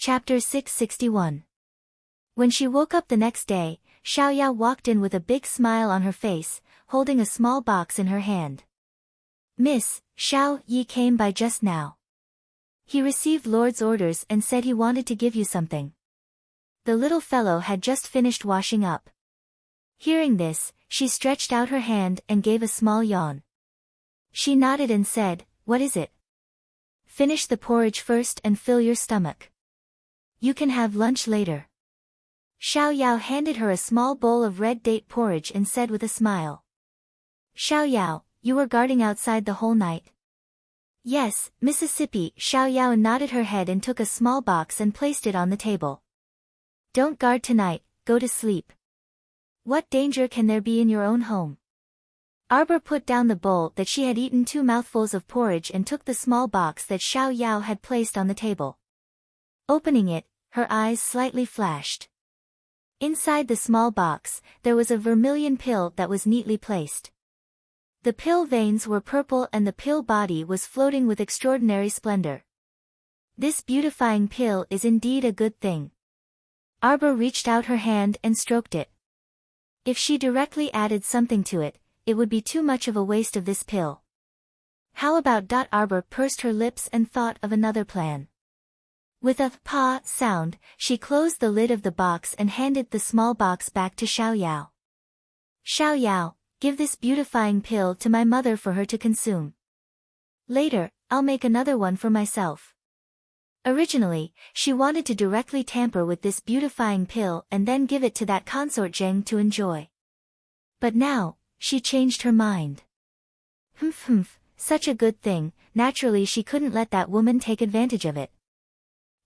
Chapter 661. When she woke up the next day, Xiaoyao walked in with a big smile on her face, holding a small box in her hand. "Miss, Xiao Yi came by just now. He received Lord's orders and said he wanted to give you something." The little fellow had just finished washing up. Hearing this, she stretched out her hand and gave a small yawn. She nodded and said, "What is it?" "Finish the porridge first and fill your stomach. You can have lunch later." Xiaoyao handed her a small bowl of red date porridge and said with a smile. "Xiaoyao, you were guarding outside the whole night?" "Yes, Mississippi." Xiaoyao nodded her head and took a small box and placed it on the table. "Don't guard tonight, go to sleep. What danger can there be in your own home?" Arbor put down the bowl that she had eaten 2 mouthfuls of porridge and took the small box that Xiaoyao had placed on the table. Opening it, her eyes slightly flashed. Inside the small box, there was a vermilion pill that was neatly placed. The pill veins were purple and the pill body was floating with extraordinary splendor. "This beautifying pill is indeed a good thing." Arbor reached out her hand and stroked it. If she directly added something to it, it would be too much of a waste of this pill. How about Arbor pursed her lips and thought of another plan. With a "pa" sound, she closed the lid of the box and handed the small box back to Xiaoyao. "Xiaoyao, give this beautifying pill to my mother for her to consume. Later, I'll make another one for myself." Originally, she wanted to directly tamper with this beautifying pill and then give it to that Consort Zheng to enjoy. But now, she changed her mind. Such a good thing, naturally she couldn't let that woman take advantage of it.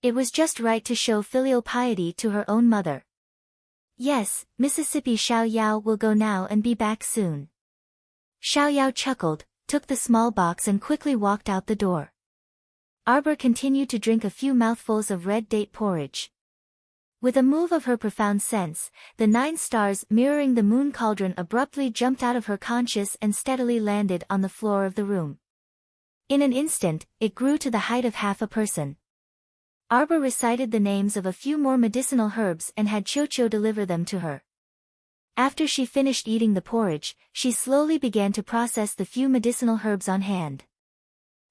It was just right to show filial piety to her own mother. "Yes, Mississippi." "Xiaoyao will go now and be back soon." Xiaoyao chuckled, took the small box and quickly walked out the door. Arbor continued to drink a few mouthfuls of red date porridge. With a move of her profound sense, the 9 stars mirroring the moon cauldron abruptly jumped out of her conscious and steadily landed on the floor of the room. In an instant, it grew to the height of half a person. Arbor recited the names of a few more medicinal herbs and had Qiuqiu deliver them to her. After she finished eating the porridge, she slowly began to process the few medicinal herbs on hand.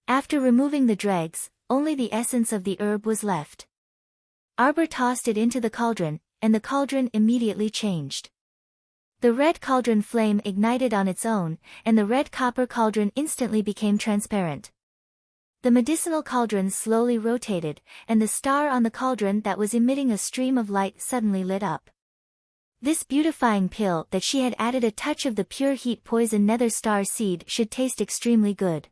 After removing the dregs, only the essence of the herb was left. Arbor tossed it into the cauldron, and the cauldron immediately changed. The red cauldron flame ignited on its own, and the red copper cauldron instantly became transparent. The medicinal cauldron slowly rotated, and the star on the cauldron that was emitting a stream of light suddenly lit up. This beautifying pill that she had added a touch of the pure heat poison nether star seed should taste extremely good.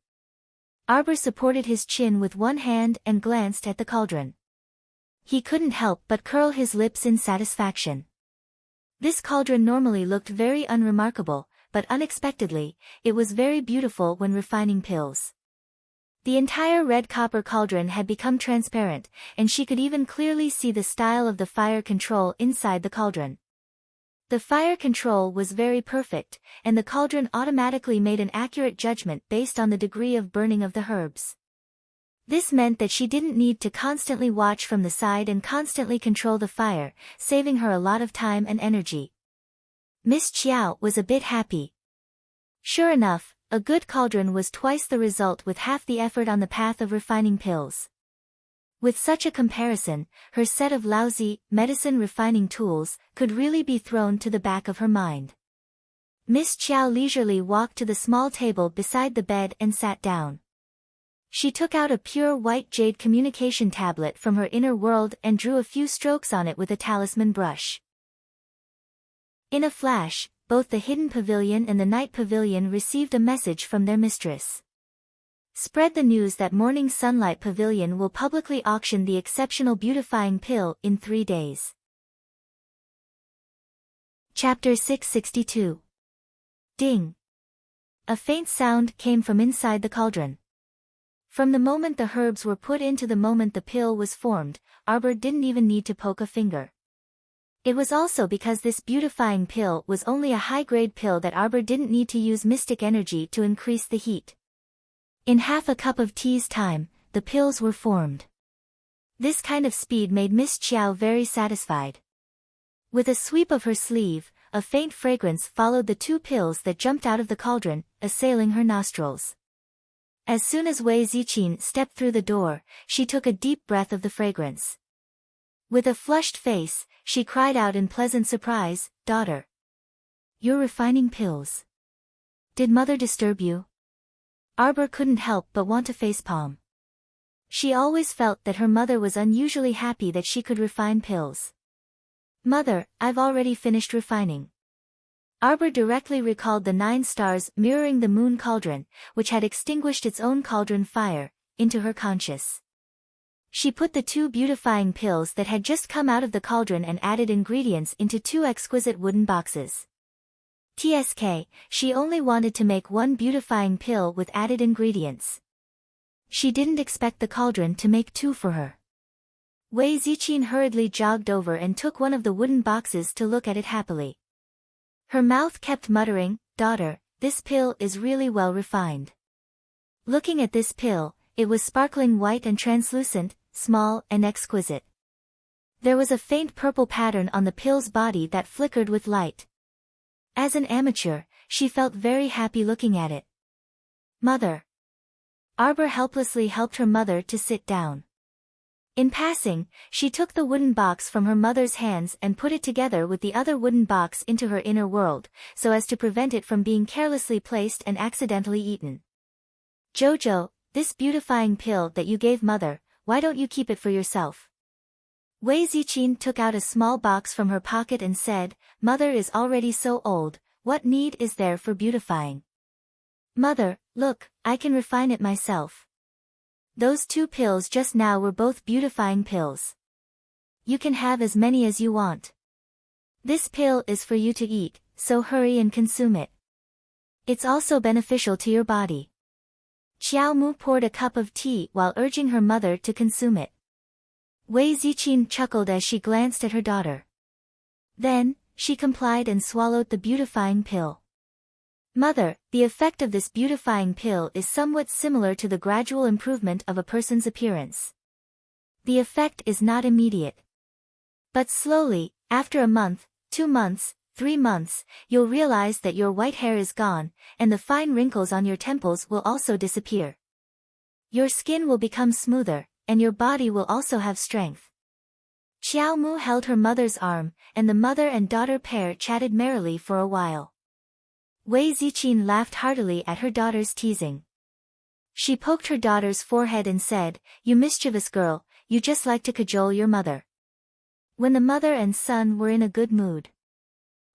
Arbor supported his chin with one hand and glanced at the cauldron. He couldn't help but curl his lips in satisfaction. This cauldron normally looked very unremarkable, but unexpectedly, it was very beautiful when refining pills. The entire red copper cauldron had become transparent, and she could even clearly see the style of the fire control inside the cauldron. The fire control was very perfect, and the cauldron automatically made an accurate judgment based on the degree of burning of the herbs. This meant that she didn't need to constantly watch from the side and constantly control the fire, saving her a lot of time and energy. Miss Qiao was a bit happy. Sure enough, a good cauldron was twice the result with half the effort on the path of refining pills. With such a comparison, her set of lousy, medicine refining tools could really be thrown to the back of her mind. Miss Qiao leisurely walked to the small table beside the bed and sat down. She took out a pure white jade communication tablet from her inner world and drew a few strokes on it with a talisman brush. In a flash, both the hidden pavilion and the night pavilion received a message from their mistress. Spread the news that Morning Sunlight Pavilion will publicly auction the exceptional beautifying pill in 3 days. Chapter 662. Ding! A faint sound came from inside the cauldron. From the moment the herbs were put into the moment the pill was formed, Arbor didn't even need to poke a finger. It was also because this beautifying pill was only a high-grade pill that Arbor didn't need to use mystic energy to increase the heat. In half a cup of tea's time, the pills were formed. This kind of speed made Miss Chiao very satisfied. With a sweep of her sleeve, a faint fragrance followed the 2 pills that jumped out of the cauldron, assailing her nostrils. As soon as Wei Ziqin stepped through the door, she took a deep breath of the fragrance. With a flushed face, she cried out in pleasant surprise, "Daughter! You're refining pills. Did mother disturb you?" Arbor couldn't help but want to facepalm. She always felt that her mother was unusually happy that she could refine pills. "Mother, I've already finished refining." Arbor directly recalled the 9 stars mirroring the moon cauldron, which had extinguished its own cauldron fire, into her conscious. She put the 2 beautifying pills that had just come out of the cauldron and added ingredients into 2 exquisite wooden boxes. TSK, she only wanted to make 1 beautifying pill with added ingredients. She didn't expect the cauldron to make 2 for her. Wei Ziqin hurriedly jogged over and took one of the wooden boxes to look at it happily. Her mouth kept muttering, "Daughter, this pill is really well refined." Looking at this pill, it was sparkling white and translucent, small and exquisite. There was a faint purple pattern on the pill's body that flickered with light. As an amateur, she felt very happy looking at it. "Mother." Arbor helplessly helped her mother to sit down. In passing, she took the wooden box from her mother's hands and put it together with the other wooden box into her inner world, so as to prevent it from being carelessly placed and accidentally eaten. "Jojo, this beautifying pill that you gave mother, why don't you keep it for yourself?" Wei Ziqin took out a small box from her pocket and said, "Mother is already so old, what need is there for beautifying?" "Mother, look, I can refine it myself. Those 2 pills just now were both beautifying pills. You can have as many as you want. This pill is for you to eat, so hurry and consume it. It's also beneficial to your body." Xiao Mu poured a cup of tea while urging her mother to consume it. Wei Ziqin chuckled as she glanced at her daughter. Then, she complied and swallowed the beautifying pill. "Mother, the effect of this beautifying pill is somewhat similar to the gradual improvement of a person's appearance. The effect is not immediate. But slowly, after a month, 2 months, 3 months, you'll realize that your white hair is gone, and the fine wrinkles on your temples will also disappear. Your skin will become smoother, and your body will also have strength." Xiao Mu held her mother's arm, and the mother and daughter pair chatted merrily for a while. Wei Ziqin laughed heartily at her daughter's teasing. She poked her daughter's forehead and said, "You mischievous girl, you just like to cajole your mother." When the mother and son were in a good mood.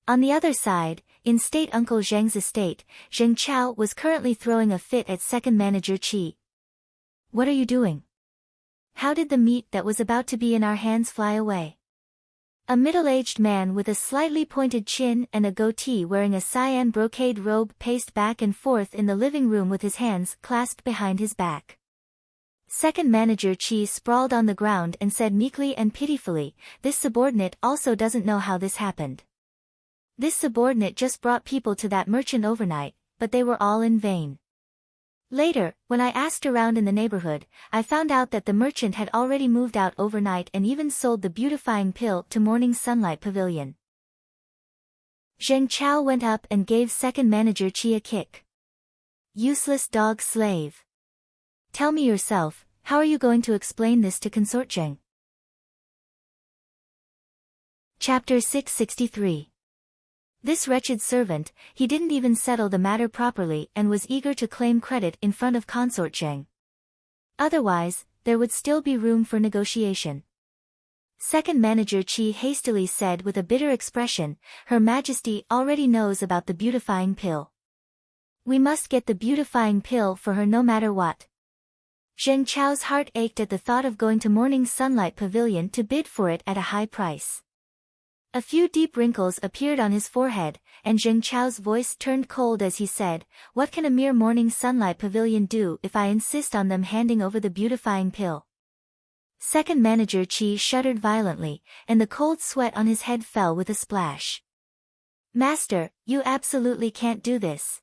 On the other side, in State Uncle Zheng's estate, Zheng Chao was currently throwing a fit at second manager Qi. "What are you doing? How did the meat that was about to be in our hands fly away?" A middle-aged man with a slightly pointed chin and a goatee wearing a cyan brocade robe paced back and forth in the living room with his hands clasped behind his back. Second manager Qi sprawled on the ground and said meekly and pitifully, "This subordinate also doesn't know how this happened. This subordinate just brought people to that merchant overnight, but they were all in vain. Later, when I asked around in the neighborhood, I found out that the merchant had already moved out overnight and even sold the beautifying pill to Morning Sunlight Pavilion." Zheng Chao went up and gave second manager Qi a kick. "Useless dog slave. Tell me yourself, how are you going to explain this to Consort Zheng?" Chapter 663. This wretched servant, he didn't even settle the matter properly and was eager to claim credit in front of Consort Zheng. Otherwise, there would still be room for negotiation. Second manager Qi hastily said with a bitter expression, "Her Majesty already knows about the beautifying pill. We must get the beautifying pill for her no matter what." Zheng Chao's heart ached at the thought of going to Morning Sunlight Pavilion to bid for it at a high price. A few deep wrinkles appeared on his forehead, and Zheng Chao's voice turned cold as he said, "What can a mere Morning Sunlight Pavilion do if I insist on them handing over the beautifying pill?" Second manager Qi shuddered violently, and the cold sweat on his head fell with a splash. "Master, you absolutely can't do this.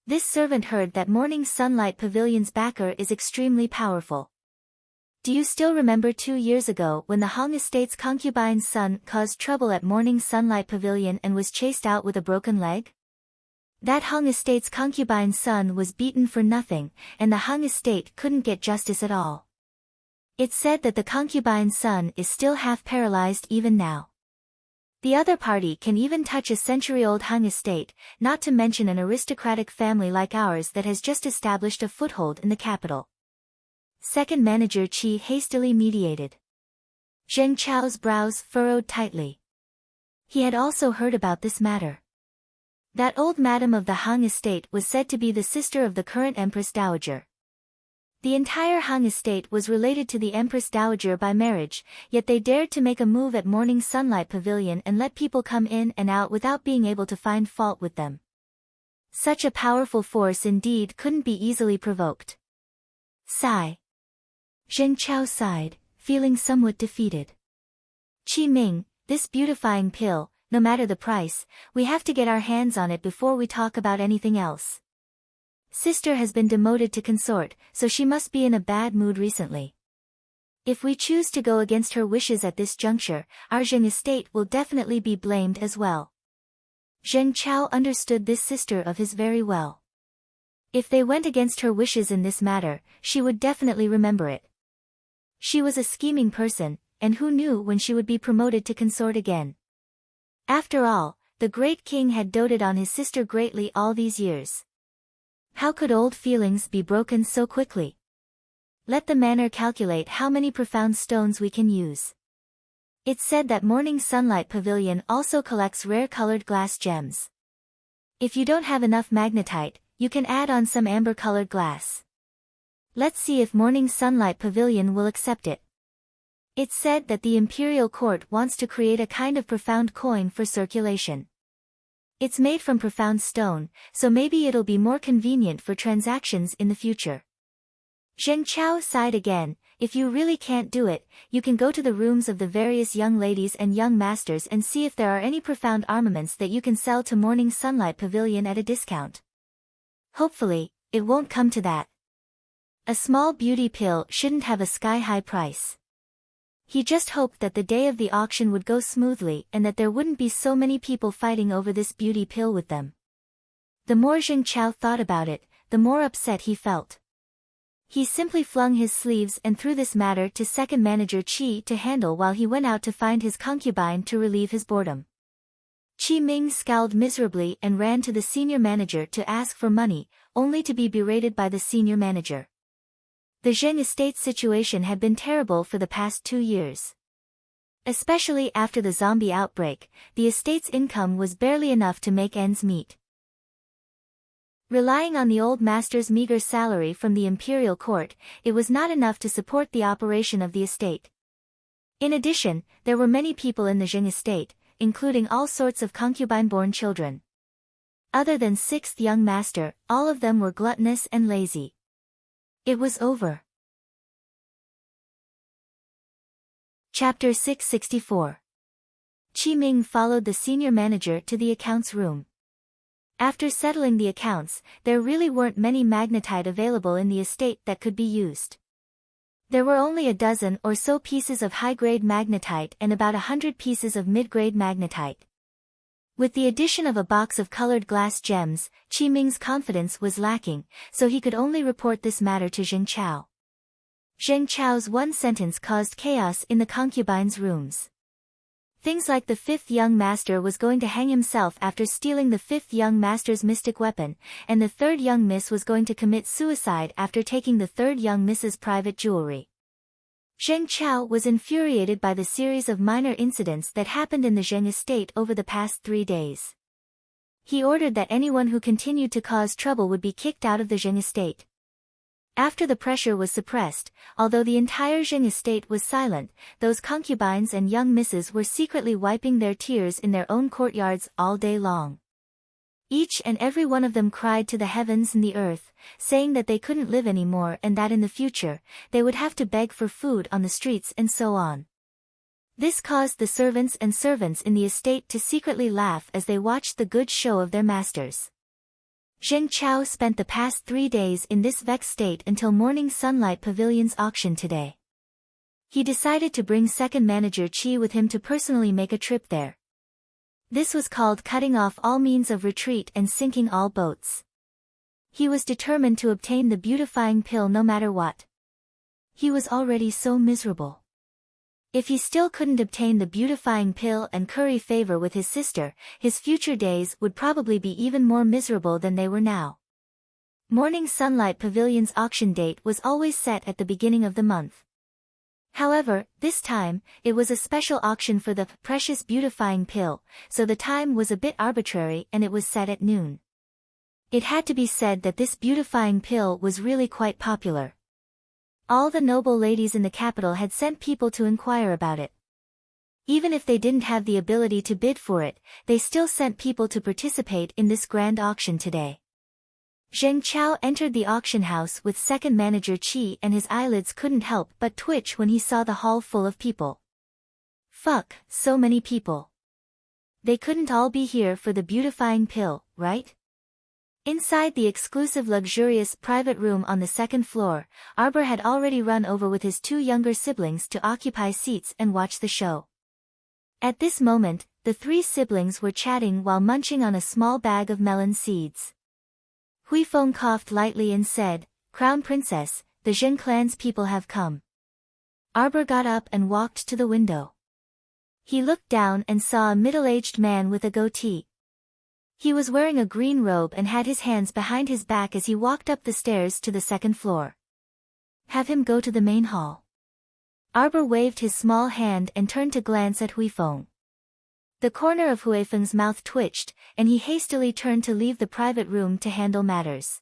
This servant heard that Morning Sunlight Pavilion's backer is extremely powerful. Do you still remember 2 years ago when the Hong Estate's concubine's son caused trouble at Morning Sunlight Pavilion and was chased out with a broken leg? That Hong Estate's concubine's son was beaten for nothing, and the Hong Estate couldn't get justice at all. It's said that the concubine's son is still half paralyzed even now. The other party can even touch a century-old Hong Estate, not to mention an aristocratic family like ours that has just established a foothold in the capital. Second Manager Qi hastily mediated. Zheng Chao's brows furrowed tightly. He had also heard about this matter. That old madam of the Hong Estate was said to be the sister of the current Empress Dowager. The entire Hong Estate was related to the Empress Dowager by marriage, yet they dared to make a move at Morning Sunlight Pavilion and let people come in and out without being able to find fault with them. Such a powerful force indeed couldn't be easily provoked. Sigh. Zheng Chao sighed, feeling somewhat defeated. Qi Ming, this beautifying pill, no matter the price, we have to get our hands on it before we talk about anything else. Sister has been demoted to consort, so she must be in a bad mood recently. If we choose to go against her wishes at this juncture, our Zheng estate will definitely be blamed as well. Zheng Chao understood this sister of his very well. If they went against her wishes in this matter, she would definitely remember it. She was a scheming person, and who knew when she would be promoted to consort again. After all, the great king had doted on his sister greatly all these years. How could old feelings be broken so quickly? Let the manor calculate how many profound stones we can use. It's said that Morning Sunlight Pavilion also collects rare colored glass gems. If you don't have enough magnetite, you can add on some amber-colored glass. Let's see if Morning Sunlight Pavilion will accept it. It's said that the Imperial Court wants to create a kind of profound coin for circulation. It's made from profound stone, so maybe it'll be more convenient for transactions in the future. Zheng Chao sighed again. If you really can't do it, you can go to the rooms of the various young ladies and young masters and see if there are any profound armaments that you can sell to Morning Sunlight Pavilion at a discount. Hopefully, it won't come to that. A small beauty pill shouldn't have a sky-high price. He just hoped that the day of the auction would go smoothly and that there wouldn't be so many people fighting over this beauty pill with them. The more Zheng Chao thought about it, the more upset he felt. He simply flung his sleeves and threw this matter to Second Manager Qi to handle while he went out to find his concubine to relieve his boredom. Qi Ming scowled miserably and ran to the senior manager to ask for money, only to be berated by the senior manager. The Zheng estate situation had been terrible for the past 2 years. Especially after the zombie outbreak, the estate's income was barely enough to make ends meet. Relying on the old master's meager salary from the imperial court, it was not enough to support the operation of the estate. In addition, there were many people in the Zheng estate, including all sorts of concubine-born children. Other than 6th young master, all of them were gluttonous and lazy. It was over. Chapter 664. Qi Ming followed the senior manager to the accounts room. After settling the accounts, there really weren't many magnetite available in the estate that could be used. There were only a dozen or so pieces of high-grade magnetite and about 100 pieces of mid-grade magnetite. With the addition of a box of colored glass gems, Qi Ming's confidence was lacking, so he could only report this matter to Zheng Chao. Zheng Chao's one sentence caused chaos in the concubines' rooms. Things like the 5th young master was going to hang himself after stealing the 5th young master's mystic weapon, and the 3rd young miss was going to commit suicide after taking the 3rd young miss's private jewelry. Zheng Chao was infuriated by the series of minor incidents that happened in the Zheng estate over the past 3 days. He ordered that anyone who continued to cause trouble would be kicked out of the Zheng estate. After the pressure was suppressed, although the entire Zheng estate was silent, those concubines and young misses were secretly wiping their tears in their own courtyards all day long. Each and every one of them cried to the heavens and the earth, saying that they couldn't live anymore and that in the future, they would have to beg for food on the streets and so on. This caused the servants in the estate to secretly laugh as they watched the good show of their masters. Zheng Chao spent the past 3 days in this vexed state until Morning Sunlight Pavilion's auction today. He decided to bring second manager Chi with him to personally make a trip there. This was called cutting off all means of retreat and sinking all boats. He was determined to obtain the beautifying pill no matter what. He was already so miserable. If he still couldn't obtain the beautifying pill and curry favor with his sister, his future days would probably be even more miserable than they were now. Morning Sunlight Pavilion's auction date was always set at the beginning of the month. However, this time, it was a special auction for the precious beautifying pill, so the time was a bit arbitrary and it was set at noon. It had to be said that this beautifying pill was really quite popular. All the noble ladies in the capital had sent people to inquire about it. Even if they didn't have the ability to bid for it, they still sent people to participate in this grand auction today. Zheng Chao entered the auction house with second manager Qi and his eyelids couldn't help but twitch when he saw the hall full of people. Fuck, so many people. They couldn't all be here for the beautifying pill, right? Inside the exclusive luxurious private room on the second floor, Arbor had already run over with his two younger siblings to occupy seats and watch the show. At this moment, the three siblings were chatting while munching on a small bag of melon seeds. Huifeng coughed lightly and said, "Crown Princess, the Zheng clan's people have come." Arbor got up and walked to the window. He looked down and saw a middle-aged man with a goatee. He was wearing a green robe and had his hands behind his back as he walked up the stairs to the second floor. "Have him go to the main hall." Arbor waved his small hand and turned to glance at Huifeng. The corner of Huifeng's mouth twitched, and he hastily turned to leave the private room to handle matters.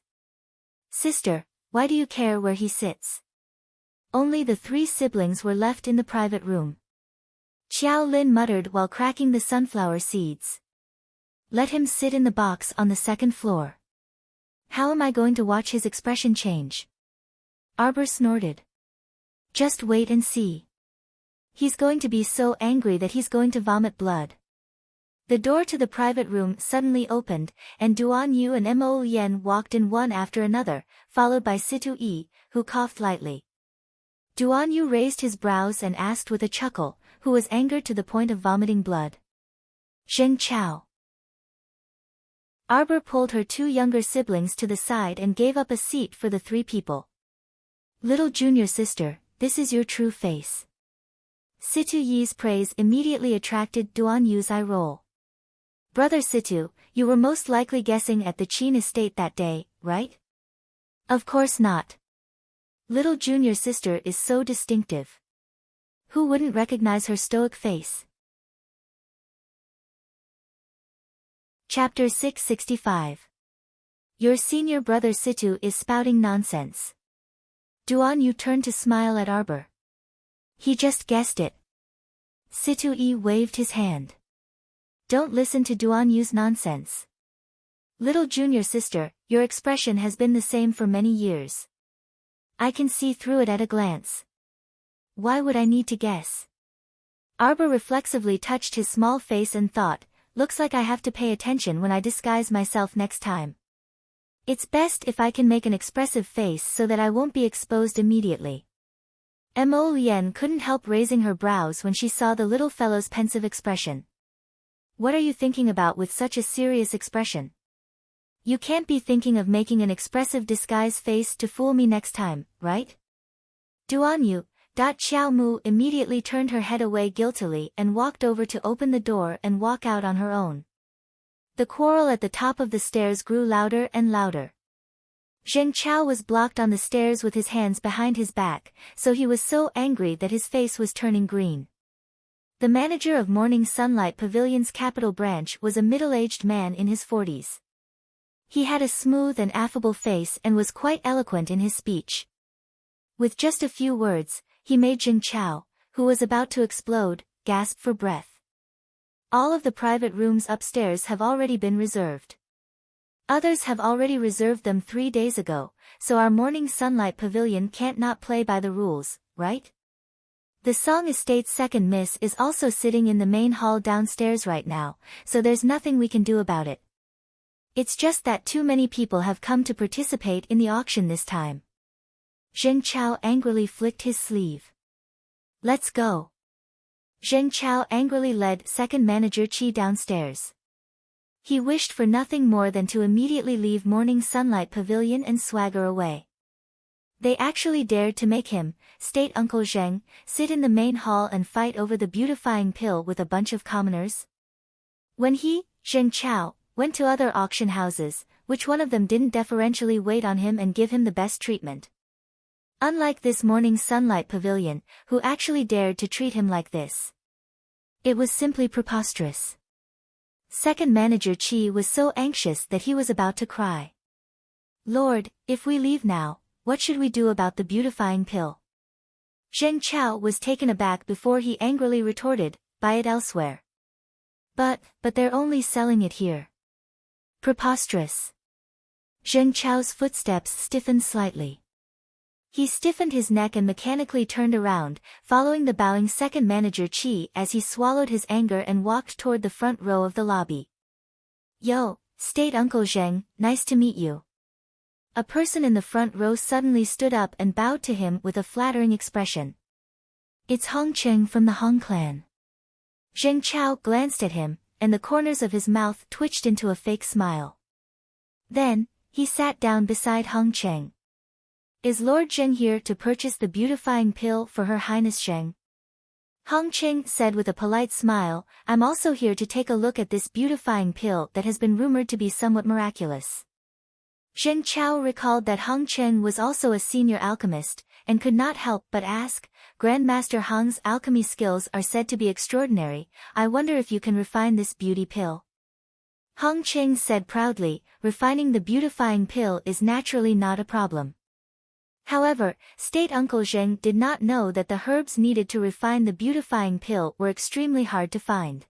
"Sister, why do you care where he sits?" Only the three siblings were left in the private room. Qiao Lin muttered while cracking the sunflower seeds. "Let him sit in the box on the second floor." "How am I going to watch his expression change?" Arbor snorted. "Just wait and see. He's going to be so angry that he's going to vomit blood." The door to the private room suddenly opened, and Duan Yu and Mo Yen walked in one after another, followed by Situ Yi, who coughed lightly. Duan Yu raised his brows and asked with a chuckle, who was angered to the point of vomiting blood. "Zheng Chao." Arbor pulled her two younger siblings to the side and gave up a seat for the three people. "Little junior sister, this is your true face." Situ Yi's praise immediately attracted Duan Yu's eye roll. "Brother Situ, you were most likely guessing at the Qin estate that day, right?" "Of course not. Little junior sister is so distinctive. Who wouldn't recognize her stoic face?" Chapter 665. Your senior brother Situ is spouting nonsense. Duan Yu turned to smile at Arbor. "He just guessed it." Situ Yi waved his hand. "Don't listen to Duan Yu's nonsense. Little junior sister, your expression has been the same for many years. I can see through it at a glance. Why would I need to guess?" Arbor reflexively touched his small face and thought, "Looks like I have to pay attention when I disguise myself next time. It's best if I can make an expressive face so that I won't be exposed immediately." Mo Lien couldn't help raising her brows when she saw the little fellow's pensive expression. "What are you thinking about with such a serious expression? You can't be thinking of making an expressive disguise face to fool me next time, right?" Duan Yu, Xiao Mu immediately turned her head away guiltily and walked over to open the door and walk out on her own. The quarrel at the top of the stairs grew louder and louder. Zheng Chao was blocked on the stairs with his hands behind his back, so he was so angry that his face was turning green. The manager of Morning Sunlight Pavilion's capital branch was a middle-aged man in his 40s. He had a smooth and affable face and was quite eloquent in his speech. With just a few words, he made Zheng Chao, who was about to explode, gasp for breath. "All of the private rooms upstairs have already been reserved. Others have already reserved them 3 days ago, so our Morning Sunlight Pavilion can't not play by the rules, right? The Song Estate's second miss is also sitting in the main hall downstairs right now, so there's nothing we can do about it. It's just that too many people have come to participate in the auction this time." Zheng Chao angrily flicked his sleeve. Let's go. Zheng Chao angrily led second manager Qi downstairs. He wished for nothing more than to immediately leave Morning Sunlight Pavilion and swagger away. They actually dared to make him, state Uncle Zheng, sit in the main hall and fight over the beautifying pill with a bunch of commoners? When he, Zheng Chao, went to other auction houses, which one of them didn't deferentially wait on him and give him the best treatment? Unlike this Morning Sunlight Pavilion, who actually dared to treat him like this. It was simply preposterous. Second manager Qi was so anxious that he was about to cry. Lord, if we leave now, what should we do about the beautifying pill? Zheng Chao was taken aback before he angrily retorted, buy it elsewhere. But they're only selling it here. Preposterous. Zheng Chao's footsteps stiffened slightly. He stiffened his neck and mechanically turned around, following the bowing second manager Qi as he swallowed his anger and walked toward the front row of the lobby. Yo, state Uncle Zheng, nice to meet you. A person in the front row suddenly stood up and bowed to him with a flattering expression. It's Hong Cheng from the Hong clan. Zheng Chao glanced at him, and the corners of his mouth twitched into a fake smile. Then, he sat down beside Hong Cheng. Is Lord Zheng here to purchase the beautifying pill for Her Highness Zheng? Hong Cheng said with a polite smile, I'm also here to take a look at this beautifying pill that has been rumored to be somewhat miraculous. Zheng Chao recalled that Hong Cheng was also a senior alchemist, and could not help but ask, Grandmaster Hong's alchemy skills are said to be extraordinary, I wonder if you can refine this beauty pill. Hong Cheng said proudly, refining the beautifying pill is naturally not a problem. However, state Uncle Zheng did not know that the herbs needed to refine the beautifying pill were extremely hard to find.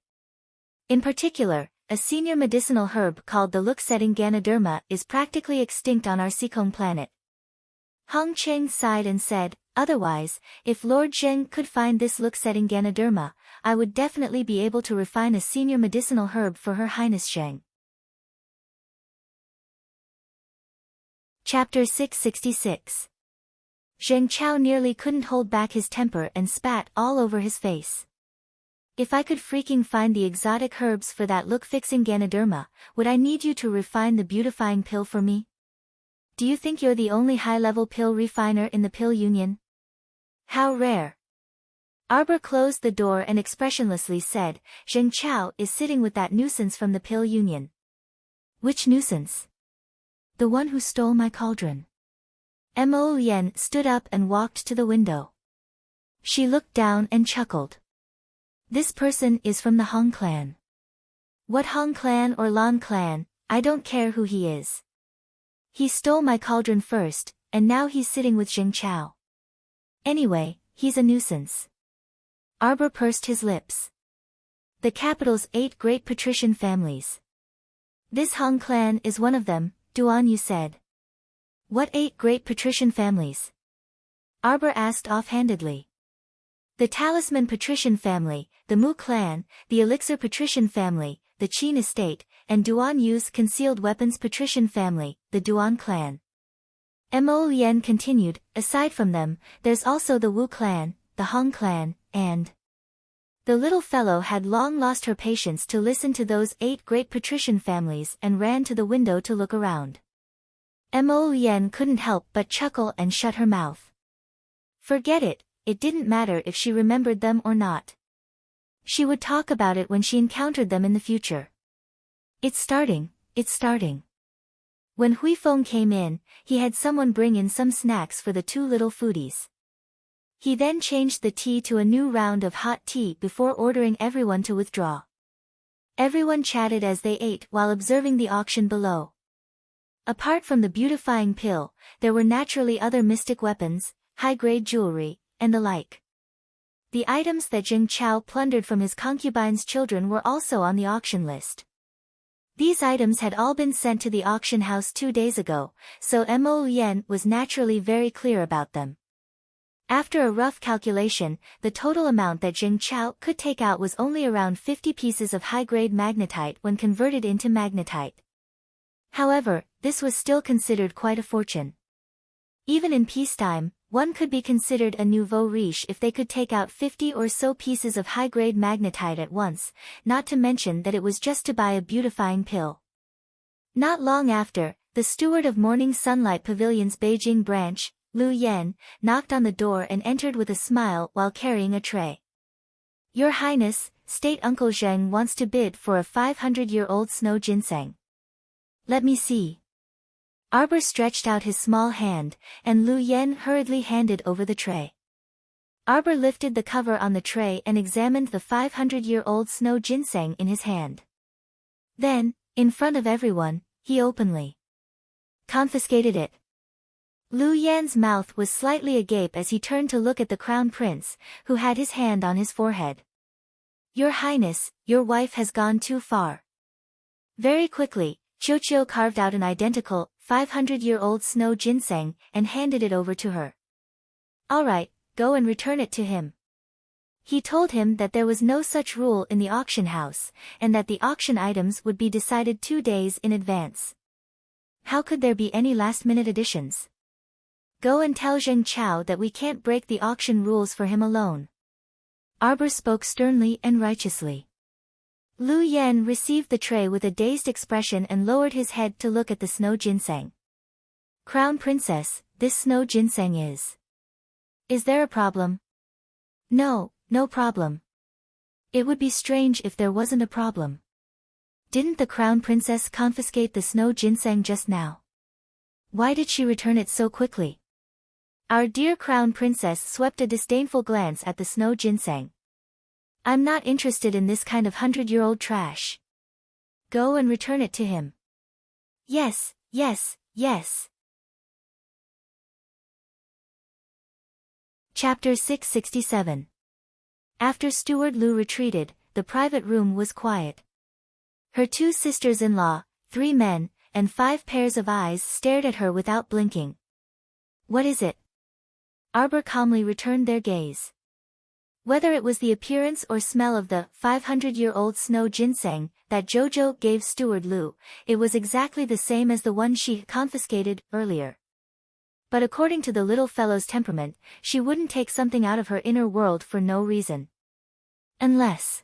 In particular, a senior medicinal herb called the look-setting Ganoderma is practically extinct on our Seacombe planet. Hong Cheng sighed and said, otherwise, if Lord Zheng could find this look-setting Ganoderma, I would definitely be able to refine a senior medicinal herb for Her Highness Zheng. Chapter 666. Zheng Chao nearly couldn't hold back his temper and spat all over his face. If I could freaking find the exotic herbs for that look-fixing Ganoderma, would I need you to refine the beautifying pill for me? Do you think you're the only high-level pill refiner in the pill union? How rare. Arbor closed the door and expressionlessly said, Zheng Chao is sitting with that nuisance from the pill union. Which nuisance? The one who stole my cauldron. Mo Lien stood up and walked to the window. She looked down and chuckled. This person is from the Hong clan. What Hong clan or Lan clan, I don't care who he is. He stole my cauldron first, and now he's sitting with Zheng Chao. Anyway, he's a nuisance. Arbor pursed his lips. The capital's 8 great patrician families. This Hong clan is one of them, Duan Yu said. What 8 great patrician families? Arbor asked offhandedly. The Talisman patrician family, the Mu clan, the Elixir patrician family, the Qin estate, and Duan Yu's concealed weapons patrician family, the Duan clan. Mo Lien continued, aside from them, there's also the Wu clan, the Hong clan, and... The little fellow had long lost her patience to listen to those 8 great patrician families and ran to the window to look around. Mo Lien couldn't help but chuckle and shut her mouth. Forget it, it didn't matter if she remembered them or not. She would talk about it when she encountered them in the future. It's starting. When Hui Feng came in, he had someone bring in some snacks for the 2 little foodies. He then changed the tea to a new round of hot tea before ordering everyone to withdraw. Everyone chatted as they ate while observing the auction below. Apart from the beautifying pill, there were naturally other mystic weapons, high-grade jewelry, and the like. The items that Zheng Chao plundered from his concubine's children were also on the auction list. These items had all been sent to the auction house 2 days ago, so Mo Lien was naturally very clear about them. After a rough calculation, the total amount that Zheng Chao could take out was only around 50 pieces of high-grade magnetite when converted into magnetite. However, this was still considered quite a fortune. Even in peacetime, one could be considered a nouveau riche if they could take out 50 or so pieces of high-grade magnetite at once, not to mention that it was just to buy a beautifying pill. Not long after, the steward of Morning Sunlight Pavilion's Beijing branch, Lu Yan, knocked on the door and entered with a smile while carrying a tray. "Your Highness, State Uncle Zheng wants to bid for a 500-year-old snow ginseng." "Let me see." Arbor stretched out his small hand, and Lu Yan hurriedly handed over the tray. Arbor lifted the cover on the tray and examined the 500-year-old snow ginseng in his hand. Then, in front of everyone, he openly confiscated it. Lu Yan's mouth was slightly agape as he turned to look at the crown prince, who had his hand on his forehead. "Your Highness, your wife has gone too far." Very quickly, Qiuqiu carved out an identical, 500-year-old snow ginseng and handed it over to her. "All right, go and return it to him." He told him that there was no such rule in the auction house, and that the auction items would be decided 2 days in advance. How could there be any last-minute additions? "Go and tell Zheng Chao that we can't break the auction rules for him alone." Arbor spoke sternly and righteously. Lu Yan received the tray with a dazed expression and lowered his head to look at the snow ginseng. "Crown Princess, this snow ginseng is... Is there a problem?" "No, no problem. It would be strange if there wasn't a problem. Didn't the Crown Princess confiscate the snow ginseng just now? Why did she return it so quickly?" Our dear Crown Princess swept a disdainful glance at the snow ginseng. "I'm not interested in this kind of 100-year-old trash. Go and return it to him." "Yes, yes, yes." Chapter 667. After Steward Lu retreated, the private room was quiet. Her 2 sisters-in-law, 3 men, and 5 pairs of eyes stared at her without blinking. "What is it?" Arbor calmly returned their gaze. Whether it was the appearance or smell of the 500-year-old snow ginseng that Jojo gave Steward Lu, it was exactly the same as the one she confiscated earlier. But according to the little fellow's temperament, she wouldn't take something out of her inner world for no reason. Unless...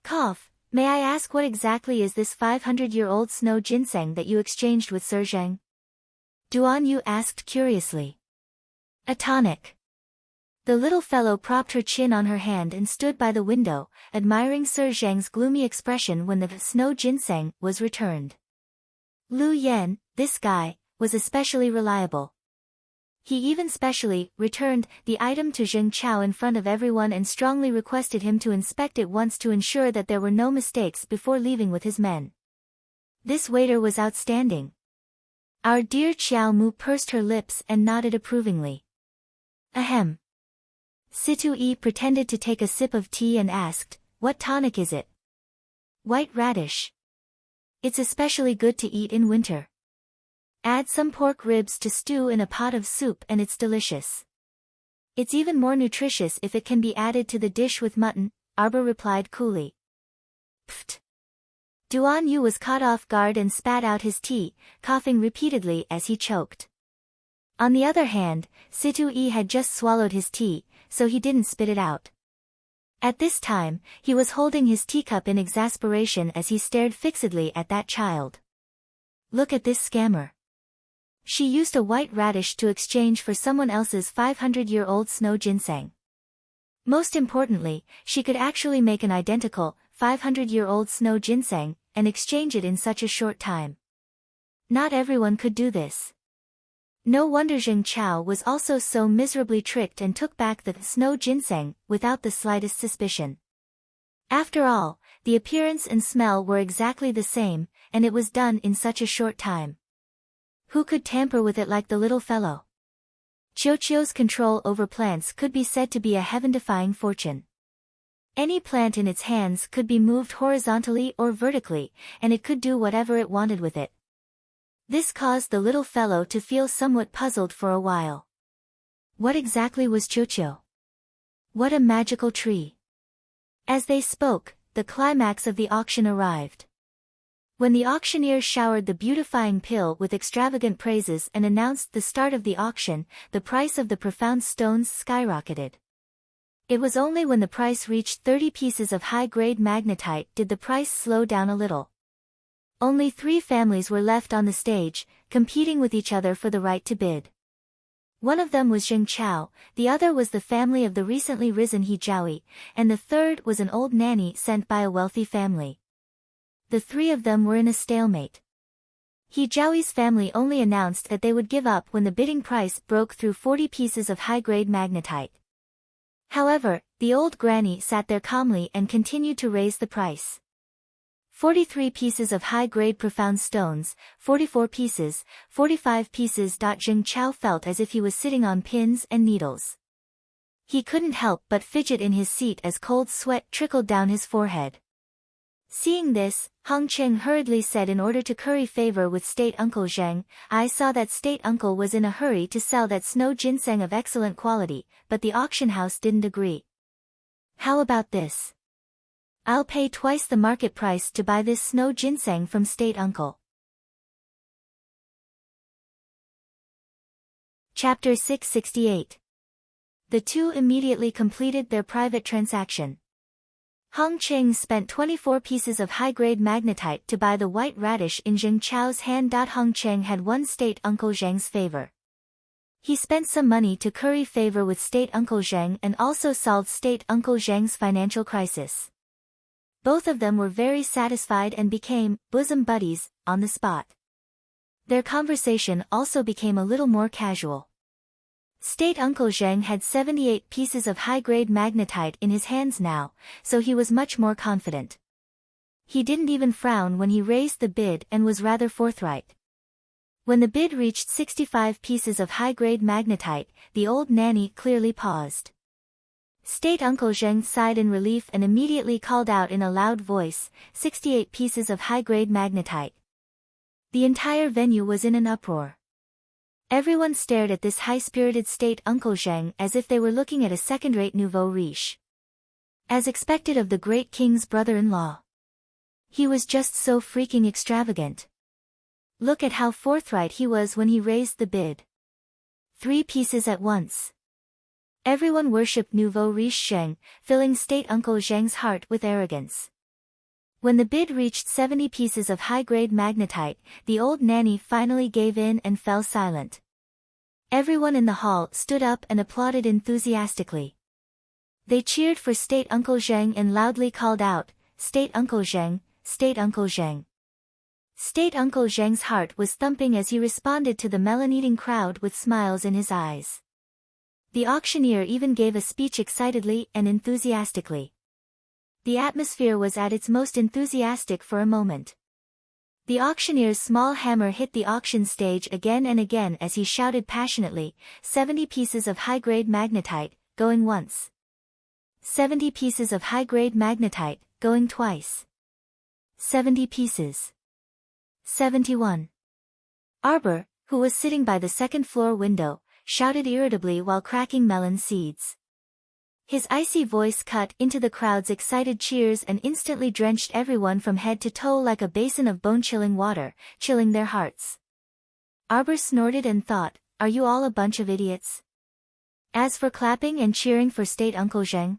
Cough, may I ask what exactly is this 500-year-old snow ginseng that you exchanged with Sir Zheng? Duan Yu asked curiously. "A tonic." The little fellow propped her chin on her hand and stood by the window, admiring Sir Zheng's gloomy expression when the snow ginseng was returned. Lu Yan, this guy, was especially reliable. He even specially returned the item to Zheng Chao in front of everyone and strongly requested him to inspect it once to ensure that there were no mistakes before leaving with his men. This waiter was outstanding. Our dear Qiao Mu pursed her lips and nodded approvingly. Ahem. Situ Yi pretended to take a sip of tea and asked, "What tonic is it?" "White radish. It's especially good to eat in winter. Add some pork ribs to stew in a pot of soup and it's delicious. It's even more nutritious if it can be added to the dish with mutton," Arbor replied coolly. Pfft. Duan Yu was caught off guard and spat out his tea, coughing repeatedly as he choked. On the other hand, Situ Yi had just swallowed his tea, so he didn't spit it out. At this time, he was holding his teacup in exasperation as he stared fixedly at that child. Look at this scammer. She used a white radish to exchange for someone else's 500-year-old snow ginseng. Most importantly, she could actually make an identical, 500-year-old snow ginseng, and exchange it in such a short time. Not everyone could do this. No wonder Zheng Chao was also so miserably tricked and took back the snow ginseng without the slightest suspicion. After all, the appearance and smell were exactly the same, and it was done in such a short time. Who could tamper with it like the little fellow? Qiuqiu's control over plants could be said to be a heaven-defying fortune. Any plant in its hands could be moved horizontally or vertically, and it could do whatever it wanted with it. This caused the little fellow to feel somewhat puzzled for a while. What exactly was Qiuqiu? What a magical tree! As they spoke, the climax of the auction arrived. When the auctioneer showered the beautifying pill with extravagant praises and announced the start of the auction, the price of the profound stones skyrocketed. It was only when the price reached 30 pieces of high-grade magnetite did the price slow down a little. Only 3 families were left on the stage, competing with each other for the right to bid. One of them was Zheng Chao, the other was the family of the recently risen He Jiaoyi, and the third was an old nanny sent by a wealthy family. The 3 of them were in a stalemate. He Jiaoyi's family only announced that they would give up when the bidding price broke through 40 pieces of high-grade magnetite. However, the old granny sat there calmly and continued to raise the price. 43 pieces of high-grade profound stones, 44 pieces, 45 pieces. Zheng Chao felt as if he was sitting on pins and needles. He couldn't help but fidget in his seat as cold sweat trickled down his forehead. Seeing this, Hong Cheng hurriedly said in order to curry favor with State Uncle Zheng, "I saw that State Uncle was in a hurry to sell that snow ginseng of excellent quality, but the auction house didn't agree. How about this? I'll pay twice the market price to buy this snow ginseng from State Uncle." Chapter 668. The two immediately completed their private transaction. Hong Cheng spent 24 pieces of high-grade magnetite to buy the white radish in Zheng Chao's hand. Hong Cheng had won State Uncle Zheng's favor. He spent some money to curry favor with State Uncle Zheng and also solved State Uncle Zheng's financial crisis. Both of them were very satisfied and became bosom buddies on the spot. Their conversation also became a little more casual. State Uncle Zheng had 78 pieces of high-grade magnetite in his hands now, so he was much more confident. He didn't even frown when he raised the bid and was rather forthright. When the bid reached 65 pieces of high-grade magnetite, the old nanny clearly paused. State Uncle Zheng sighed in relief and immediately called out in a loud voice, 68 pieces of high-grade magnetite. The entire venue was in an uproar. Everyone stared at this high-spirited State Uncle Zheng as if they were looking at a second-rate nouveau riche. As expected of the great king's brother-in-law. He was just so freaking extravagant. Look at how forthright he was when he raised the bid. 3 pieces at once. Everyone worshipped nouveau riche Zheng, filling State Uncle Zheng's heart with arrogance. When the bid reached 70 pieces of high-grade magnetite, the old nanny finally gave in and fell silent. Everyone in the hall stood up and applauded enthusiastically. They cheered for State Uncle Zheng and loudly called out, "State Uncle Zheng, State Uncle Zheng." State Uncle Zheng's heart was thumping as he responded to the melon-eating crowd with smiles in his eyes. The auctioneer even gave a speech excitedly and enthusiastically. The atmosphere was at its most enthusiastic for a moment. The auctioneer's small hammer hit the auction stage again and again as he shouted passionately, 70 pieces of high-grade magnetite, going once. 70 pieces of high-grade magnetite, going twice. 70 pieces. 71. Arbor, who was sitting by the second-floor window, shouted irritably while cracking melon seeds. His icy voice cut into the crowd's excited cheers and instantly drenched everyone from head to toe like a basin of bone-chilling water, chilling their hearts. Arbor snorted and thought, "Are you all a bunch of idiots? As for clapping and cheering for State Uncle Zheng,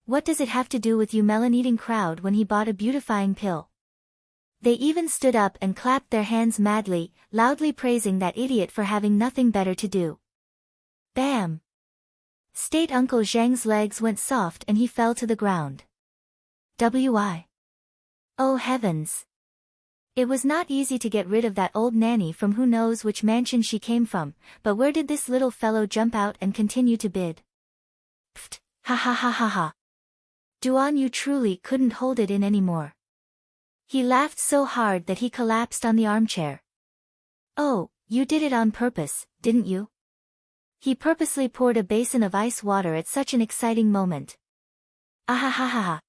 what does it have to do with you melon-eating crowd when he bought a beautifying pill?" They even stood up and clapped their hands madly, loudly praising that idiot for having nothing better to do. Bam! State Uncle Zheng's legs went soft and he fell to the ground. Why? Oh heavens! It was not easy to get rid of that old nanny from who knows which mansion she came from, but where did this little fellow jump out and continue to bid? Pfft, ha ha ha ha ha. Duan, you truly couldn't hold it in anymore. He laughed so hard that he collapsed on the armchair. Oh, you did it on purpose, didn't you? He purposely poured a basin of ice water at such an exciting moment. Ahahaha.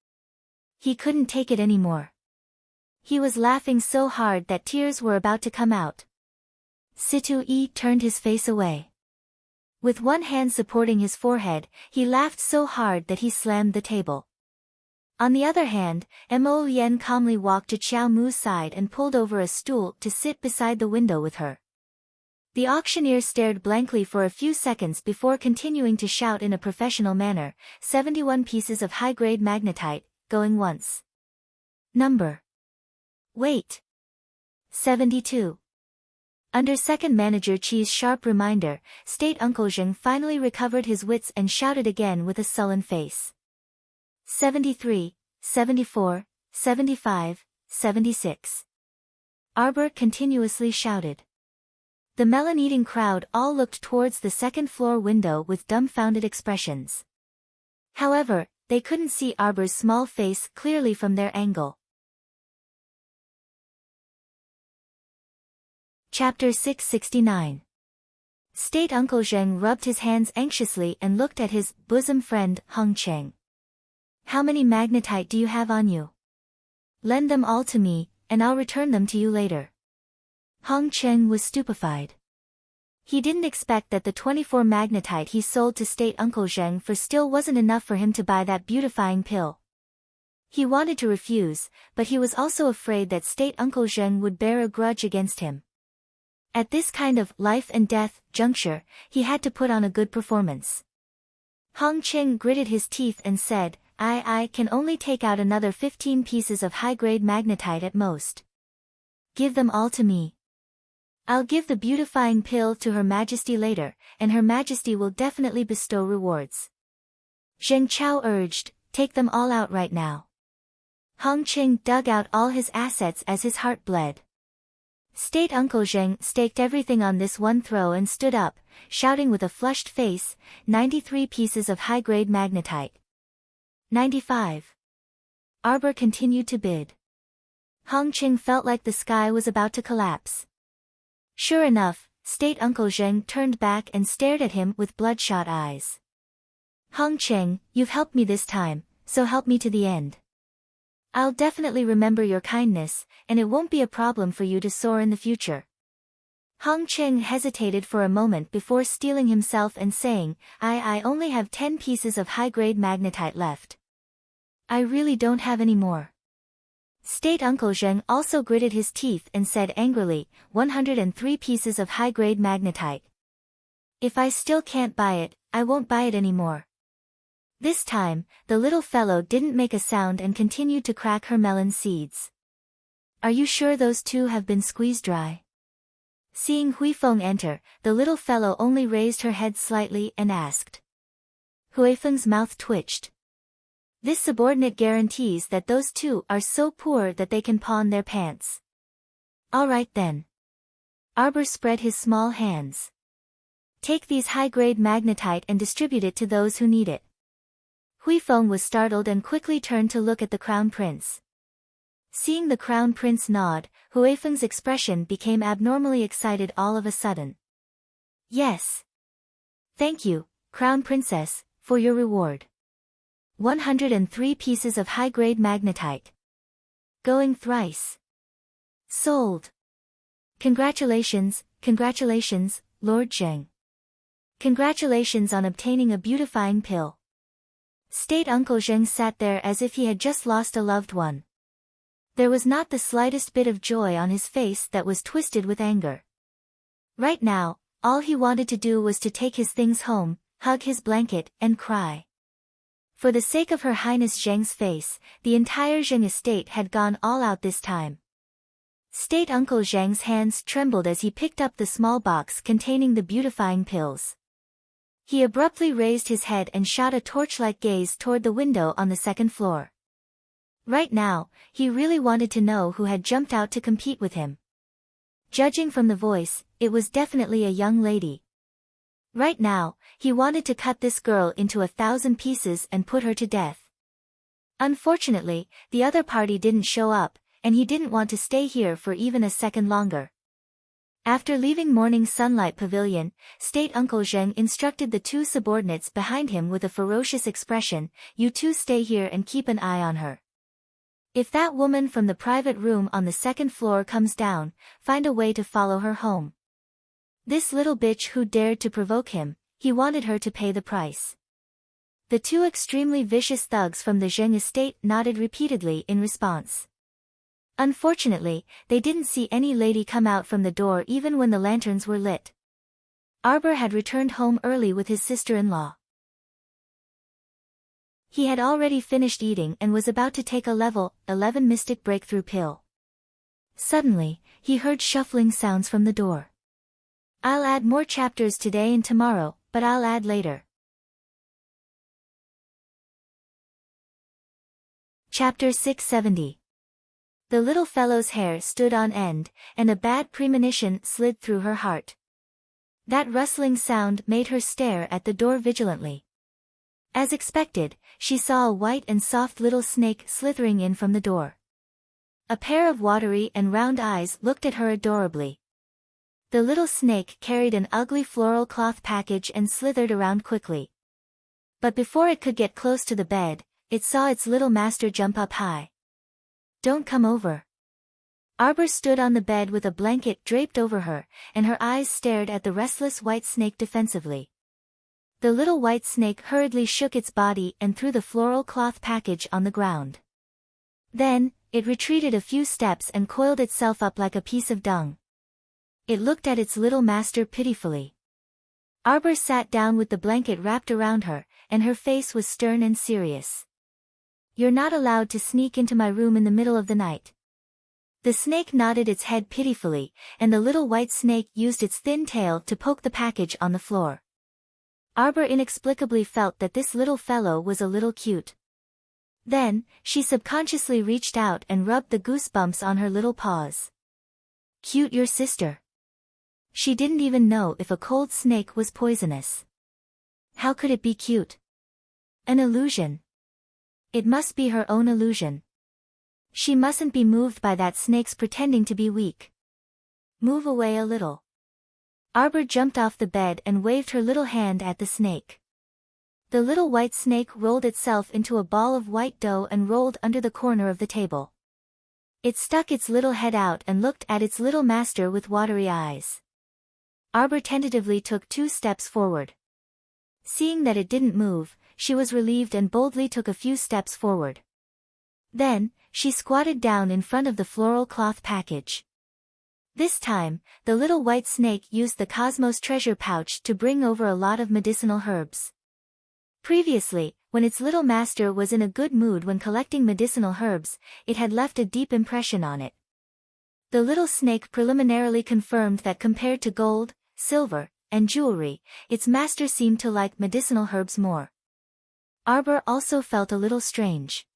He couldn't take it anymore. He was laughing so hard that tears were about to come out. Situ-yi turned his face away. With one hand supporting his forehead, he laughed so hard that he slammed the table. On the other hand, Mo Yen calmly walked to Qiao Mu's side and pulled over a stool to sit beside the window with her. The auctioneer stared blankly for a few seconds before continuing to shout in a professional manner, 71 pieces of high-grade magnetite, going once. Number. Wait. 72. Under second manager Qi's sharp reminder, State Uncle Zheng finally recovered his wits and shouted again with a sullen face. 73, 74, 75, 76. Arbor continuously shouted. The melon-eating crowd all looked towards the second-floor window with dumbfounded expressions. However, they couldn't see Arbor's small face clearly from their angle. Chapter 669. State Uncle Zheng rubbed his hands anxiously and looked at his bosom friend, Hong Cheng. How many magnetite do you have on you? Lend them all to me, and I'll return them to you later. Hong Cheng was stupefied. He didn't expect that the 24 magnetite he sold to State Uncle Zheng for still wasn't enough for him to buy that beautifying pill. He wanted to refuse, but he was also afraid that State Uncle Zheng would bear a grudge against him. At this kind of life-and-death juncture, he had to put on a good performance. Hong Cheng gritted his teeth and said, I can only take out another 15 pieces of high-grade magnetite at most. Give them all to me. I'll give the beautifying pill to Her Majesty later, and Her Majesty will definitely bestow rewards. Zheng Chao urged, take them all out right now. Hong Cheng dug out all his assets as his heart bled. State Uncle Zheng staked everything on this one throw and stood up, shouting with a flushed face, 93 pieces of high-grade magnetite. 95. Arbor continued to bid. Hong Cheng felt like the sky was about to collapse. Sure enough, State Uncle Zheng turned back and stared at him with bloodshot eyes. Hong Cheng, you've helped me this time, so help me to the end. I'll definitely remember your kindness, and it won't be a problem for you to soar in the future. Hong Cheng hesitated for a moment before steeling himself and saying, I only have 10 pieces of high-grade magnetite left. I really don't have any more. State Uncle Zheng also gritted his teeth and said angrily, 103 pieces of high-grade magnetite. If I still can't buy it, I won't buy it anymore. This time, the little fellow didn't make a sound and continued to crack her melon seeds. Are you sure those two have been squeezed dry? Seeing Huifeng enter, the little fellow only raised her head slightly and asked. Huifeng's mouth twitched. This subordinate guarantees that those two are so poor that they can pawn their pants. All right then. Arbor spread his small hands. Take these high-grade magnetite and distribute it to those who need it. Huifeng was startled and quickly turned to look at the Crown Prince. Seeing the Crown Prince nod, Huifeng's expression became abnormally excited all of a sudden. Yes. Thank you, Crown Princess, for your reward. 103 pieces of high-grade magnetite. Going thrice. Sold. Congratulations, Lord Zheng. Congratulations on obtaining a beautifying pill. State Uncle Zheng sat there as if he had just lost a loved one. There was not the slightest bit of joy on his face that was twisted with anger. Right now, all he wanted to do was to take his things home, hug his blanket, and cry. For the sake of Her Highness Zheng's face, the entire Zheng estate had gone all out this time. State Uncle Zheng's hands trembled as he picked up the small box containing the beautifying pills. He abruptly raised his head and shot a torch-like gaze toward the window on the second floor. Right now, he really wanted to know who had jumped out to compete with him. Judging from the voice, it was definitely a young lady. Right now, he wanted to cut this girl into 1,000 pieces and put her to death. Unfortunately, the other party didn't show up, and he didn't want to stay here for even a second longer. After leaving Morning Sunlight Pavilion, State Uncle Zheng instructed the two subordinates behind him with a ferocious expression, you two stay here and keep an eye on her. If that woman from the private room on the second floor comes down, find a way to follow her home. This little bitch who dared to provoke him, he wanted her to pay the price. The two extremely vicious thugs from the Zheng estate nodded repeatedly in response. Unfortunately, they didn't see any lady come out from the door even when the lanterns were lit. Arbor had returned home early with his sister-in-law. He had already finished eating and was about to take a level 11 mystic breakthrough pill. Suddenly, he heard shuffling sounds from the door. I'll add more chapters today and tomorrow, but I'll add later. Chapter 670. The little fellow's hair stood on end, and a bad premonition slid through her heart. That rustling sound made her stare at the door vigilantly. As expected, she saw a white and soft little snake slithering in from the door. A pair of watery and round eyes looked at her adorably. The little snake carried an ugly floral cloth package and slithered around quickly. But before it could get close to the bed, it saw its little master jump up high. Don't come over. Arbor stood on the bed with a blanket draped over her, and her eyes stared at the restless white snake defensively. The little white snake hurriedly shook its body and threw the floral cloth package on the ground. Then, it retreated a few steps and coiled itself up like a piece of dung. It looked at its little master pitifully. Arbor sat down with the blanket wrapped around her, and her face was stern and serious. You're not allowed to sneak into my room in the middle of the night. The snake nodded its head pitifully, and the little white snake used its thin tail to poke the package on the floor. Arbor inexplicably felt that this little fellow was a little cute. Then, she subconsciously reached out and rubbed the goosebumps on her little paws. Cute your sister. She didn't even know if a cold snake was poisonous. How could it be cute? An illusion. It must be her own illusion. She mustn't be moved by that snake's pretending to be weak. Move away a little. Arbor jumped off the bed and waved her little hand at the snake. The little white snake rolled itself into a ball of white dough and rolled under the corner of the table. It stuck its little head out and looked at its little master with watery eyes. Arbor tentatively took 2 steps forward. Seeing that it didn't move, she was relieved and boldly took a few steps forward. Then, she squatted down in front of the floral cloth package. This time, the little white snake used the Cosmos treasure pouch to bring over a lot of medicinal herbs. Previously, when its little master was in a good mood when collecting medicinal herbs, it had left a deep impression on it. The little snake preliminarily confirmed that compared to gold, silver, and jewelry, its master seemed to like medicinal herbs more. Arbor also felt a little strange.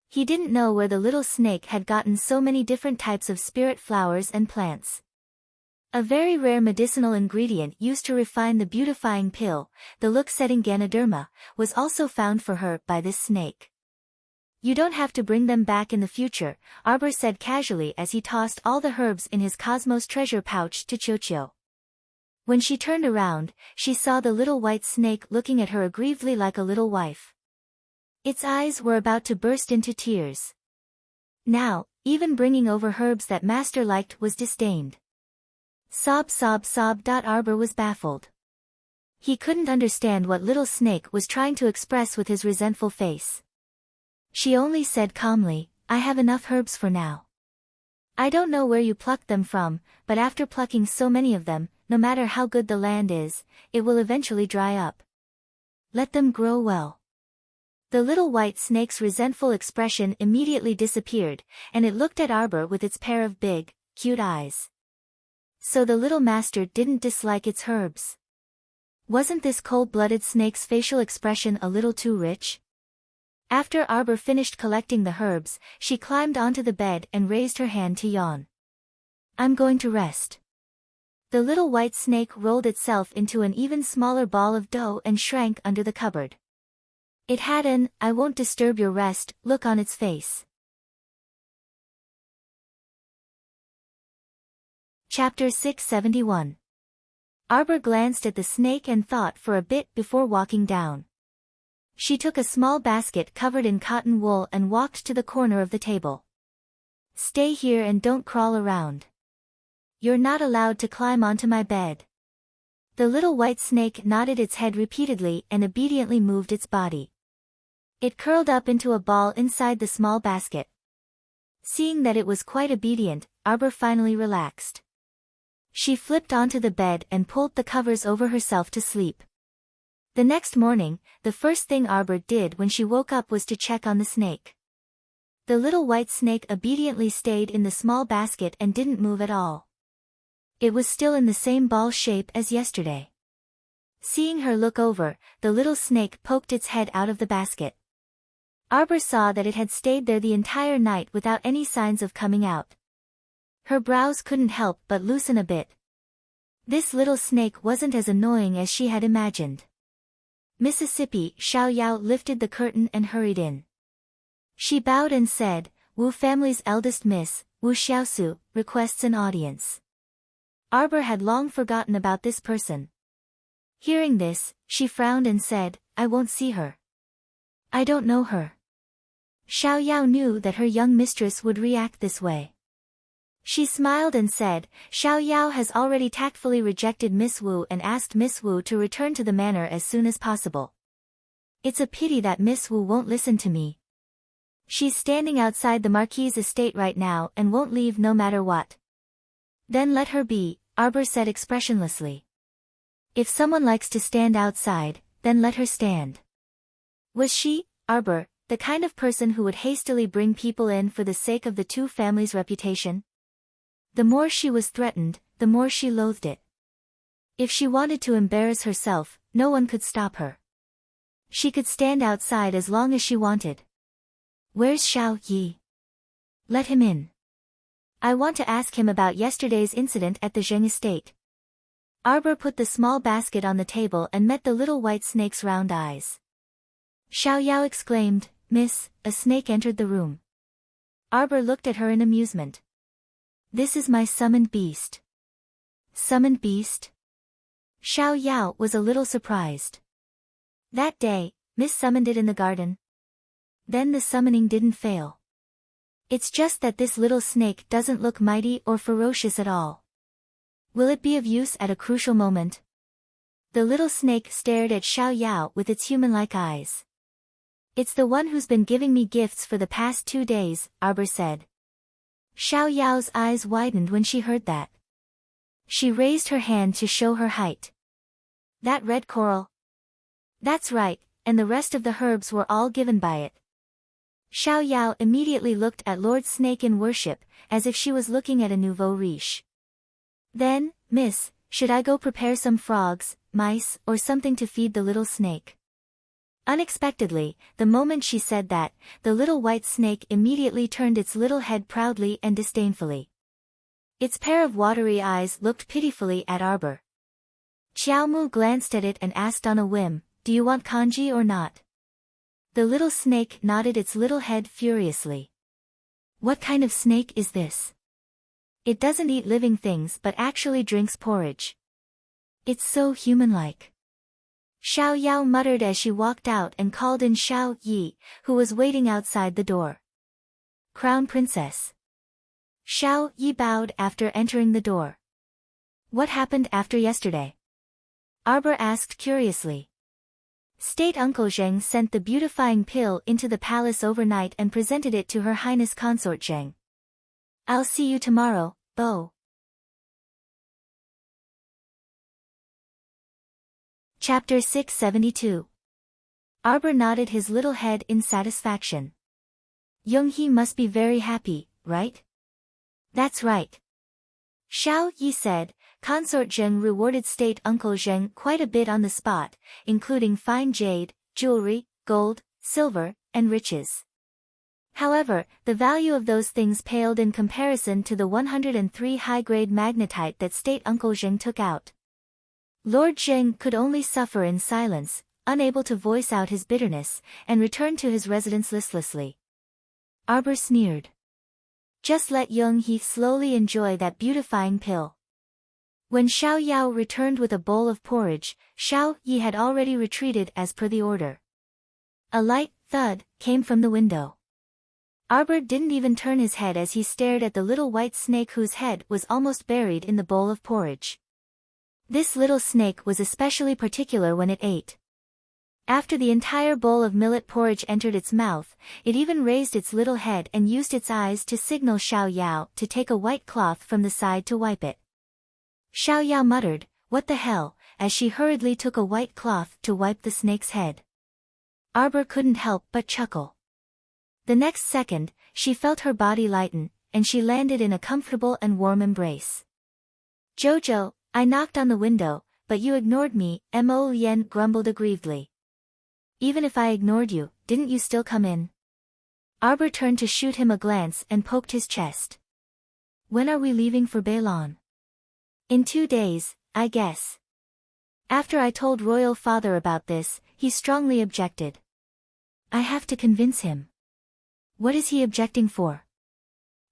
He didn't know where the little snake had gotten so many different types of spirit flowers and plants. A very rare medicinal ingredient used to refine the beautifying pill, the look-setting Ganoderma, was also found for her by this snake. You don't have to bring them back in the future, Arbor said casually as he tossed all the herbs in his Cosmos treasure pouch to Chocho. When she turned around, she saw the little white snake looking at her aggrievedly like a little wife. Its eyes were about to burst into tears. Now, even bringing over herbs that master liked was disdained. Sob. Arbor was baffled. He couldn't understand what little snake was trying to express with his resentful face. She only said calmly, I have enough herbs for now. I don't know where you plucked them from, but after plucking so many of them, no matter how good the land is, it will eventually dry up. Let them grow well. The little white snake's resentful expression immediately disappeared, and it looked at Arbor with its pair of big, cute eyes. So the little master didn't dislike its herbs. Wasn't this cold-blooded snake's facial expression a little too rich? After Arbor finished collecting the herbs, she climbed onto the bed and raised her hand to yawn. I'm going to rest. The little white snake rolled itself into an even smaller ball of dough and shrank under the cupboard. It had an, I won't disturb your rest, look on its face. Chapter 671. Arbor glanced at the snake and thought for a bit before walking down. She took a small basket covered in cotton wool and walked to the corner of the table. Stay here and don't crawl around. You're not allowed to climb onto my bed. The little white snake nodded its head repeatedly and obediently moved its body. It curled up into a ball inside the small basket. Seeing that it was quite obedient, Arbor finally relaxed. She flipped onto the bed and pulled the covers over herself to sleep. The next morning, the first thing Arbor did when she woke up was to check on the snake. The little white snake obediently stayed in the small basket and didn't move at all. It was still in the same ball shape as yesterday. Seeing her look over, the little snake poked its head out of the basket. Arbor saw that it had stayed there the entire night without any signs of coming out. Her brows couldn't help but loosen a bit. This little snake wasn't as annoying as she had imagined. Mississippi Xiao Yao lifted the curtain and hurried in. She bowed and said, "Wu family's eldest miss, Wu Xiaosu, requests an audience." Arbor had long forgotten about this person. Hearing this, she frowned and said, "I won't see her. I don't know her." Xiao Yao knew that her young mistress would react this way. She smiled and said, "Xiao Yao has already tactfully rejected Miss Wu and asked Miss Wu to return to the manor as soon as possible. It's a pity that Miss Wu won't listen to me. She's standing outside the Marquis's estate right now and won't leave no matter what." "Then let her be," Arbor said expressionlessly. "If someone likes to stand outside, then let her stand." Was she, Arbor, the kind of person who would hastily bring people in for the sake of the two families' reputation? The more she was threatened, the more she loathed it. If she wanted to embarrass herself, no one could stop her. She could stand outside as long as she wanted. "Where's Xiao Yi? Let him in. I want to ask him about yesterday's incident at the Zheng estate." Arbor put the small basket on the table and met the little white snake's round eyes. Xiao Yao exclaimed, "Miss, a snake entered the room." Arbor looked at her in amusement. "This is my summoned beast." "Summoned beast?" Xiao Yao was a little surprised. That day, Miss summoned it in the garden. Then the summoning didn't fail. It's just that this little snake doesn't look mighty or ferocious at all. Will it be of use at a crucial moment? The little snake stared at Xiao Yao with its human-like eyes. "It's the one who's been giving me gifts for the past 2 days, Arbor said. Xiao Yao's eyes widened when she heard that. She raised her hand to show her height. "That red coral?" "That's right, and the rest of the herbs were all given by it." Xiao Yao immediately looked at Lord Snake in worship, as if she was looking at a nouveau riche. "Then, miss, should I go prepare some frogs, mice, or something to feed the little snake?" Unexpectedly, the moment she said that, the little white snake immediately turned its little head proudly and disdainfully. Its pair of watery eyes looked pitifully at Arbor. Qiaomu glanced at it and asked on a whim, "Do you want congee or not?" The little snake nodded its little head furiously. "What kind of snake is this? It doesn't eat living things but actually drinks porridge. It's so human-like." Xiao Yao muttered as she walked out and called in Xiao Yi, who was waiting outside the door. "Crown Princess." Xiao Yi bowed after entering the door. "What happened after yesterday?" Arbor asked curiously. "State Uncle Zheng sent the beautifying pill into the palace overnight and presented it to Her Highness Consort Zheng. I'll see you tomorrow, Bo." Chapter 672. Arbor nodded his little head in satisfaction. "Young-hee must be very happy, right?" "That's right." Xiao Yi said. Consort Zheng rewarded State Uncle Zheng quite a bit on the spot, including fine jade, jewelry, gold, silver, and riches. However, the value of those things paled in comparison to the 103 high-grade magnetite that State Uncle Zheng took out. Lord Zheng could only suffer in silence, unable to voice out his bitterness, and returned to his residence listlessly. Arbor sneered. "Just let Young-hee slowly enjoy that beautifying pill." When Xiao Yao returned with a bowl of porridge, Xiao Yi had already retreated as per the order. A light thud came from the window. Arbor didn't even turn his head as he stared at the little white snake whose head was almost buried in the bowl of porridge. This little snake was especially particular when it ate. After the entire bowl of millet porridge entered its mouth, it even raised its little head and used its eyes to signal Xiao Yao to take a white cloth from the side to wipe it. Xiao Yao muttered, "What the hell," as she hurriedly took a white cloth to wipe the snake's head. Arbor couldn't help but chuckle. The next second, she felt her body lighten, and she landed in a comfortable and warm embrace. "Jojo, I knocked on the window, but you ignored me," Mo Lien grumbled aggrievedly. "Even if I ignored you, didn't you still come in?" Arbor turned to shoot him a glance and poked his chest. "When are we leaving for Bailon?" "In 2 days, I guess." After I told Royal Father about this, he strongly objected. "I have to convince him." "What is he objecting for?"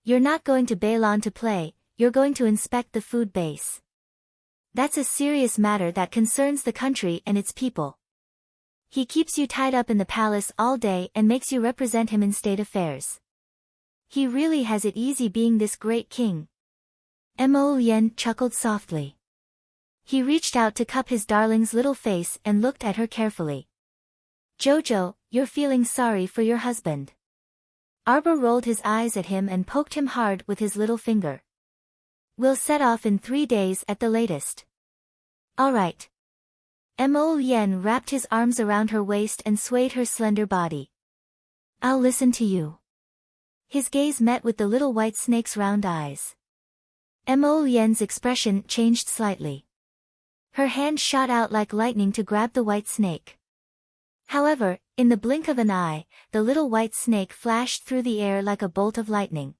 "You're not going to Bailon to play, you're going to inspect the food base. That's a serious matter that concerns the country and its people. He keeps you tied up in the palace all day and makes you represent him in state affairs. He really has it easy being this great king." Mo Lien chuckled softly. He reached out to cup his darling's little face and looked at her carefully. "Jojo, you're feeling sorry for your husband." Arbor rolled his eyes at him and poked him hard with his little finger. "We'll set off in 3 days at the latest." "All right." Mo Lien wrapped his arms around her waist and swayed her slender body. "I'll listen to you." His gaze met with the little white snake's round eyes. Mo Lien's expression changed slightly. Her hand shot out like lightning to grab the white snake. However, in the blink of an eye, the little white snake flashed through the air like a bolt of lightning.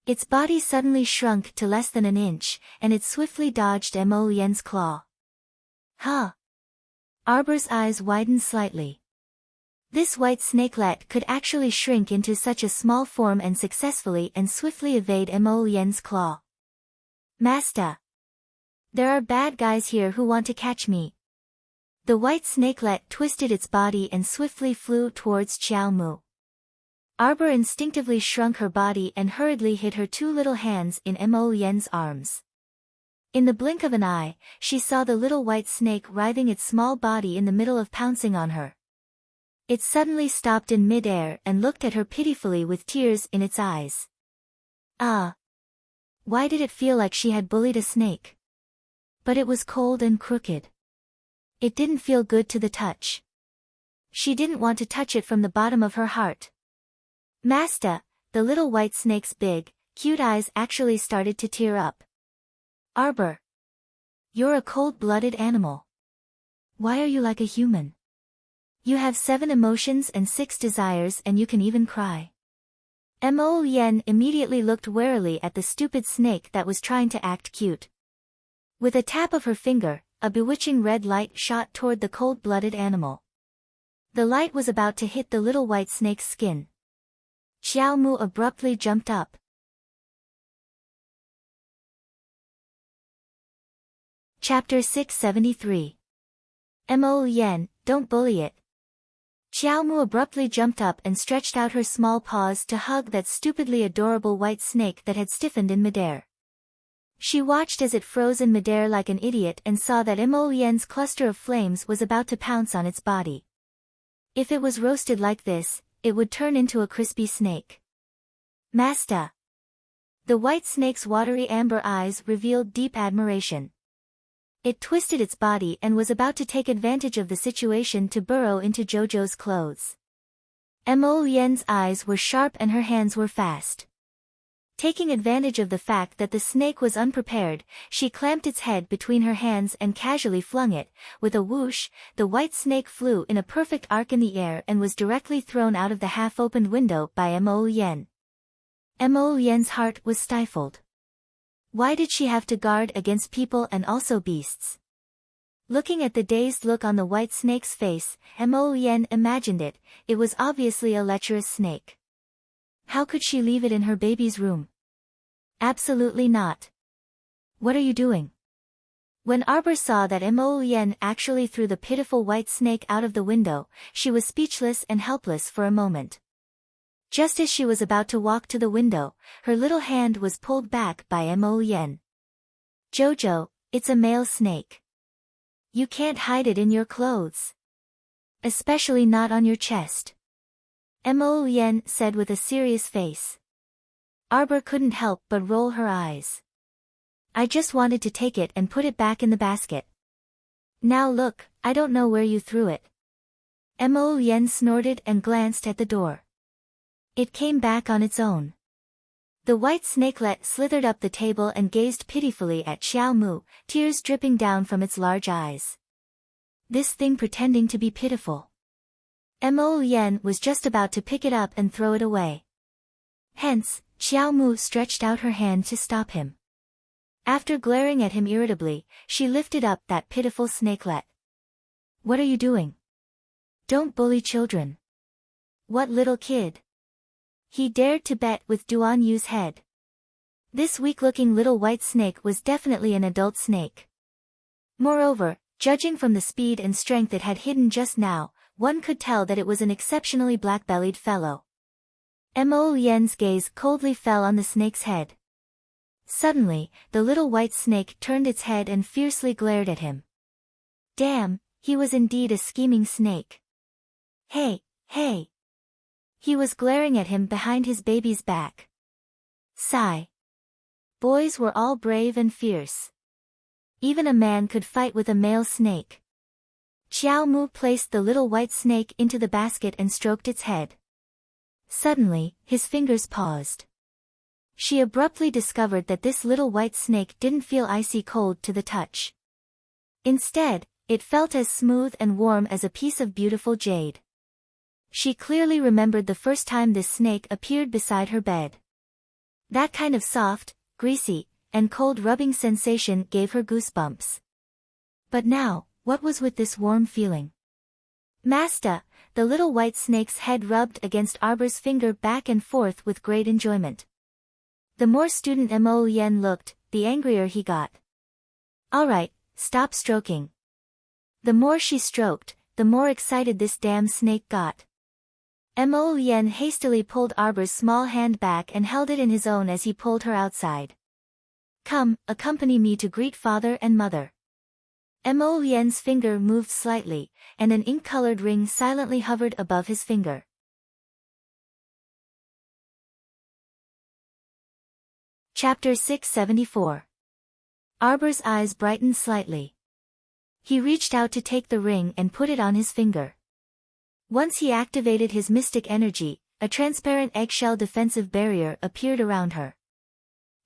Its body suddenly shrunk to less than an inch, and it swiftly dodged Mo Lien's claw. "Huh?" Arbor's eyes widened slightly. This white snakelet could actually shrink into such a small form and successfully and swiftly evade Mo Lien's claw. "Master! There are bad guys here who want to catch me." The white snakelet twisted its body and swiftly flew towards Xiao Mu. Arbor instinctively shrunk her body and hurriedly hid her 2 little hands in Mo Lien's arms. In the blink of an eye, she saw the little white snake writhing its small body in the middle of pouncing on her. It suddenly stopped in mid-air and looked at her pitifully with tears in its eyes. Ah! Why did it feel like she had bullied a snake? But it was cold and crooked. It didn't feel good to the touch. She didn't want to touch it from the bottom of her heart. "Master," the little white snake's big, cute eyes actually started to tear up. "Arbor. You're a cold-blooded animal. Why are you like a human? You have 7 emotions and 6 desires and you can even cry." Mo Lien immediately looked warily at the stupid snake that was trying to act cute. With a tap of her finger, a bewitching red light shot toward the cold-blooded animal. The light was about to hit the little white snake's skin. Xiao Mu abruptly jumped up. Chapter 673. Mo Lien, don't bully it. Xiao Mu abruptly jumped up and stretched out her small paws to hug that stupidly adorable white snake that had stiffened in midair. She watched as it froze in midair like an idiot and saw that Mo Lien's cluster of flames was about to pounce on its body. If it was roasted like this, it would turn into a crispy snake. "Master." The white snake's watery amber eyes revealed deep admiration. It twisted its body and was about to take advantage of the situation to burrow into Jojo's clothes. Mo Lien's eyes were sharp and her hands were fast. Taking advantage of the fact that the snake was unprepared, she clamped its head between her hands and casually flung it. With a whoosh, the white snake flew in a perfect arc in the air and was directly thrown out of the half-opened window by Mo Lien. Mo Lien's heart was stifled. Why did she have to guard against people and also beasts? Looking at the dazed look on the white snake's face, Mo Lien imagined it was obviously a lecherous snake. How could she leave it in her baby's room? Absolutely not. "What are you doing?" When Arbor saw that Mo Lien actually threw the pitiful white snake out of the window, she was speechless and helpless for a moment. Just as she was about to walk to the window, her little hand was pulled back by Mo Lien. "Jojo, it's a male snake. You can't hide it in your clothes. Especially not on your chest. Mo Yen said with a serious face. Arbor couldn't help but roll her eyes. I just wanted to take it and put it back in the basket. Now look, I don't know where you threw it. Mo Yen snorted and glanced at the door. It came back on its own. The white snakelet slithered up the table and gazed pitifully at Xiao Mu, tears dripping down from its large eyes. This thing pretending to be pitiful. Mo Yen was just about to pick it up and throw it away. Hence, Xiao Mu stretched out her hand to stop him. After glaring at him irritably, she lifted up that pitiful snakelet. What are you doing? Don't bully children. What little kid? He dared to bet with Duan Yu's head. This weak-looking little white snake was definitely an adult snake. Moreover, judging from the speed and strength it had hidden just now, one could tell that it was an exceptionally black-bellied fellow. Mo Yen's gaze coldly fell on the snake's head. Suddenly, the little white snake turned its head and fiercely glared at him. Damn, he was indeed a scheming snake. Hey, hey! He was glaring at him behind his baby's back. Sigh. Boys were all brave and fierce. Even a man could fight with a male snake. Xiao Mu placed the little white snake into the basket and stroked its head. Suddenly, his fingers paused. She abruptly discovered that this little white snake didn't feel icy cold to the touch. Instead, it felt as smooth and warm as a piece of beautiful jade. She clearly remembered the first time this snake appeared beside her bed. That kind of soft, greasy, and cold rubbing sensation gave her goosebumps. But now, what was with this warm feeling? Master, the little white snake's head rubbed against Arbor's finger back and forth with great enjoyment. The more student Mo Yen looked, the angrier he got. Alright, stop stroking. The more she stroked, the more excited this damn snake got. Mo Yen hastily pulled Arbor's small hand back and held it in his own as he pulled her outside. Come, accompany me to greet father and mother. Mo Yen's finger moved slightly, and an ink-colored ring silently hovered above his finger. Chapter 674. Arbor's eyes brightened slightly. He reached out to take the ring and put it on his finger. Once he activated his mystic energy, a transparent eggshell defensive barrier appeared around her.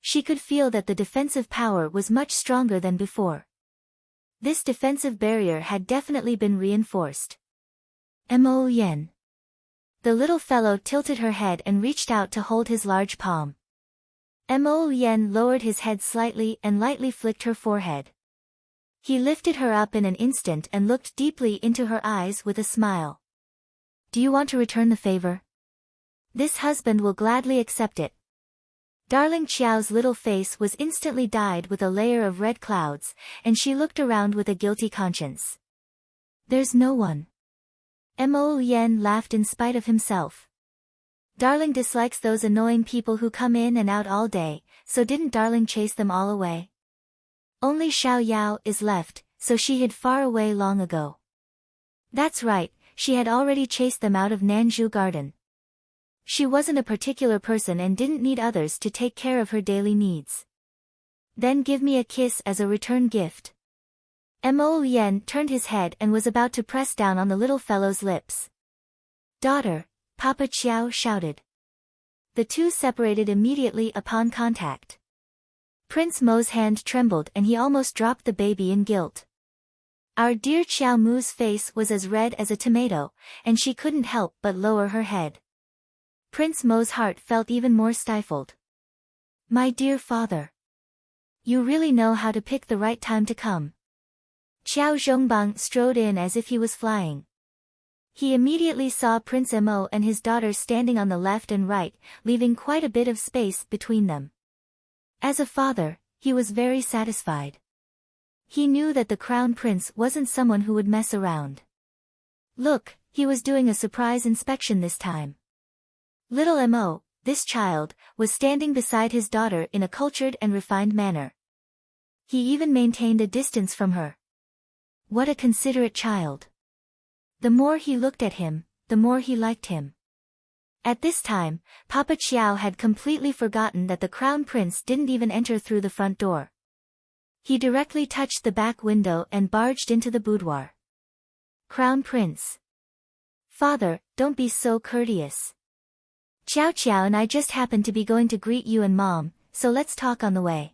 She could feel that the defensive power was much stronger than before. This defensive barrier had definitely been reinforced. Mo Yen. The little fellow tilted her head and reached out to hold his large palm. Mo Yen lowered his head slightly and lightly flicked her forehead. He lifted her up in an instant and looked deeply into her eyes with a smile. Do you want to return the favor? This husband will gladly accept it. Darling Qiao's little face was instantly dyed with a layer of red clouds, and she looked around with a guilty conscience. There's no one. Mo Yen laughed in spite of himself. Darling dislikes those annoying people who come in and out all day, so didn't Darling chase them all away? Only Xiao Yao is left, so she hid far away long ago. That's right, she had already chased them out of Nanzhu Garden. She wasn't a particular person and didn't need others to take care of her daily needs. Then give me a kiss as a return gift. Mo Yen turned his head and was about to press down on the little fellow's lips. Daughter, Papa Qiao shouted. The two separated immediately upon contact. Prince Mo's hand trembled and he almost dropped the baby in guilt. Our dear Qiao Mu's face was as red as a tomato, and she couldn't help but lower her head. Prince Mo's heart felt even more stifled. My dear father. You really know how to pick the right time to come. Qiao Zhongbang strode in as if he was flying. He immediately saw Prince Mo and his daughter standing on the left and right, leaving quite a bit of space between them. As a father, he was very satisfied. He knew that the crown prince wasn't someone who would mess around. Look, he was doing a surprise inspection this time. Little Mo, this child, was standing beside his daughter in a cultured and refined manner. He even maintained a distance from her. What a considerate child. The more he looked at him, the more he liked him. At this time, Papa Qiao had completely forgotten that the crown prince didn't even enter through the front door. He directly touched the back window and barged into the boudoir. Crown Prince. Father, don't be so courteous. Qiao Qiao and I just happened to be going to greet you and Mom, so let's talk on the way.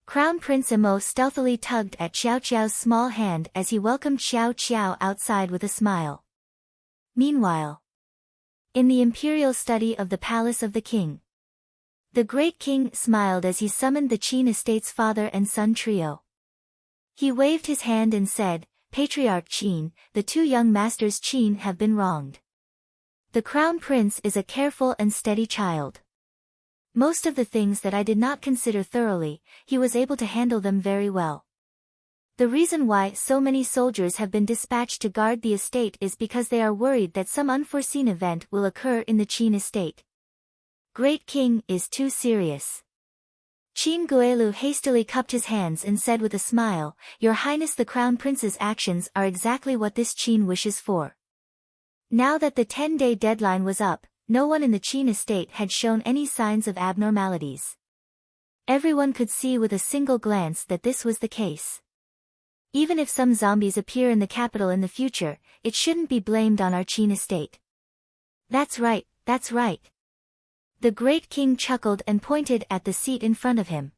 Crown Prince Emo stealthily tugged at Xiao Qiao's small hand as he welcomed Xiao Qiao outside with a smile. Meanwhile, in the imperial study of the palace of the king, the great king smiled as he summoned the Qin estate's father and son trio. He waved his hand and said, Patriarch Qin, the two young masters Qin have been wronged. The crown prince is a careful and steady child. Most of the things that I did not consider thoroughly, he was able to handle them very well. The reason why so many soldiers have been dispatched to guard the estate is because they are worried that some unforeseen event will occur in the Qin estate. Great King is too serious. Qin Guelu hastily cupped his hands and said with a smile, Your Highness the Crown Prince's actions are exactly what this Qin wishes for. Now that the 10-day deadline was up, no one in the Qin estate had shown any signs of abnormalities. Everyone could see with a single glance that this was the case. Even if some zombies appear in the capital in the future, it shouldn't be blamed on our Qin estate. That's right, that's right. The great king chuckled and pointed at the seat in front of him.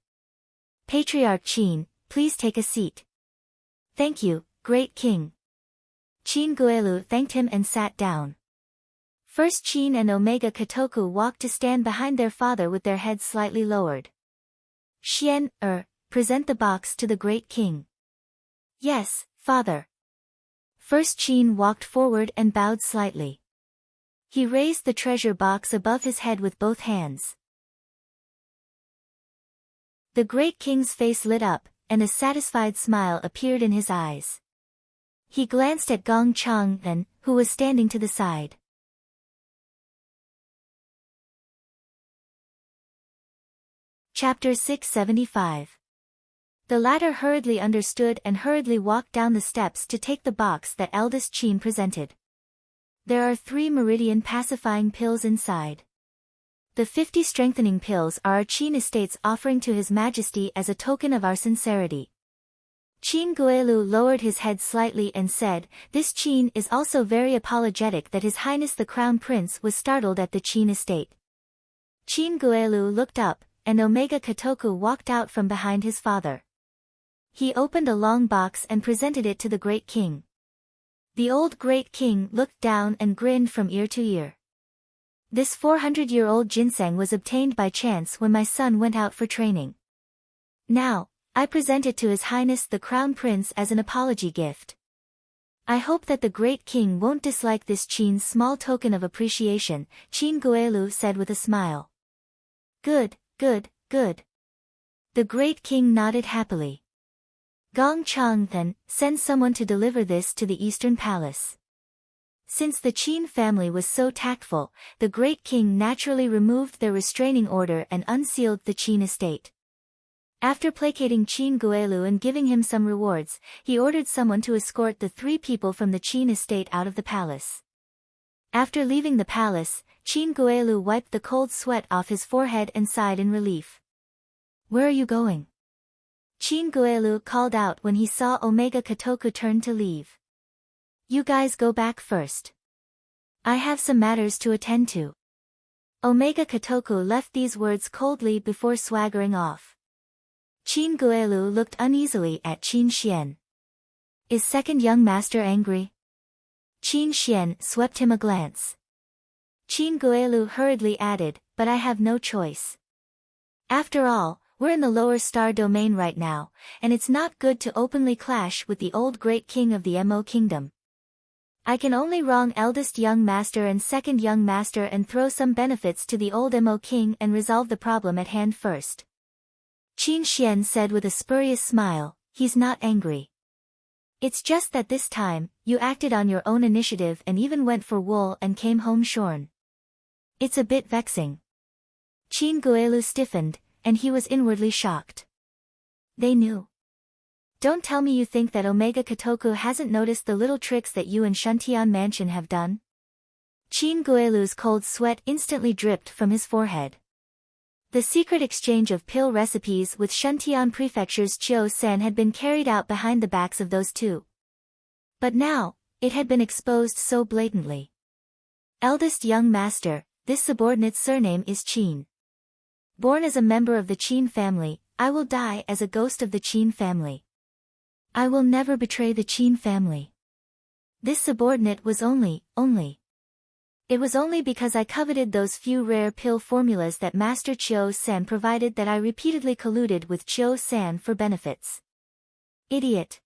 Patriarch Qin, please take a seat. Thank you, great king. Qin Guelu thanked him and sat down. First Qin and Omega Kotoku walked to stand behind their father with their heads slightly lowered. Xian, present the box to the great king. Yes, father. First Qin walked forward and bowed slightly. He raised the treasure box above his head with both hands. The great king's face lit up, and a satisfied smile appeared in his eyes. He glanced at Gong Chang'an, who was standing to the side. Chapter 675. The latter hurriedly understood and hurriedly walked down the steps to take the box that eldest Qin presented. There are 3 meridian pacifying pills inside. The 50 strengthening pills are our Qin estate's offering to His Majesty as a token of our sincerity. Qin Guelu lowered his head slightly and said, This Qin is also very apologetic that His Highness the Crown Prince was startled at the Qin estate. Qin Guelu looked up, and Omega Kotoku walked out from behind his father. He opened a long box and presented it to the great king. The old great king looked down and grinned from ear to ear. This 400-year-old ginseng was obtained by chance when my son went out for training. Now, I present it to His Highness the Crown Prince as an apology gift. I hope that the great king won't dislike this Qin's small token of appreciation, Qin Guelu said with a smile. Good, good, good. The great king nodded happily. Gong Chang'an, send someone to deliver this to the Eastern Palace. Since the Qin family was so tactful, the great king naturally removed their restraining order and unsealed the Qin estate. After placating Qin Guelu and giving him some rewards, he ordered someone to escort the 3 people from the Qin estate out of the palace. After leaving the palace, Qin Guelu wiped the cold sweat off his forehead and sighed in relief. Where are you going? Qin Guelu called out when he saw Omega Kotoku turn to leave. You guys go back first. I have some matters to attend to. Omega Kotoku left these words coldly before swaggering off. Qin Guelu looked uneasily at Qin Xian. Is second young master angry? Qin Xian swept him a glance. Qin Guelu hurriedly added, but I have no choice. After all, we're in the lower star domain right now, and it's not good to openly clash with the old great king of the Mo kingdom. I can only wrong eldest young master and second young master and throw some benefits to the old Mo king and resolve the problem at hand first. Qin Xian said with a spurious smile, he's not angry. It's just that this time, you acted on your own initiative and even went for wool and came home shorn. It's a bit vexing. Qin Guelu stiffened, and he was inwardly shocked. They knew. Don't tell me you think that Omega Kotoku hasn't noticed the little tricks that you and Shuntian Mansion have done? Qin Guelu's cold sweat instantly dripped from his forehead. The secret exchange of pill recipes with Shuntian Prefecture's Chio-san had been carried out behind the backs of those two. But now, it had been exposed so blatantly. Eldest young master, this subordinate's surname is Qin. Born as a member of the Qin family, I will die as a ghost of the Qin family. I will never betray the Qin family. This subordinate was only. It was only because I coveted those few rare pill formulas that Master Chio-san provided that I repeatedly colluded with Chio-san for benefits. Idiot.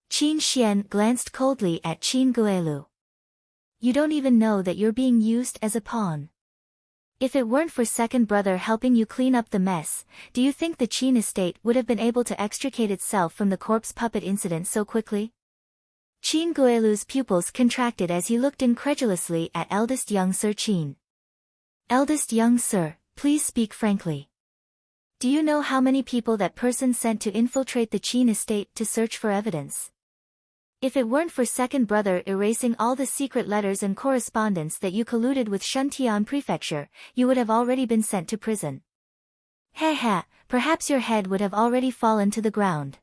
Qin Xian glanced coldly at Qin Guelu. You don't even know that you're being used as a pawn. If it weren't for second brother helping you clean up the mess, do you think the Qin estate would have been able to extricate itself from the corpse puppet incident so quickly? Qin Guelu's pupils contracted as he looked incredulously at eldest young Sir Qin. Eldest young sir, please speak frankly. Do you know how many people that person sent to infiltrate the Qin estate to search for evidence? If it weren't for second brother erasing all the secret letters and correspondence that you colluded with Shuntian Prefecture, you would have already been sent to prison. Perhaps your head would have already fallen to the ground.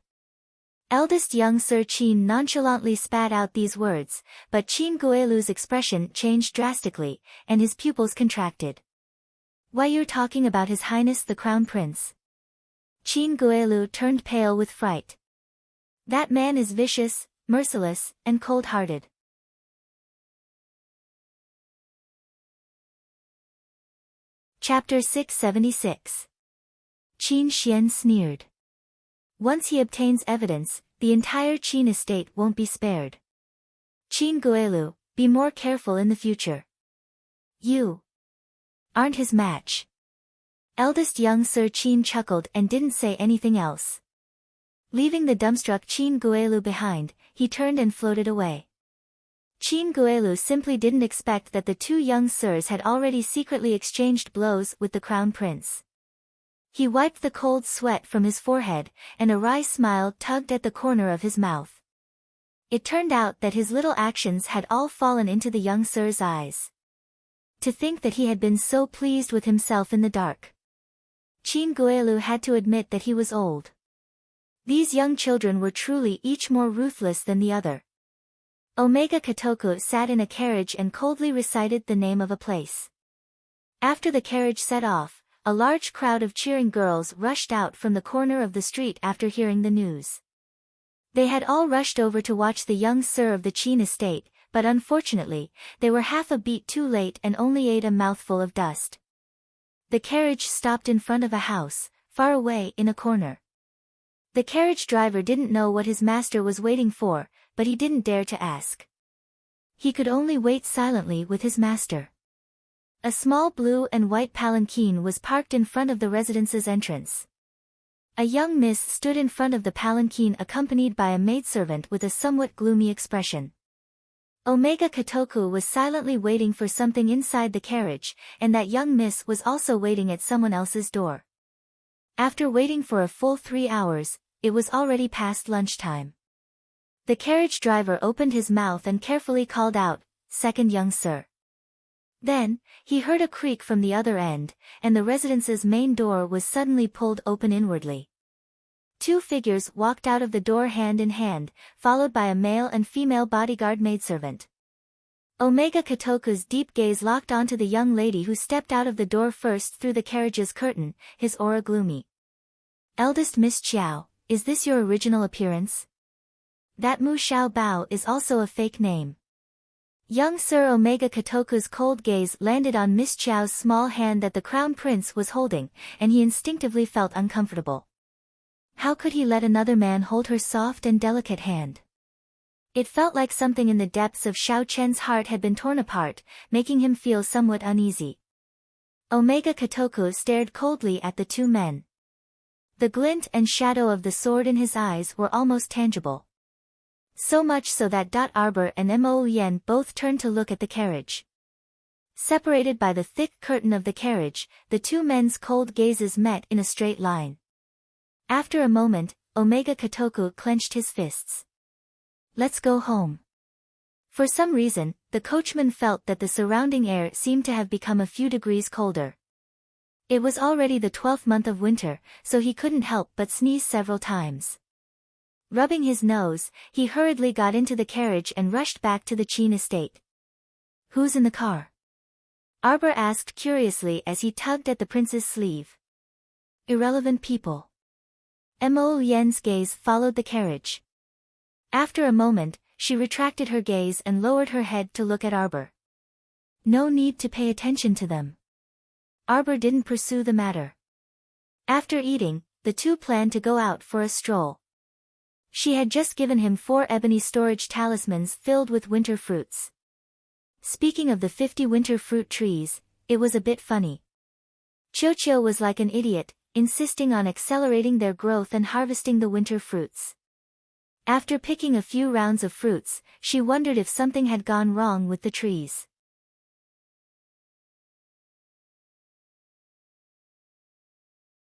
Eldest young Sir Qin nonchalantly spat out these words, but Qin Guelu's expression changed drastically, and his pupils contracted. Why, you're talking about His Highness the Crown Prince? Qin Guelu turned pale with fright. That man is vicious, merciless, and cold-hearted. Chapter 676. Qin Xian sneered. Once he obtains evidence, the entire Qin estate won't be spared. Qin Guelu, be more careful in the future. You aren't his match. Eldest young Sir Qin chuckled and didn't say anything else. Leaving the dumbstruck Qin Guelu behind, he turned and floated away. Qin Guelu simply didn't expect that the two young sirs had already secretly exchanged blows with the crown prince. He wiped the cold sweat from his forehead, and a wry smile tugged at the corner of his mouth. It turned out that his little actions had all fallen into the young sir's eyes. To think that he had been so pleased with himself in the dark. Qin Guelu had to admit that he was old. These young children were truly each more ruthless than the other. Omega Kotoku sat in a carriage and coldly recited the name of a place. After the carriage set off, a large crowd of cheering girls rushed out from the corner of the street after hearing the news. They had all rushed over to watch the young sir of the Qin estate, but unfortunately, they were half a beat too late and only ate a mouthful of dust. The carriage stopped in front of a house, far away in a corner. The carriage driver didn't know what his master was waiting for, but he didn't dare to ask. He could only wait silently with his master. A small blue and white palanquin was parked in front of the residence's entrance. A young miss stood in front of the palanquin accompanied by a maidservant with a somewhat gloomy expression. Omega Kotoku was silently waiting for something inside the carriage, and that young miss was also waiting at someone else's door. After waiting for a full 3 hours, it was already past lunchtime. The carriage driver opened his mouth and carefully called out, "Second young sir." Then, he heard a creak from the other end, and the residence's main door was suddenly pulled open inwardly. 2 figures walked out of the door hand in hand, followed by a male and female bodyguard maidservant. Omega Kotoku's deep gaze locked onto the young lady who stepped out of the door first through the carriage's curtain, his aura gloomy. "Eldest Miss Chiao, is this your original appearance? That Mu Xiao Bao is also a fake name." Young Sir Omega Kotoku's cold gaze landed on Miss Chiao's small hand that the crown prince was holding, and he instinctively felt uncomfortable. How could he let another man hold her soft and delicate hand? It felt like something in the depths of Xiao Chen's heart had been torn apart, making him feel somewhat uneasy. Omega Kotoku stared coldly at the 2 men. The glint and shadow of the sword in his eyes were almost tangible. So much so that Arbor and Mo Yen both turned to look at the carriage. Separated by the thick curtain of the carriage, the 2 men's cold gazes met in a straight line. After a moment, Omega Kotoku clenched his fists. Let's go home. For some reason, the coachman felt that the surrounding air seemed to have become a few degrees colder. It was already the 12th month of winter, so he couldn't help but sneeze several times. Rubbing his nose, he hurriedly got into the carriage and rushed back to the Chin estate. Who's in the car? Arbor asked curiously as he tugged at the prince's sleeve. Irrelevant people. Mo Lien's gaze followed the carriage. After a moment, she retracted her gaze and lowered her head to look at Arbor. No need to pay attention to them. Arbor didn't pursue the matter. After eating, the two planned to go out for a stroll. She had just given him 4 ebony storage talismans filled with winter fruits. Speaking of the 50 winter fruit trees, it was a bit funny. Chio was like an idiot, insisting on accelerating their growth and harvesting the winter fruits. After picking a few rounds of fruits, she wondered if something had gone wrong with the trees.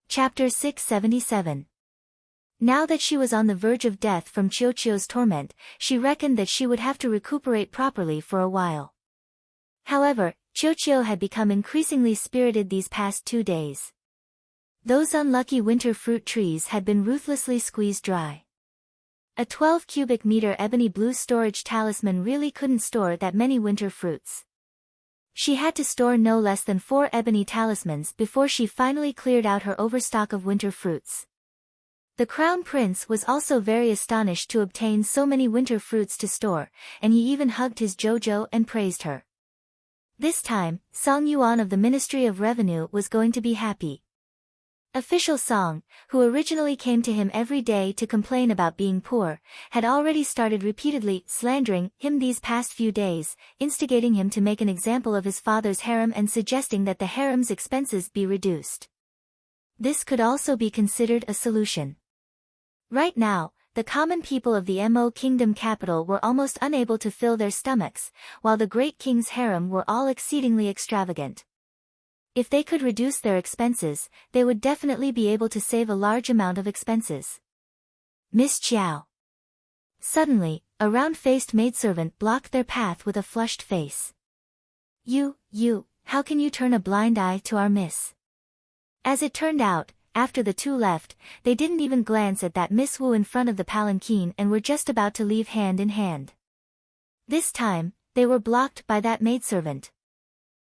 Chapter 677. Now that she was on the verge of death from Chio's torment, she reckoned that she would have to recuperate properly for a while. However, Chio had become increasingly spirited these past 2 days. Those unlucky winter fruit trees had been ruthlessly squeezed dry. A 12 cubic meter ebony blue storage talisman really couldn't store that many winter fruits. She had to store no less than 4 ebony talismans before she finally cleared out her overstock of winter fruits. The Crown Prince was also very astonished to obtain so many winter fruits to store, and he even hugged his Jojo and praised her. This time, Song Yuan of the Ministry of Revenue was going to be happy. Official Song, who originally came to him every day to complain about being poor, had already started repeatedly slandering him these past few days, instigating him to make an example of his father's harem and suggesting that the harem's expenses be reduced. This could also be considered a solution. Right now, the common people of the Mo Kingdom capital were almost unable to fill their stomachs, while the great king's harem were all exceedingly extravagant. If they could reduce their expenses, they would definitely be able to save a large amount of expenses. Miss Chiao. Suddenly, a round-faced maidservant blocked their path with a flushed face. You, how can you turn a blind eye to our miss? As it turned out, after the two left, they didn't even glance at that Miss Wu in front of the palanquin and were just about to leave hand in hand. This time, they were blocked by that maidservant.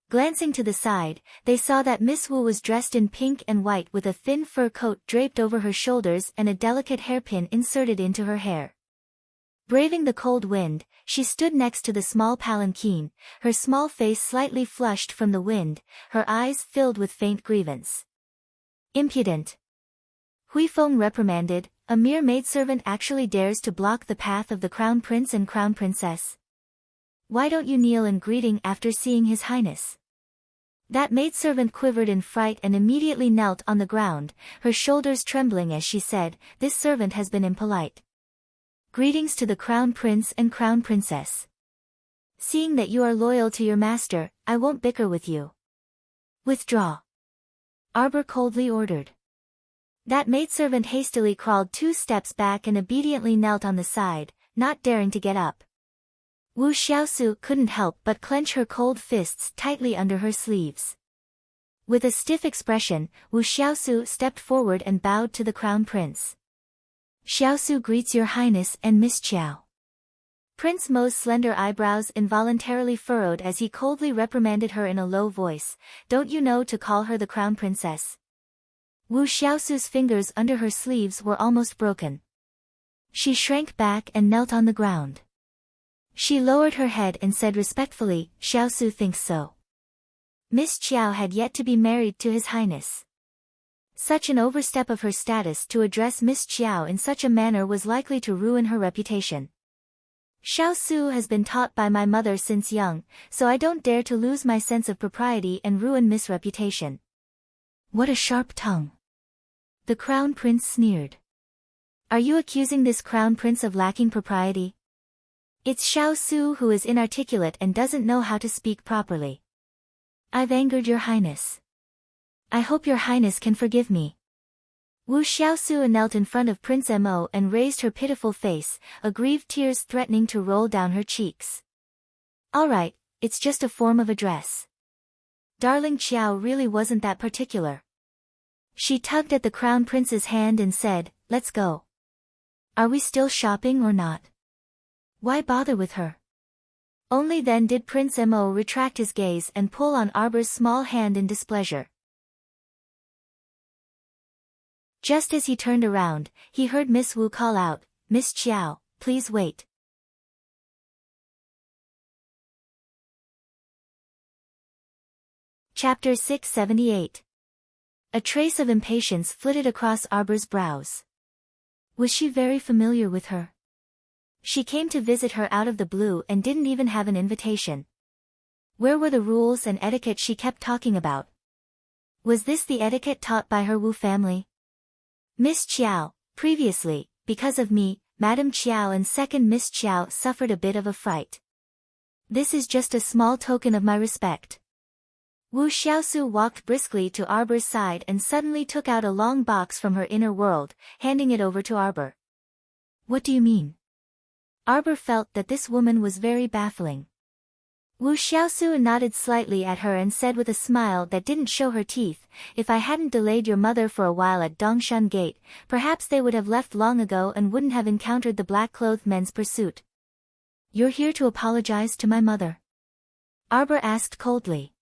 Glancing to the side, they saw that Miss Wu was dressed in pink and white with a thin fur coat draped over her shoulders and a delicate hairpin inserted into her hair. Braving the cold wind, she stood next to the small palanquin, her small face slightly flushed from the wind, her eyes filled with faint grievance. Impudent! Huifeng reprimanded, a mere maidservant actually dares to block the path of the Crown Prince and Crown Princess. Why don't you kneel in greeting after seeing His Highness? That maidservant quivered in fright and immediately knelt on the ground, her shoulders trembling as she said, "This servant has been impolite. Greetings to the Crown Prince and Crown Princess. Seeing that you are loyal to your master, I won't bicker with you. Withdraw." Arbor coldly ordered. That maidservant hastily crawled 2 steps back and obediently knelt on the side, not daring to get up. Wu Xiaosu couldn't help but clench her cold fists tightly under her sleeves. With a stiff expression, Wu Xiaosu stepped forward and bowed to the Crown Prince. "Xiaosu greets your highness and Miss Chiao." Prince Mo's slender eyebrows involuntarily furrowed as he coldly reprimanded her in a low voice, "Don't you know to call her the Crown Princess?" Wu Xiaosu's fingers under her sleeves were almost broken. She shrank back and knelt on the ground. She lowered her head and said respectfully, "Xiaosu thinks so." Miss Chiao had yet to be married to His Highness. Such an overstep of her status to address Miss Chiao in such a manner was likely to ruin her reputation. "Xiaosu has been taught by my mother since young, so I don't dare to lose my sense of propriety and ruin Miss' reputation." What a sharp tongue! The Crown Prince sneered. "Are you accusing this Crown Prince of lacking propriety? It's Xiaosu who is inarticulate and doesn't know how to speak properly. I've angered your highness. I hope your highness can forgive me." Wu Xiaosu knelt in front of Prince Mo and raised her pitiful face, aggrieved tears threatening to roll down her cheeks. All right, it's just a form of address. Darling Qiao really wasn't that particular. She tugged at the crown prince's hand and said, let's go. Are we still shopping or not? Why bother with her? Only then did Prince Mo retract his gaze and pull on Arbor's small hand in displeasure. Just as he turned around, he heard Miss Wu call out, Miss Qiao, please wait. Chapter 678. A trace of impatience flitted across Arbor's brows. Was she very familiar with her? She came to visit her out of the blue and didn't even have an invitation. Where were the rules and etiquette she kept talking about? Was this the etiquette taught by her Wu family? Miss Qiao, previously, because of me, Madam Qiao and second Miss Qiao suffered a bit of a fright. This is just a small token of my respect. Wu Xiaosu walked briskly to Arbor's side and suddenly took out a long box from her inner world, handing it over to Arbor. What do you mean? Arbor felt that this woman was very baffling. Wu Xiaosu nodded slightly at her and said with a smile that didn't show her teeth, if I hadn't delayed your mother for a while at Dongshan Gate, perhaps they would have left long ago and wouldn't have encountered the black-clothed men's pursuit. You're here to apologize to my mother? Arbor asked coldly.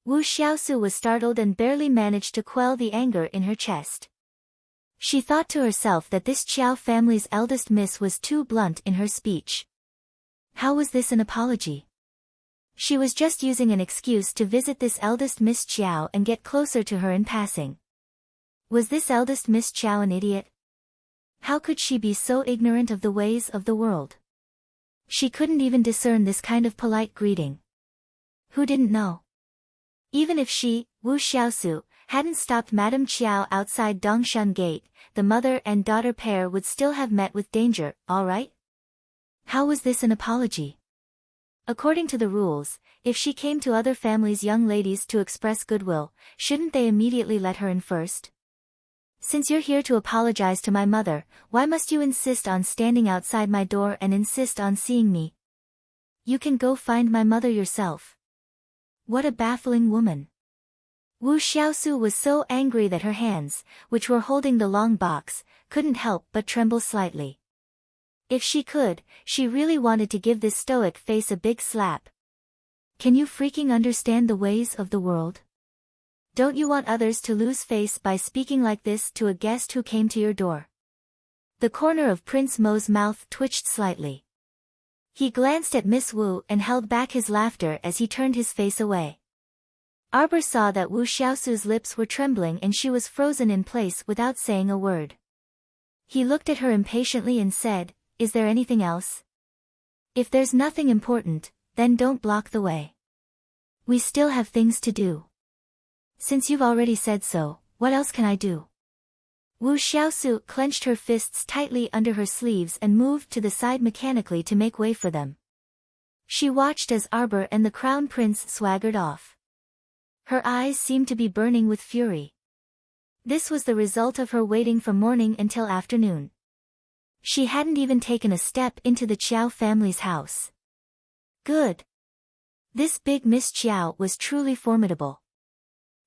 Wu Xiaosu was startled and barely managed to quell the anger in her chest. She thought to herself that this Qiao family's eldest miss was too blunt in her speech. How was this an apology? She was just using an excuse to visit this eldest Miss Qiao and get closer to her in passing. Was this eldest Miss Qiao an idiot? How could she be so ignorant of the ways of the world? She couldn't even discern this kind of polite greeting. Who didn't know? Even if she, Wu Xiaosu, hadn't stopped Madame Qiao outside Dongshan Gate, the mother and daughter pair would still have met with danger, all right? How was this an apology? According to the rules, if she came to other families' young ladies to express goodwill, shouldn't they immediately let her in first? Since you're here to apologize to my mother, why must you insist on standing outside my door and insist on seeing me? You can go find my mother yourself. What a baffling woman. Wu Xiaosu was so angry that her hands, which were holding the long box, couldn't help but tremble slightly. If she could, she really wanted to give this stoic face a big slap. Can you freaking understand the ways of the world? Don't you want others to lose face by speaking like this to a guest who came to your door? The corner of Prince Mo's mouth twitched slightly. He glanced at Miss Wu and held back his laughter as he turned his face away. Arbor saw that Wu Xiaosu's lips were trembling and she was frozen in place without saying a word. He looked at her impatiently and said, Is there anything else? If there's nothing important, then don't block the way. We still have things to do. Since you've already said so, what else can I do? Wu Xiaosu clenched her fists tightly under her sleeves and moved to the side mechanically to make way for them. She watched as Arbor and the crown prince swaggered off. Her eyes seemed to be burning with fury. This was the result of her waiting from morning until afternoon. She hadn't even taken a step into the Qiao family's house. Good. This big Miss Qiao was truly formidable.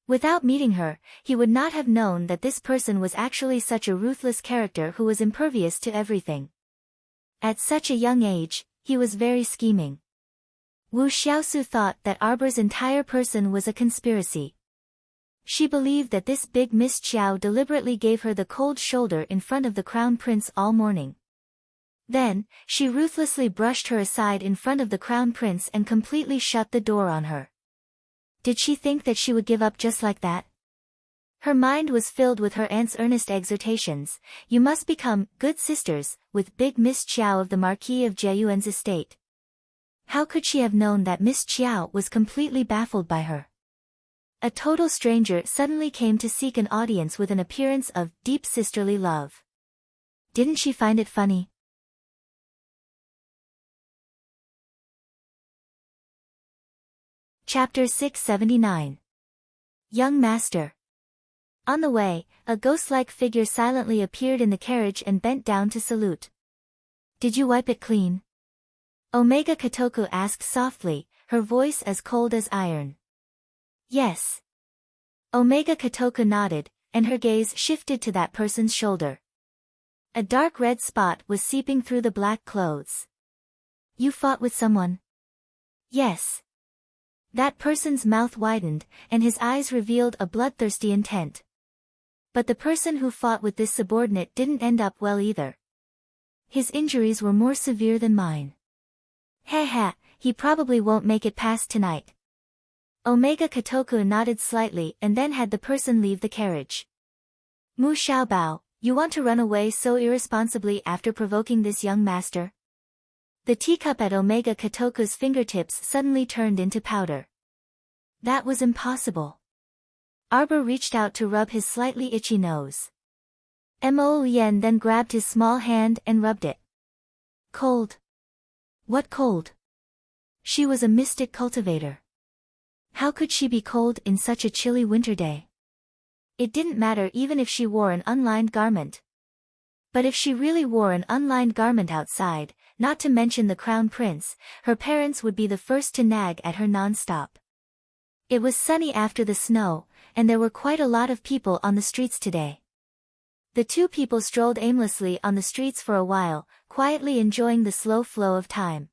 Without meeting her, he would not have known that this person was actually such a ruthless character who was impervious to everything. At such a young age, he was very scheming. Wu Xiaosu thought that Arbor's entire person was a conspiracy. She believed that this big Miss Qiao deliberately gave her the cold shoulder in front of the crown prince all morning. Then, she ruthlessly brushed her aside in front of the crown prince and completely shut the door on her. Did she think that she would give up just like that? Her mind was filled with her aunt's earnest exhortations, you must become good sisters with big Miss Qiao of the Marquis of Jieyuan's estate. How could she have known that Miss Qiao was completely baffled by her? A total stranger suddenly came to seek an audience with an appearance of deep sisterly love. Didn't she find it funny? Chapter 679. Young Master. On the way, a ghost-like figure silently appeared in the carriage and bent down to salute. Did you wipe it clean? Omega Kotoku asked softly, her voice as cold as iron. Yes. Omega Kotoku nodded, and her gaze shifted to that person's shoulder. A dark red spot was seeping through the black clothes. You fought with someone? Yes. That person's mouth widened, and his eyes revealed a bloodthirsty intent. But the person who fought with this subordinate didn't end up well either. His injuries were more severe than mine. Haha, he probably won't make it past tonight. Omega Kotoku nodded slightly and then had the person leave the carriage. Mu Xiaobao, you want to run away so irresponsibly after provoking this young master? The teacup at Omega Kotoku's fingertips suddenly turned into powder. That was impossible. Arbor reached out to rub his slightly itchy nose. Mo Lien then grabbed his small hand and rubbed it. Cold. What cold? She was a mystic cultivator. How could she be cold in such a chilly winter day? It didn't matter even if she wore an unlined garment. But if she really wore an unlined garment outside, not to mention the crown prince, her parents would be the first to nag at her non-stop. It was sunny after the snow, and there were quite a lot of people on the streets today. The two people strolled aimlessly on the streets for a while, quietly enjoying the slow flow of time.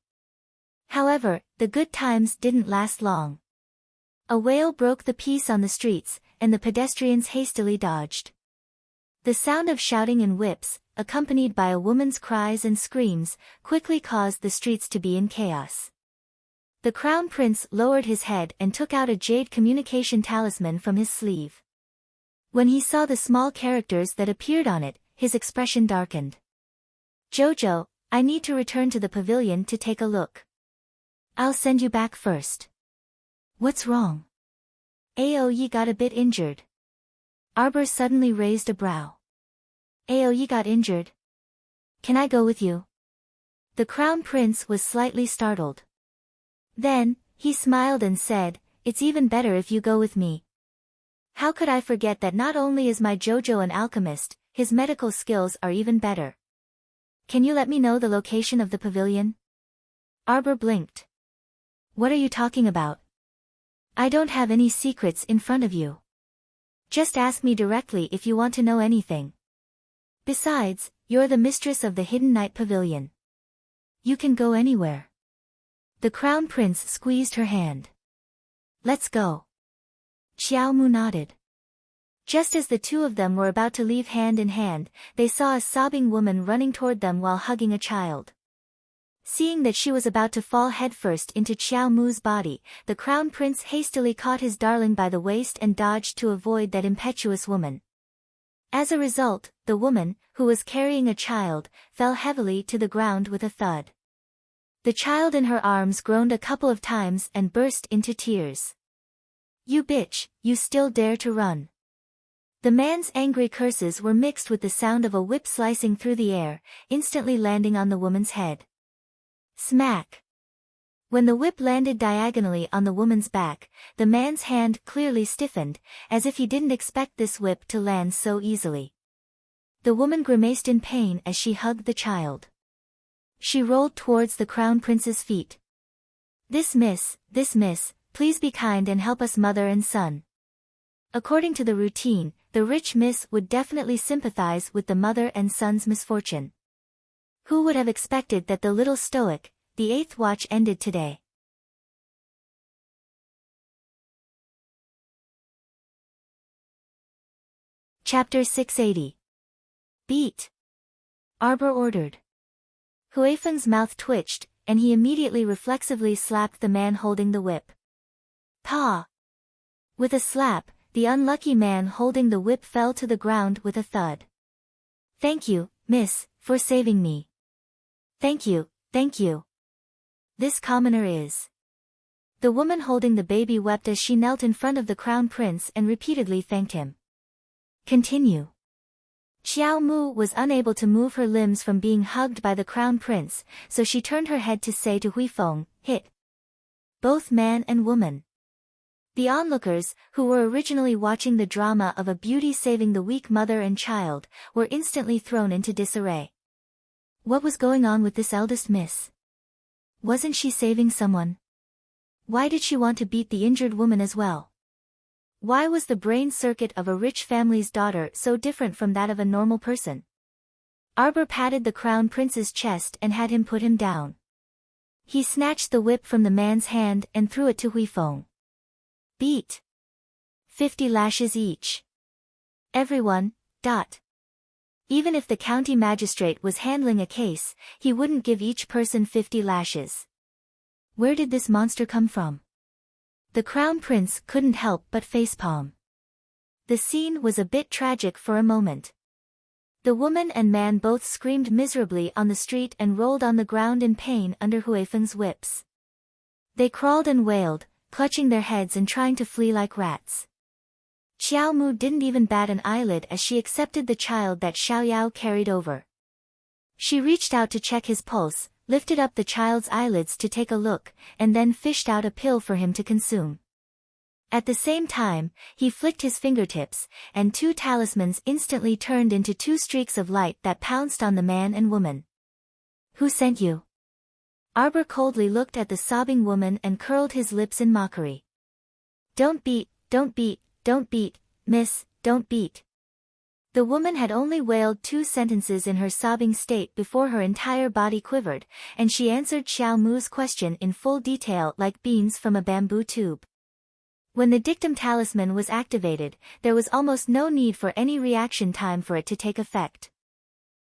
However, the good times didn't last long. A wail broke the peace on the streets, and the pedestrians hastily dodged. The sound of shouting and whips, accompanied by a woman's cries and screams, quickly caused the streets to be in chaos. The crown prince lowered his head and took out a jade communication talisman from his sleeve. When he saw the small characters that appeared on it, his expression darkened. Jojo, I need to return to the pavilion to take a look. I'll send you back first. What's wrong? Aoyi got a bit injured. Arbor suddenly raised a brow. Aoyi got injured? Can I go with you? The crown prince was slightly startled. Then, he smiled and said, it's even better if you go with me. How could I forget that not only is my Jojo an alchemist, his medical skills are even better. Can you let me know the location of the pavilion? Arbor blinked. What are you talking about? I don't have any secrets in front of you. Just ask me directly if you want to know anything. Besides, you're the mistress of the Hidden Night Pavilion. You can go anywhere. The crown prince squeezed her hand. Let's go. Xiao Mu nodded. Just as the two of them were about to leave hand in hand, they saw a sobbing woman running toward them while hugging a child. Seeing that she was about to fall headfirst into Xiao Mu's body, the crown prince hastily caught his darling by the waist and dodged to avoid that impetuous woman. As a result, the woman, who was carrying a child, fell heavily to the ground with a thud. The child in her arms groaned a couple of times and burst into tears. You bitch, you still dare to run. The man's angry curses were mixed with the sound of a whip slicing through the air, instantly landing on the woman's head. Smack! When the whip landed diagonally on the woman's back, the man's hand clearly stiffened, as if he didn't expect this whip to land so easily. The woman grimaced in pain as she hugged the child. She rolled towards the crown prince's feet. This miss, please be kind and help us mother and son. According to the routine, the rich miss would definitely sympathize with the mother and son's misfortune. Who would have expected that the little stoic, the eighth watch ended today? Chapter 680. Beat! Arbor ordered. Huifeng's mouth twitched, and he immediately reflexively slapped the man holding the whip. Pa! With a slap, the unlucky man holding the whip fell to the ground with a thud. Thank you, miss, for saving me. Thank you, thank you. This commoner is. The woman holding the baby wept as she knelt in front of the crown prince and repeatedly thanked him. Continue. Xiao Mu was unable to move her limbs from being hugged by the crown prince, so she turned her head to say to Huifeng, hit. Both man and woman. The onlookers, who were originally watching the drama of a beauty saving the weak mother and child, were instantly thrown into disarray. What was going on with this eldest miss? Wasn't she saving someone? Why did she want to beat the injured woman as well? Why was the brain circuit of a rich family's daughter so different from that of a normal person? Arbor patted the crown prince's chest and had him put him down. He snatched the whip from the man's hand and threw it to Huifeng. Beat. 50 lashes each. Everyone. Even if the county magistrate was handling a case, he wouldn't give each person 50 lashes. Where did this monster come from? The crown prince couldn't help but facepalm. The scene was a bit tragic for a moment. The woman and man both screamed miserably on the street and rolled on the ground in pain under Huifeng's whips. They crawled and wailed, clutching their heads and trying to flee like rats. Xiao Mu didn't even bat an eyelid as she accepted the child that Xiao Yao carried over. She reached out to check his pulse, lifted up the child's eyelids to take a look, and then fished out a pill for him to consume. At the same time, he flicked his fingertips, and 2 talismans instantly turned into 2 streaks of light that pounced on the man and woman. Who sent you? Arbor coldly looked at the sobbing woman and curled his lips in mockery. Don't beat, miss, don't beat. The woman had only wailed 2 sentences in her sobbing state before her entire body quivered, and she answered Xiao Mu's question in full detail like beans from a bamboo tube. When the dictum talisman was activated, there was almost no need for any reaction time for it to take effect.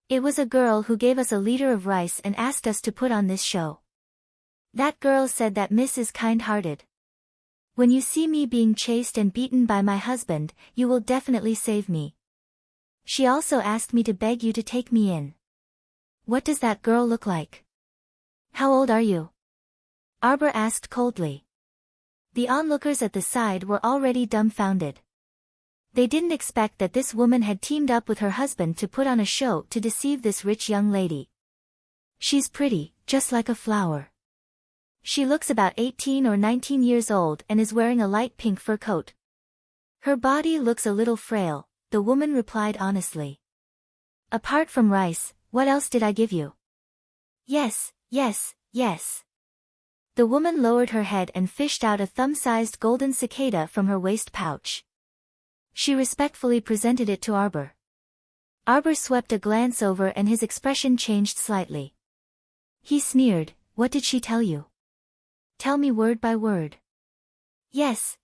It was a girl who gave us a liter of rice and asked us to put on this show. That girl said that Miss is kind-hearted. When you see me being chased and beaten by my husband, you will definitely save me. She also asked me to beg you to take me in. What does that girl look like? How old are you? Arbor asked coldly. The onlookers at the side were already dumbfounded. They didn't expect that this woman had teamed up with her husband to put on a show to deceive this rich young lady. She's pretty, just like a flower. She looks about 18 or 19 years old and is wearing a light pink fur coat. Her body looks a little frail, the woman replied honestly. Apart from rice, what else did I give you? Yes. The woman lowered her head and fished out a thumb-sized golden cicada from her waist pouch. She respectfully presented it to Arbor. Arbor swept a glance over and his expression changed slightly. He sneered, what did she tell you? Tell me word by word. Yes.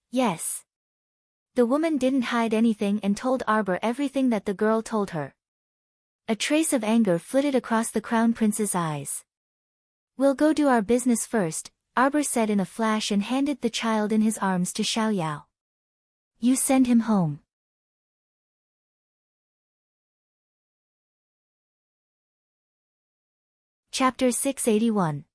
The woman didn't hide anything and told Arbor everything that the girl told her. A trace of anger flitted across the crown prince's eyes. We'll go do our business first, Arbor said in a flash and handed the child in his arms to Xiao Yao. You send him home. Chapter 681.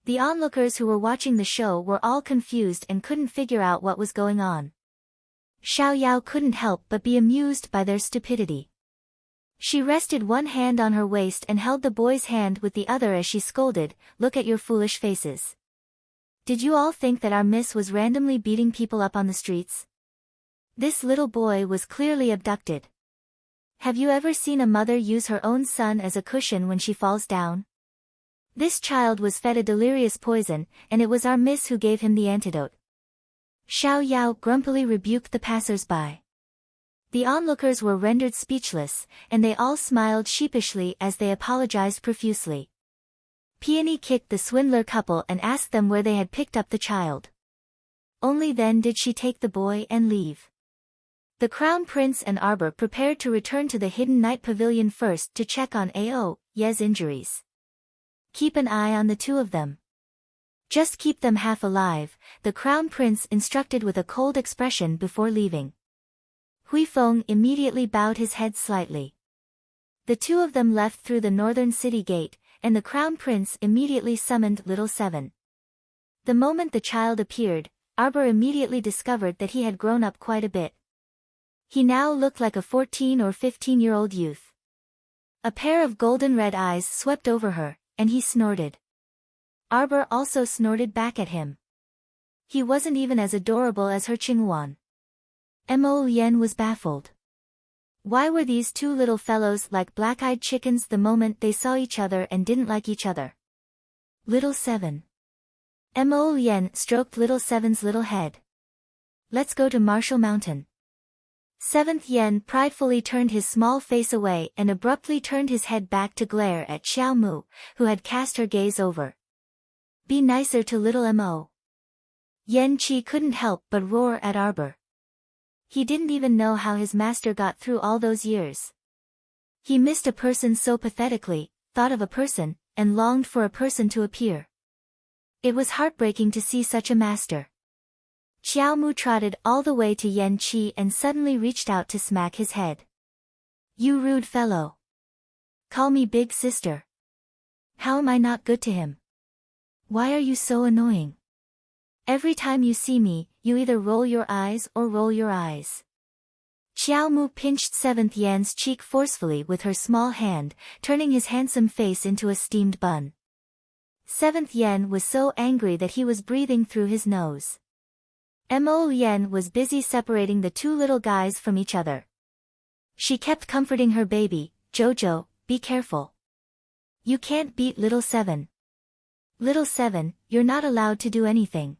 The onlookers who were watching the show were all confused and couldn't figure out what was going on. Xiao Yao couldn't help but be amused by their stupidity. She rested one hand on her waist and held the boy's hand with the other as she scolded, look at your foolish faces. Did you all think that our miss was randomly beating people up on the streets? This little boy was clearly abducted. Have you ever seen a mother use her own son as a cushion when she falls down? This child was fed a delirious poison, and it was our miss who gave him the antidote. Xiao Yao grumpily rebuked the passers-by. The onlookers were rendered speechless, and they all smiled sheepishly as they apologized profusely. Peony kicked the swindler couple and asked them where they had picked up the child. Only then did she take the boy and leave. The Crown Prince and Arbor prepared to return to the Hidden Night Pavilion first to check on Ao Ye's injuries. Keep an eye on the 2 of them. Just keep them half alive, the Crown Prince instructed with a cold expression before leaving. Huifeng immediately bowed his head slightly. The 2 of them left through the northern city gate, and the Crown Prince immediately summoned Little Seven. The moment the child appeared, Arbor immediately discovered that he had grown up quite a bit. He now looked like a 14 or 15-year-old youth. A pair of golden red eyes swept over her, and he snorted. Arbor also snorted back at him. He wasn't even as adorable as her Qinghuan. Mo Yen was baffled. Why were these two little fellows like black-eyed chickens the moment they saw each other and didn't like each other? Little Seven. Mo Yen stroked Little Seven's little head. Let's go to Marshall Mountain. Seventh Yen pridefully turned his small face away and abruptly turned his head back to glare at Xiao Mu, who had cast her gaze over. Be nicer to little Mo. Yen Qi couldn't help but roar at Arbor. He didn't even know how his master got through all those years. He missed a person so pathetically, thought of a person, and longed for a person to appear. It was heartbreaking to see such a master. Xiao Mu trotted all the way to Yen Qi and suddenly reached out to smack his head. You rude fellow. Call me big sister. How am I not good to him? Why are you so annoying? Every time you see me, you either roll your eyes or roll your eyes. Xiao Mu pinched Seventh Yan's cheek forcefully with her small hand, turning his handsome face into a steamed bun. Seventh Yan was so angry that he was breathing through his nose. Mo Yen was busy separating the two little guys from each other. She kept comforting her baby, Jojo, be careful. You can't beat Little Seven. Little Seven, you're not allowed to do anything.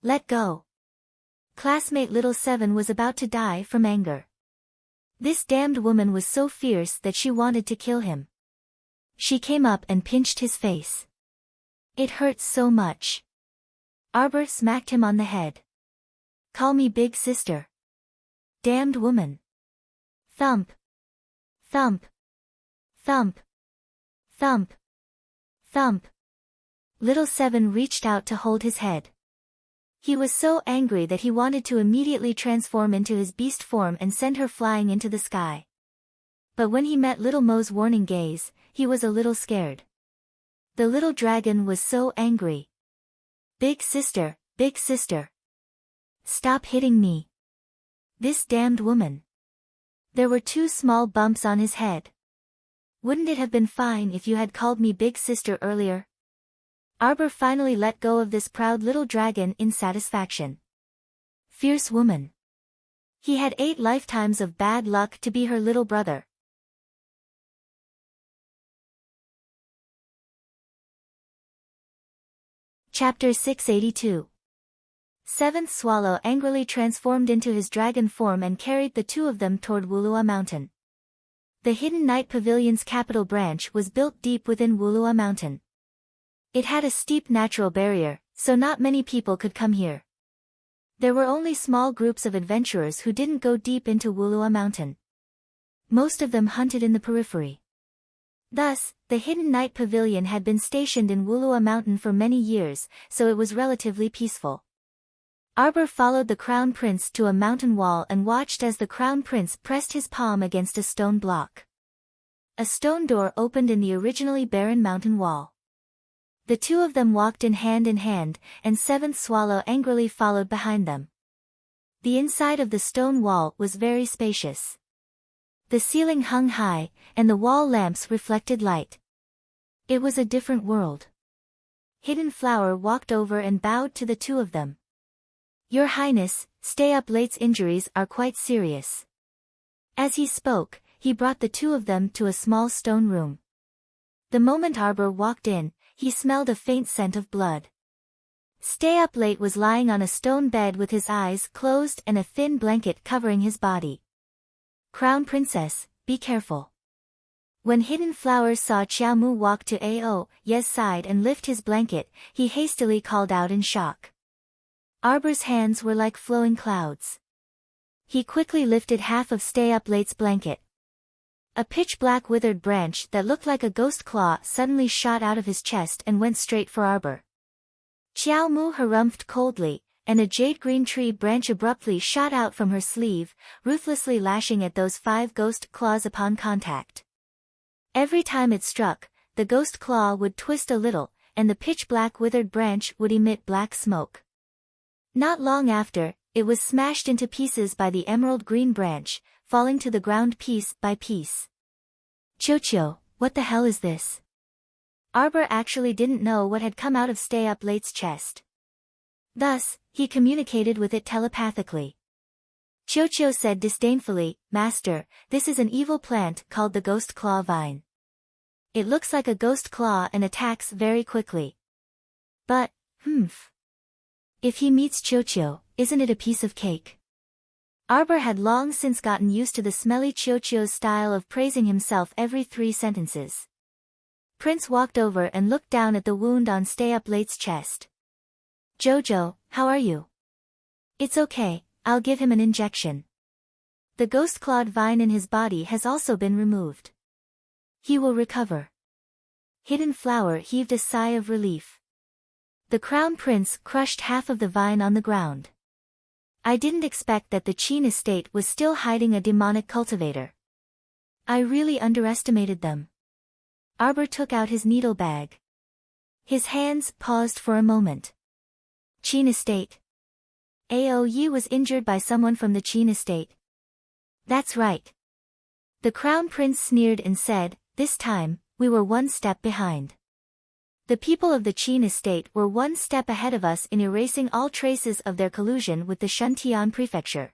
Let go. Classmate Little Seven was about to die from anger. This damned woman was so fierce that she wanted to kill him. She came up and pinched his face. It hurts so much. Arbor smacked him on the head. Call me big sister. Damned woman. Thump. Thump. Thump. Thump. Thump. Little Seven reached out to hold his head. He was so angry that he wanted to immediately transform into his beast form and send her flying into the sky. But when he met Little Mo's warning gaze, he was a little scared. The little dragon was so angry. Big sister, big sister. Stop hitting me. This damned woman. There were 2 small bumps on his head. Wouldn't it have been fine if you had called me big sister earlier? Arbor finally let go of this proud little dragon in satisfaction. Fierce woman. He had 8 lifetimes of bad luck to be her little brother. Chapter 682. Seventh Swallow angrily transformed into his dragon form and carried the 2 of them toward Wulua Mountain. The Hidden Night Pavilion's capital branch was built deep within Wulua Mountain. It had a steep natural barrier, so not many people could come here. There were only small groups of adventurers who didn't go deep into Wulua Mountain. Most of them hunted in the periphery. Thus, the Hidden Night Pavilion had been stationed in Wulua Mountain for many years, so it was relatively peaceful. Arbor followed the Crown Prince to a mountain wall and watched as the Crown Prince pressed his palm against a stone block. A stone door opened in the originally barren mountain wall. The 2 of them walked in hand, and Seventh Swallow angrily followed behind them. The inside of the stone wall was very spacious. The ceiling hung high, and the wall lamps reflected light. It was a different world. Hidden Flower walked over and bowed to the 2 of them. Your Highness, Stay Up Late's injuries are quite serious. As he spoke, he brought the 2 of them to a small stone room. The moment Arbor walked in, he smelled a faint scent of blood. Stay Up Late was lying on a stone bed with his eyes closed and a thin blanket covering his body. Crown Princess, be careful. When Hidden Flower saw Xiao Mu walk to Ye's side and lift his blanket, he hastily called out in shock. Arbor's hands were like flowing clouds. He quickly lifted half of Stay Up Late's blanket. A pitch-black withered branch that looked like a ghost claw suddenly shot out of his chest and went straight for Arbor. Xiao Mu harumphed coldly, and a jade-green tree branch abruptly shot out from her sleeve, ruthlessly lashing at those 5 ghost claws upon contact. Every time it struck, the ghost claw would twist a little, and the pitch-black withered branch would emit black smoke. Not long after, it was smashed into pieces by the emerald green branch, falling to the ground piece by piece. Chocho, what the hell is this? Arbor actually didn't know what had come out of Stay Up Late's chest. Thus, he communicated with it telepathically. Chiu said disdainfully, "Master, this is an evil plant called the ghost claw vine. It looks like a ghost claw and attacks very quickly. But, if he meets Chiu, isn't it a piece of cake?" Arbor had long since gotten used to the smelly Chiu's style of praising himself every 3 sentences. Prince walked over and looked down at the wound on Stay-Up-Late's chest. "Jojo, how are you?" "It's okay, I'll give him an injection. The ghost-clawed vine in his body has also been removed. He will recover." Hidden Flower heaved a sigh of relief. The Crown Prince crushed half of the vine on the ground. "I didn't expect that the Qin estate was still hiding a demonic cultivator. I really underestimated them." Arbor took out his needle bag. His hands paused for a moment. "Qin estate? Aoyi was injured by someone from the Qin estate?" "That's right." The Crown Prince sneered and said, "This time, we were 1 step behind. The people of the Qin estate were 1 step ahead of us in erasing all traces of their collusion with the Shuntian prefecture.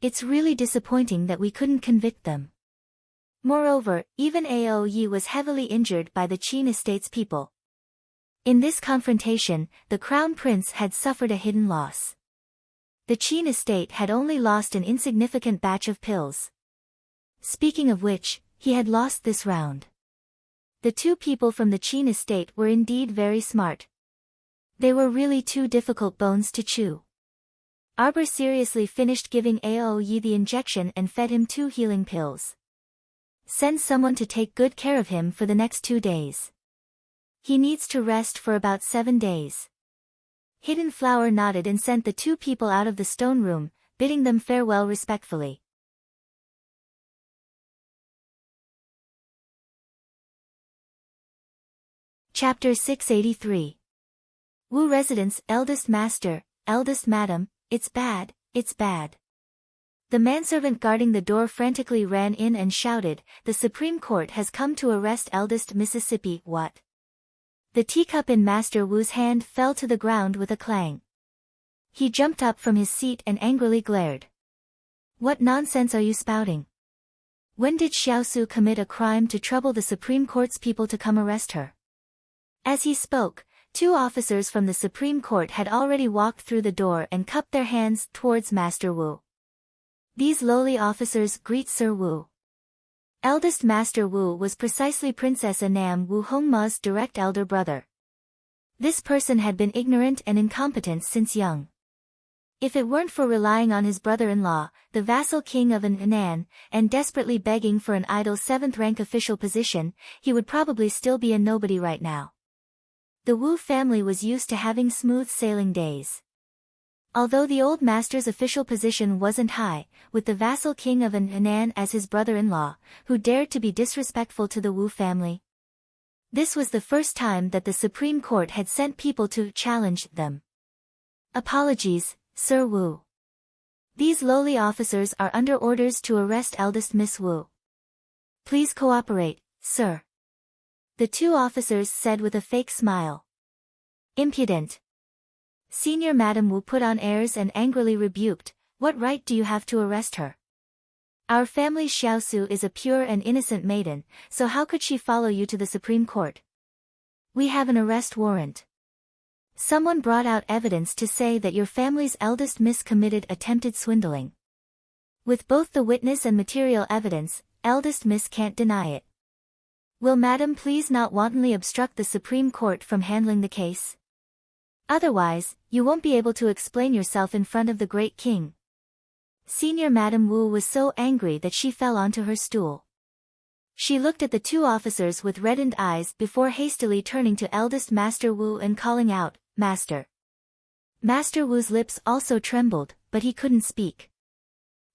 It's really disappointing that we couldn't convict them. Moreover, even Aoyi was heavily injured by the Qin estate's people." In this confrontation, the Crown Prince had suffered a hidden loss. The Qin estate had only lost an insignificant batch of pills. Speaking of which, he had lost this round. The 2 people from the Qin estate were indeed very smart. They were really 2 difficult bones to chew. Arbor seriously finished giving Aoyi the injection and fed him 2 healing pills. "Send someone to take good care of him for the next 2 days. He needs to rest for about 7 days." Hidden Flower nodded and sent the 2 people out of the stone room, bidding them farewell respectfully. Chapter 683. Wu Residence. Eldest Master, Eldest Madam, it's bad, it's bad. The manservant guarding the door frantically ran in and shouted, "The Supreme Court has come to arrest Eldest Mississippi." "What?" The teacup in Master Wu's hand fell to the ground with a clang. He jumped up from his seat and angrily glared. "What nonsense are you spouting? When did Xiaosu commit a crime to trouble the Supreme Court's people to come arrest her?" As he spoke, 2 officers from the Supreme Court had already walked through the door and cupped their hands towards Master Wu. "These lowly officers greet Sir Wu." Eldest Master Wu was precisely Princess Anam Wu Hongma's direct elder brother. This person had been ignorant and incompetent since young. If it weren't for relying on his brother-in-law, the vassal king of Anan, and desperately begging for an idle 7th-rank official position, he would probably still be a nobody right now. The Wu family was used to having smooth sailing days. Although the old master's official position wasn't high, with the vassal king of Anan as his brother-in-law, who dared to be disrespectful to the Wu family? This was the first time that the Supreme Court had sent people to challenge them. "Apologies, Sir Wu. These lowly officers are under orders to arrest Eldest Miss Wu. Please cooperate, sir," the 2 officers said with a fake smile. "Impudent." Senior Madam Wu put on airs and angrily rebuked, "What right do you have to arrest her? Our family's Xiaosu is a pure and innocent maiden, so how could she follow you to the Supreme Court? We have an arrest warrant. Someone brought out evidence to say that your family's eldest miss committed attempted swindling. With both the witness and material evidence, eldest miss can't deny it. Will Madam please not wantonly obstruct the Supreme Court from handling the case? Otherwise, you won't be able to explain yourself in front of the great king." Senior Madam Wu was so angry that she fell onto her stool. She looked at the 2 officers with reddened eyes before hastily turning to eldest Master Wu and calling out, "Master." Master Wu's lips also trembled, but he couldn't speak.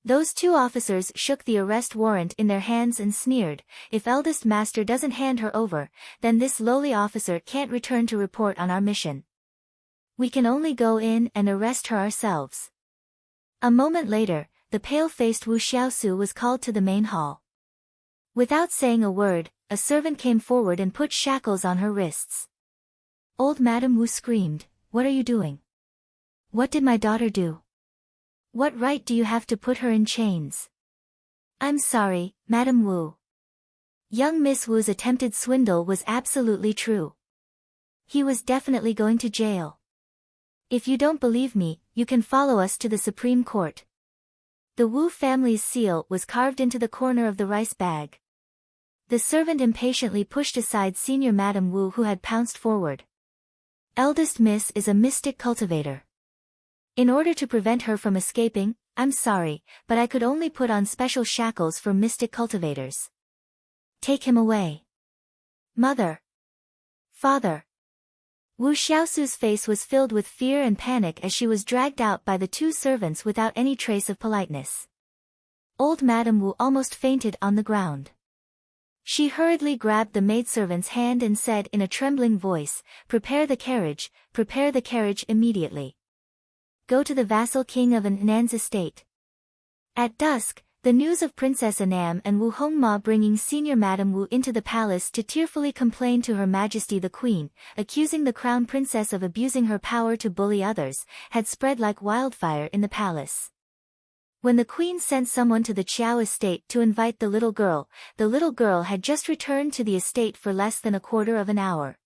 Those 2 officers shook the arrest warrant in their hands and sneered, "If eldest master doesn't hand her over, then this lowly officer can't return to report on our mission. We can only go in and arrest her ourselves." A moment later, the pale-faced Wu Xiaosu was called to the main hall. Without saying a word, a servant came forward and put shackles on her wrists. Old Madam Wu screamed, "What are you doing? What did my daughter do? What right do you have to put her in chains? I'm sorry, Madam Wu. Young Miss Wu's attempted swindle was absolutely true. He was definitely going to jail. If you don't believe me, you can follow us to the Supreme Court. The Wu family's seal was carved into the corner of the rice bag. The servant impatiently pushed aside Senior Madam Wu, who had pounced forward. Eldest Miss is a mystic cultivator. In order to prevent her from escaping, I'm sorry, but I could only put on special shackles for mystic cultivators. Take him away. Mother. Father. Wu Xiaosu's face was filled with fear and panic as she was dragged out by the two servants without any trace of politeness. Old Madam Wu almost fainted on the ground. She hurriedly grabbed the maidservant's hand and said in a trembling voice, prepare the carriage immediately. Go to the vassal king of Annan's estate. At dusk, the news of Princess Annam and Wu Hongma bringing Senior Madam Wu into the palace to tearfully complain to Her Majesty the Queen, accusing the Crown Princess of abusing her power to bully others, had spread like wildfire in the palace. When the Queen sent someone to the Qiao estate to invite the little girl had just returned to the estate for less than a quarter of an hour.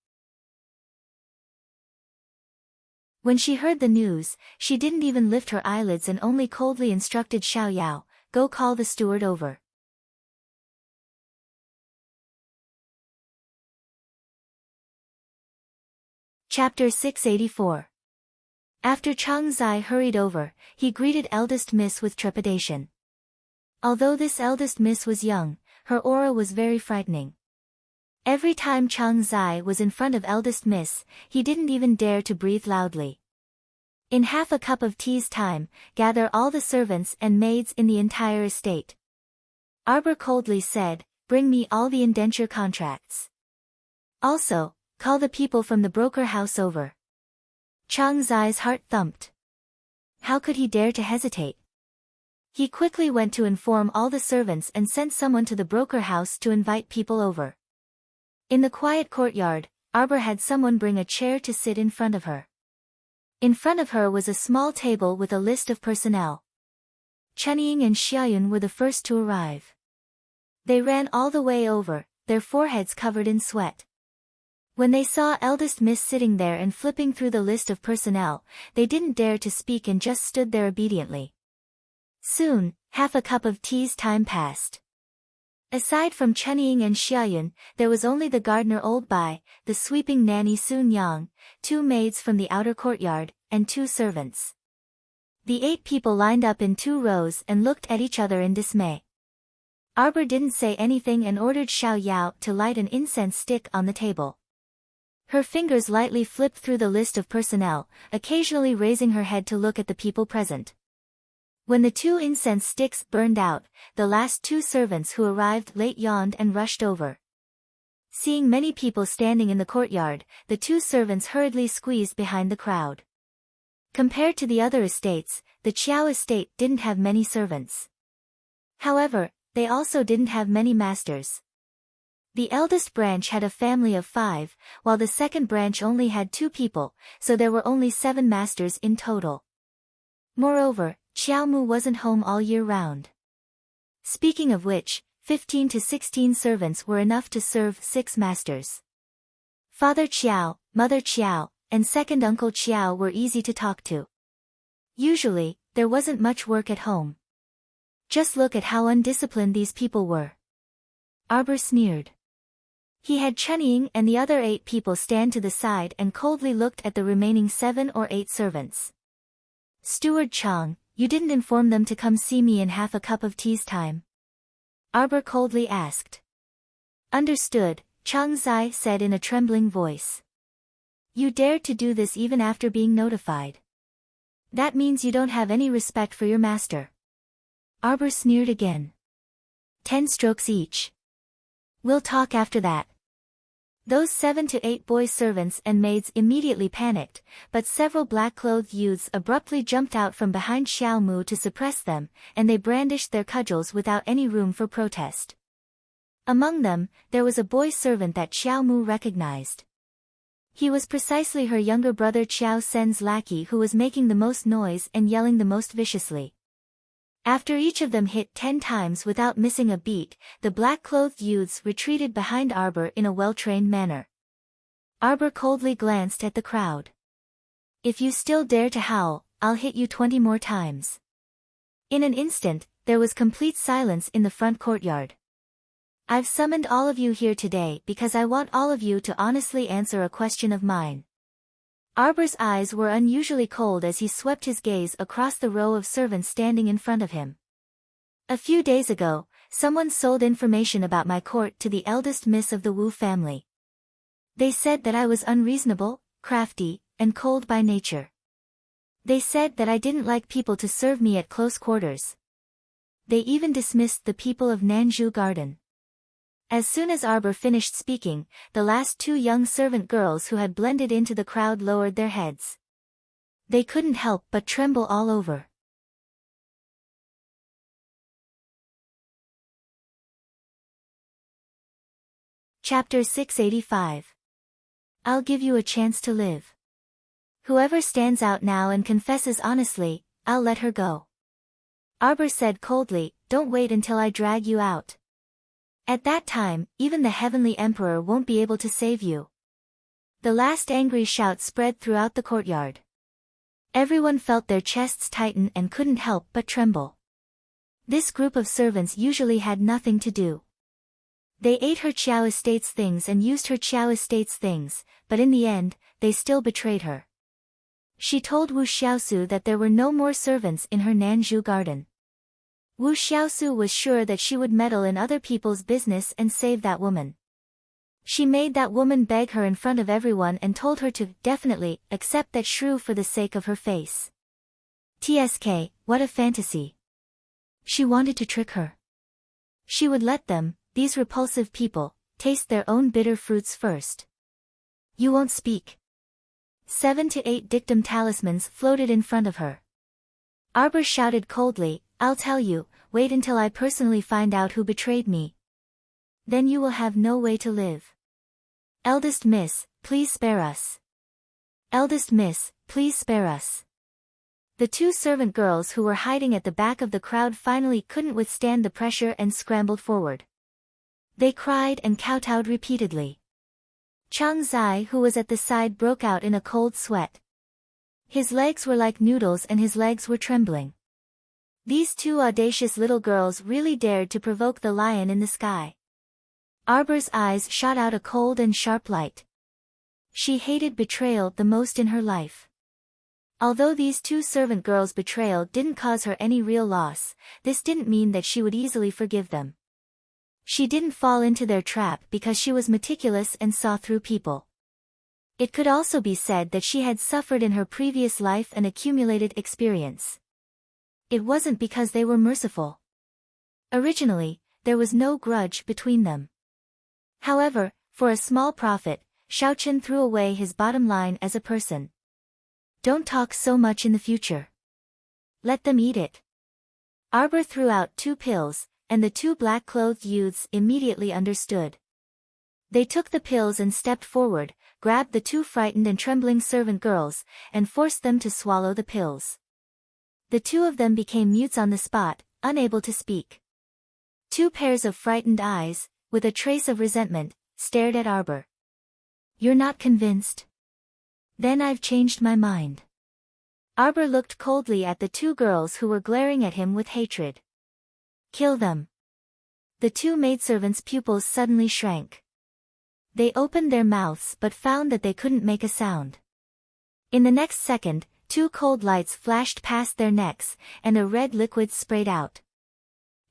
When she heard the news, she didn't even lift her eyelids and only coldly instructed Xiao Yao, go call the steward over. Chapter 684. After Chang Zai hurried over, he greeted eldest miss with trepidation. Although this eldest miss was young, her aura was very frightening. Every time Chang Zai was in front of eldest miss, he didn't even dare to breathe loudly. In half a cup of tea's time, gather all the servants and maids in the entire estate. Arbor coldly said, bring me all the indenture contracts. Also, call the people from the broker house over. Chang Zai's heart thumped. How could he dare to hesitate? He quickly went to inform all the servants and sent someone to the broker house to invite people over. In the quiet courtyard, Arbor had someone bring a chair to sit in front of her. In front of her was a small table with a list of personnel. Chunying and Xiaoyun were the first to arrive. They ran all the way over, their foreheads covered in sweat. When they saw eldest miss sitting there and flipping through the list of personnel, they didn't dare to speak and just stood there obediently. Soon, half a cup of tea's time passed. Aside from Chunying and Xiaoyun, there was only the gardener Old Bai, the sweeping nanny Sun Yang, 2 maids from the outer courtyard, and 2 servants. The 8 people lined up in 2 rows and looked at each other in dismay. Arbor didn't say anything and ordered Xiao Yao to light an incense stick on the table. Her fingers lightly flipped through the list of personnel, occasionally raising her head to look at the people present. When the 2 incense sticks burned out, the last 2 servants who arrived late yawned and rushed over. Seeing many people standing in the courtyard, the 2 servants hurriedly squeezed behind the crowd. Compared to the other estates, the Qiao estate didn't have many servants. However, they also didn't have many masters. The eldest branch had a family of 5, while the second branch only had 2 people, so there were only 7 masters in total. Moreover, Xiaomu wasn't home all year round. Speaking of which, 15 to 16 servants were enough to serve 6 masters. Father Qiao, Mother Qiao, and second Uncle Qiao were easy to talk to. Usually, there wasn't much work at home. Just look at how undisciplined these people were. Arbor sneered. He had Chunying and the other 8 people stand to the side and coldly looked at the remaining 7 or 8 servants. Steward Chang, you didn't inform them to come see me in half a cup of tea's time? Arbor coldly asked. Understood, Chang Zai said in a trembling voice. You dared to do this even after being notified. That means you don't have any respect for your master. Arbor sneered again. 10 strokes each. We'll talk after that. Those 7 to 8 boy servants and maids immediately panicked, but several black-clothed youths abruptly jumped out from behind Xiao Mu to suppress them, and they brandished their cudgels without any room for protest. Among them, there was a boy servant that Xiao Mu recognized. He was precisely her younger brother Qiao Sen's lackey who was making the most noise and yelling the most viciously. After each of them hit 10 times without missing a beat, the black-clothed youths retreated behind Arbor in a well-trained manner. Arbor coldly glanced at the crowd. If you still dare to howl, I'll hit you 20 more times. In an instant, there was complete silence in the front courtyard. I've summoned all of you here today because I want all of you to honestly answer a question of mine. Arbor's eyes were unusually cold as he swept his gaze across the row of servants standing in front of him. A few days ago, someone sold information about my court to the eldest miss of the Wu family. They said that I was unreasonable, crafty, and cold by nature. They said that I didn't like people to serve me at close quarters. They even dismissed the people of Nanzhu Garden. As soon as Arbor finished speaking, the last 2 young servant girls who had blended into the crowd lowered their heads. They couldn't help but tremble all over. Chapter 685. I'll give you a chance to live. Whoever stands out now and confesses honestly, I'll let her go. Arbor said coldly, don't wait until I drag you out. At that time, even the Heavenly Emperor won't be able to save you. The last angry shout spread throughout the courtyard. Everyone felt their chests tighten and couldn't help but tremble. This group of servants usually had nothing to do. They ate her Qiao Estate's things and used her Qiao Estate's things, but in the end, they still betrayed her. She told Wu Xiaosu that there were no more servants in her Nanzhu garden. Wu Xiaosu was sure that she would meddle in other people's business and save that woman. She made that woman beg her in front of everyone and told her to definitely accept that shrew for the sake of her face. TSK, what a fantasy. She wanted to trick her. She would let them, these repulsive people, taste their own bitter fruits first. You won't speak. 7 to 8 dictum talismans floated in front of her. Arbor shouted coldly, I'll tell you, wait until I personally find out who betrayed me. Then you will have no way to live. Eldest Miss, please spare us. Eldest Miss, please spare us. The 2 servant girls who were hiding at the back of the crowd finally couldn't withstand the pressure and scrambled forward. They cried and kowtowed repeatedly. Chang Zai, who was at the side, broke out in a cold sweat. His legs were like noodles and his legs were trembling. These 2 audacious little girls really dared to provoke the lion in the sky. Arbor's eyes shot out a cold and sharp light. She hated betrayal the most in her life. Although these 2 servant girls' betrayal didn't cause her any real loss, this didn't mean that she would easily forgive them. She didn't fall into their trap because she was meticulous and saw through people. It could also be said that she had suffered in her previous life and accumulated experience. It wasn't because they were merciful. Originally, there was no grudge between them. However, for a small profit, Shaochen threw away his bottom line as a person. Don't talk so much in the future. Let them eat it. Arbor threw out 2 pills, and the 2 black-clothed youths immediately understood. They took the pills and stepped forward, grabbed the 2 frightened and trembling servant girls, and forced them to swallow the pills. The 2 of them became mutes on the spot, unable to speak. 2 pairs of frightened eyes, with a trace of resentment, stared at Arbor. You're not convinced? Then I've changed my mind. Arbor looked coldly at the 2 girls who were glaring at him with hatred. Kill them. The 2 maidservants' pupils suddenly shrank. They opened their mouths but found that they couldn't make a sound. In the next second, 2 cold lights flashed past their necks, and a red liquid sprayed out.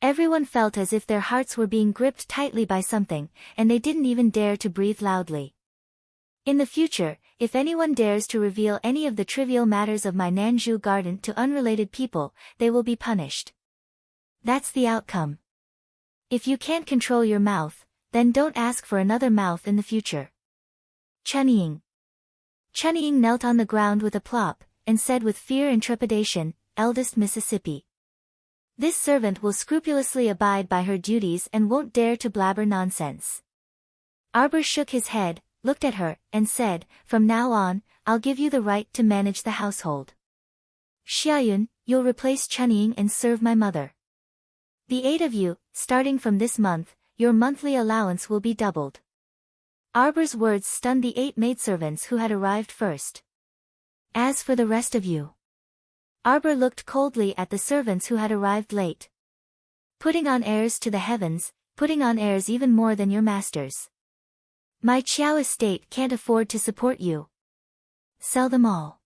Everyone felt as if their hearts were being gripped tightly by something, and they didn't even dare to breathe loudly. In the future, if anyone dares to reveal any of the trivial matters of my Nanzhu garden to unrelated people, they will be punished. That's the outcome. If you can't control your mouth, then don't ask for another mouth in the future. Chunying. Chunying knelt on the ground with a plop, and said with fear and trepidation, Eldest Mississippi. This servant will scrupulously abide by her duties and won't dare to blabber nonsense. Arbor shook his head, looked at her, and said, "From now on, I'll give you the right to manage the household. Xiaoyun, you'll replace Chunying and serve my mother. The 8 of you, starting from this month, your monthly allowance will be doubled." Arbor's words stunned the 8 maidservants who had arrived first. "As for the rest of you." Arbor looked coldly at the servants who had arrived late. "Putting on airs to the heavens, putting on airs even more than your masters. My Qiao estate can't afford to support you. Sell them all."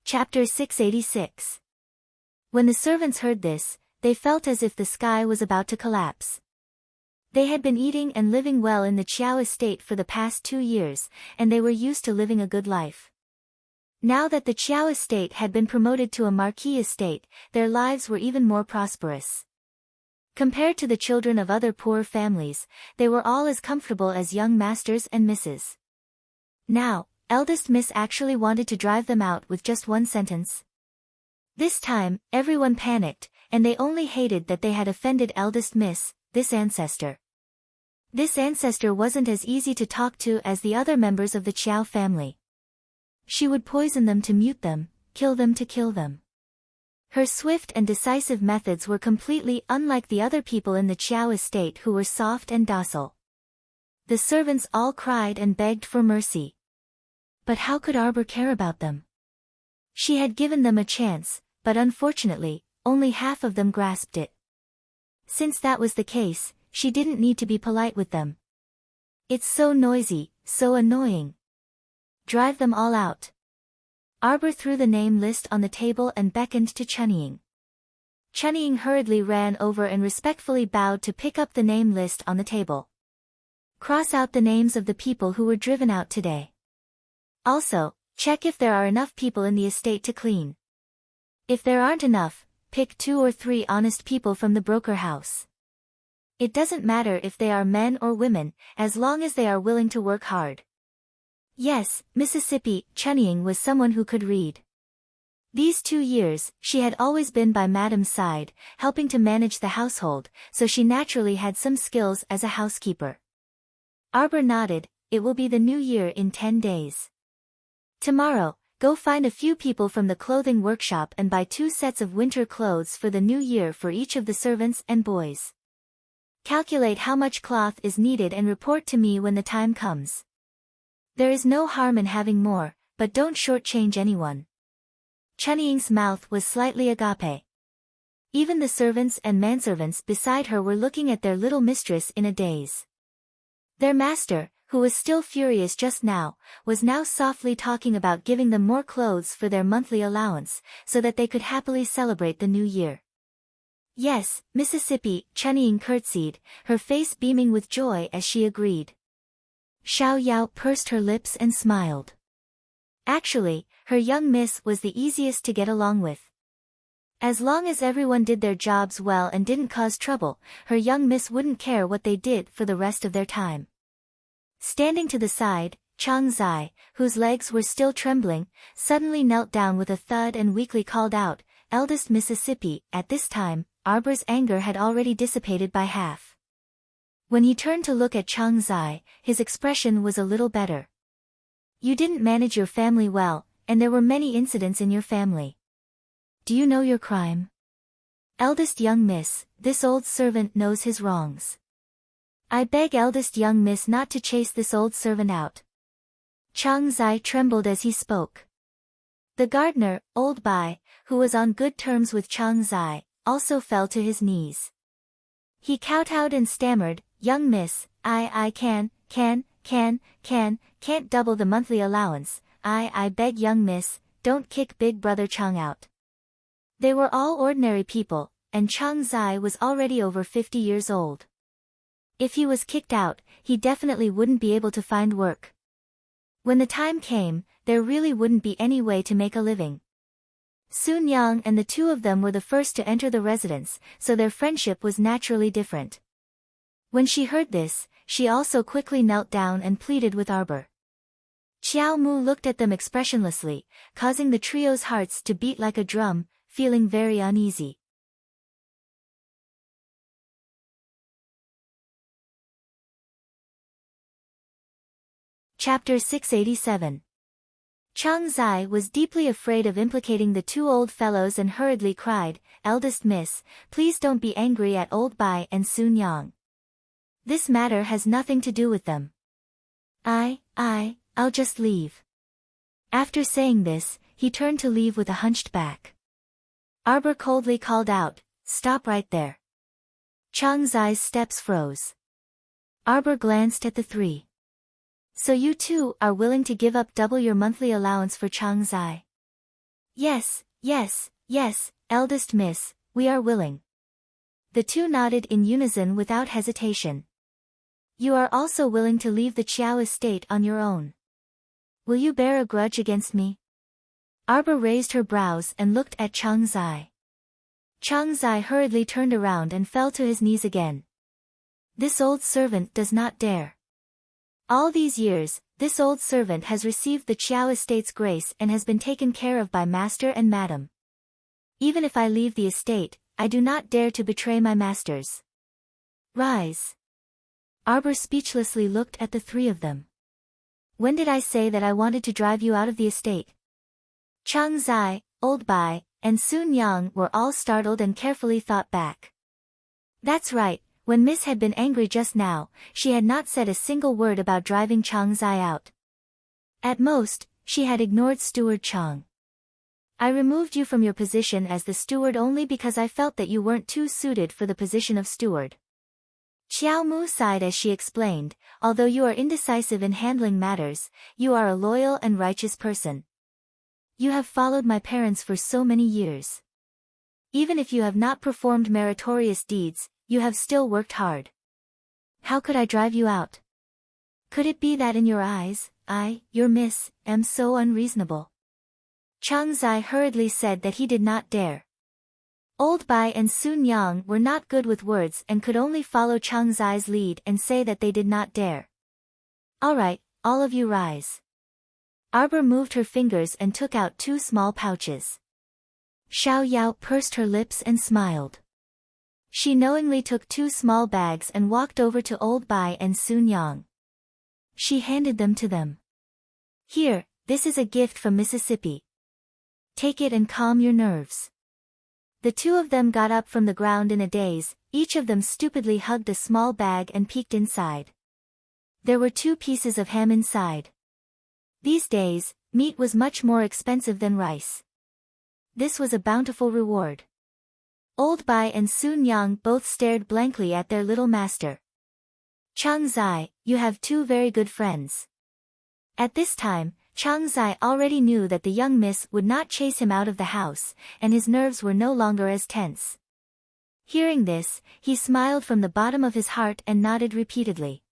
Chapter 686. When the servants heard this, they felt as if the sky was about to collapse. They had been eating and living well in the Qiao estate for the past 2 years, and they were used to living a good life. Now that the Qiao estate had been promoted to a marquis estate, their lives were even more prosperous. Compared to the children of other poor families, they were all as comfortable as young masters and misses. Now, eldest miss actually wanted to drive them out with just one sentence. This time, everyone panicked, and they only hated that they had offended eldest miss, this ancestor. This ancestor wasn't as easy to talk to as the other members of the Qiao family. She would poison them to mute them, kill them to kill them. Her swift and decisive methods were completely unlike the other people in the Qiao estate who were soft and docile. The servants all cried and begged for mercy. But how could Arbor care about them? She had given them a chance, but unfortunately, only half of them grasped it. Since that was the case, she didn't need to be polite with them. "It's so noisy, so annoying. Drive them all out." Arbor threw the name list on the table and beckoned to Chunying. Chunying hurriedly ran over and respectfully bowed to pick up the name list on the table. "Cross out the names of the people who were driven out today. Also, check if there are enough people in the estate to clean. If there aren't enough, pick 2 or 3 honest people from the broker house. It doesn't matter if they are men or women, as long as they are willing to work hard." Yes, Mississippi, Chunying was someone who could read. These 2 years, she had always been by Madam's side, helping to manage the household, so she naturally had some skills as a housekeeper. Arbor nodded. "It will be the new year in 10 days. Tomorrow, go find a few people from the clothing workshop and buy 2 sets of winter clothes for the new year for each of the servants and boys. Calculate how much cloth is needed and report to me when the time comes. There is no harm in having more, but don't shortchange anyone." Chunying's mouth was slightly agape. Even the servants and manservants beside her were looking at their little mistress in a daze. Their master, who was still furious just now, was now softly talking about giving them more clothes for their monthly allowance, so that they could happily celebrate the new year. "Yes, Mississippi," Chunying curtsied, her face beaming with joy as she agreed. Xiao Yao pursed her lips and smiled. Actually, her young miss was the easiest to get along with. As long as everyone did their jobs well and didn't cause trouble, her young miss wouldn't care what they did for the rest of their time. Standing to the side, Chang Zai, whose legs were still trembling, suddenly knelt down with a thud and weakly called out, "Eldest Mississippi." At this time, Arbor's anger had already dissipated by half. When he turned to look at Chang Zai, his expression was a little better. "You didn't manage your family well, and there were many incidents in your family. Do you know your crime? Eldest young miss, this old servant knows his wrongs. I beg eldest young miss not to chase this old servant out." Chang Zai trembled as he spoke. The gardener, Old Bai, who was on good terms with Chang Zai, also fell to his knees. He kowtowed and stammered, "Young miss, I can't double the monthly allowance. I beg young miss, don't kick big brother Chang out." They were all ordinary people, and Chang Zai was already over 50 years old. If he was kicked out, he definitely wouldn't be able to find work. When the time came, there really wouldn't be any way to make a living. Sun Yang and the 2 of them were the first to enter the residence, so their friendship was naturally different. When she heard this, she also quickly knelt down and pleaded with Arbor. Qiao Mu looked at them expressionlessly, causing the trio's hearts to beat like a drum, feeling very uneasy. Chapter 687. Chang Zai was deeply afraid of implicating the two old fellows and hurriedly cried, "Eldest miss, please don't be angry at Old Bai and Sun Yang. This matter has nothing to do with them. I'll just leave." After saying this, he turned to leave with a hunched back. Arbor coldly called out, "Stop right there." Chang Zai's steps froze. Arbor glanced at the three. "So you two are willing to give up double your monthly allowance for Chang Zai?" Yes, eldest miss, we are willing." The two nodded in unison without hesitation. "You are also willing to leave the Qiao estate on your own. Will you bear a grudge against me?" Arbor raised her brows and looked at Chang Zai. Chang Zai hurriedly turned around and fell to his knees again. "This old servant does not dare. All these years, this old servant has received the Qiao estate's grace and has been taken care of by master and madam. Even if I leave the estate, I do not dare to betray my masters. Rise." Arbor speechlessly looked at the three of them. "When did I say that I wanted to drive you out of the estate?" Chang Zai, Old Bai, and Sun Yang were all startled and carefully thought back. That's right. When Miss had been angry just now, she had not said a single word about driving Chang Zai out. At most, she had ignored Steward Chang. "I removed you from your position as the steward only because I felt that you weren't too suited for the position of steward." Xiao Mu sighed as she explained, "Although you are indecisive in handling matters, you are a loyal and righteous person. You have followed my parents for so many years. Even if you have not performed meritorious deeds, you have still worked hard. How could I drive you out? Could it be that in your eyes, I, your miss, am so unreasonable?" Chang Zai hurriedly said that he did not dare. Old Bai and Sun Yang were not good with words and could only follow Chang Zai's lead and say that they did not dare. "All right, all of you rise." Arbor moved her fingers and took out two small pouches. Xiao Yao pursed her lips and smiled. She knowingly took two small bags and walked over to Old Bai and Sun Yang. She handed them to them. "Here, this is a gift from Mississippi. Take it and calm your nerves." The two of them got up from the ground in a daze, each of them stupidly hugged a small bag and peeked inside. There were 2 pieces of ham inside. These days, meat was much more expensive than rice. This was a bountiful reward. Old Bai and Sun Yang both stared blankly at their little master. "Chang Zai, you have 2 very good friends." At this time, Chang Zai already knew that the young miss would not chase him out of the house, and his nerves were no longer as tense. Hearing this, he smiled from the bottom of his heart and nodded repeatedly.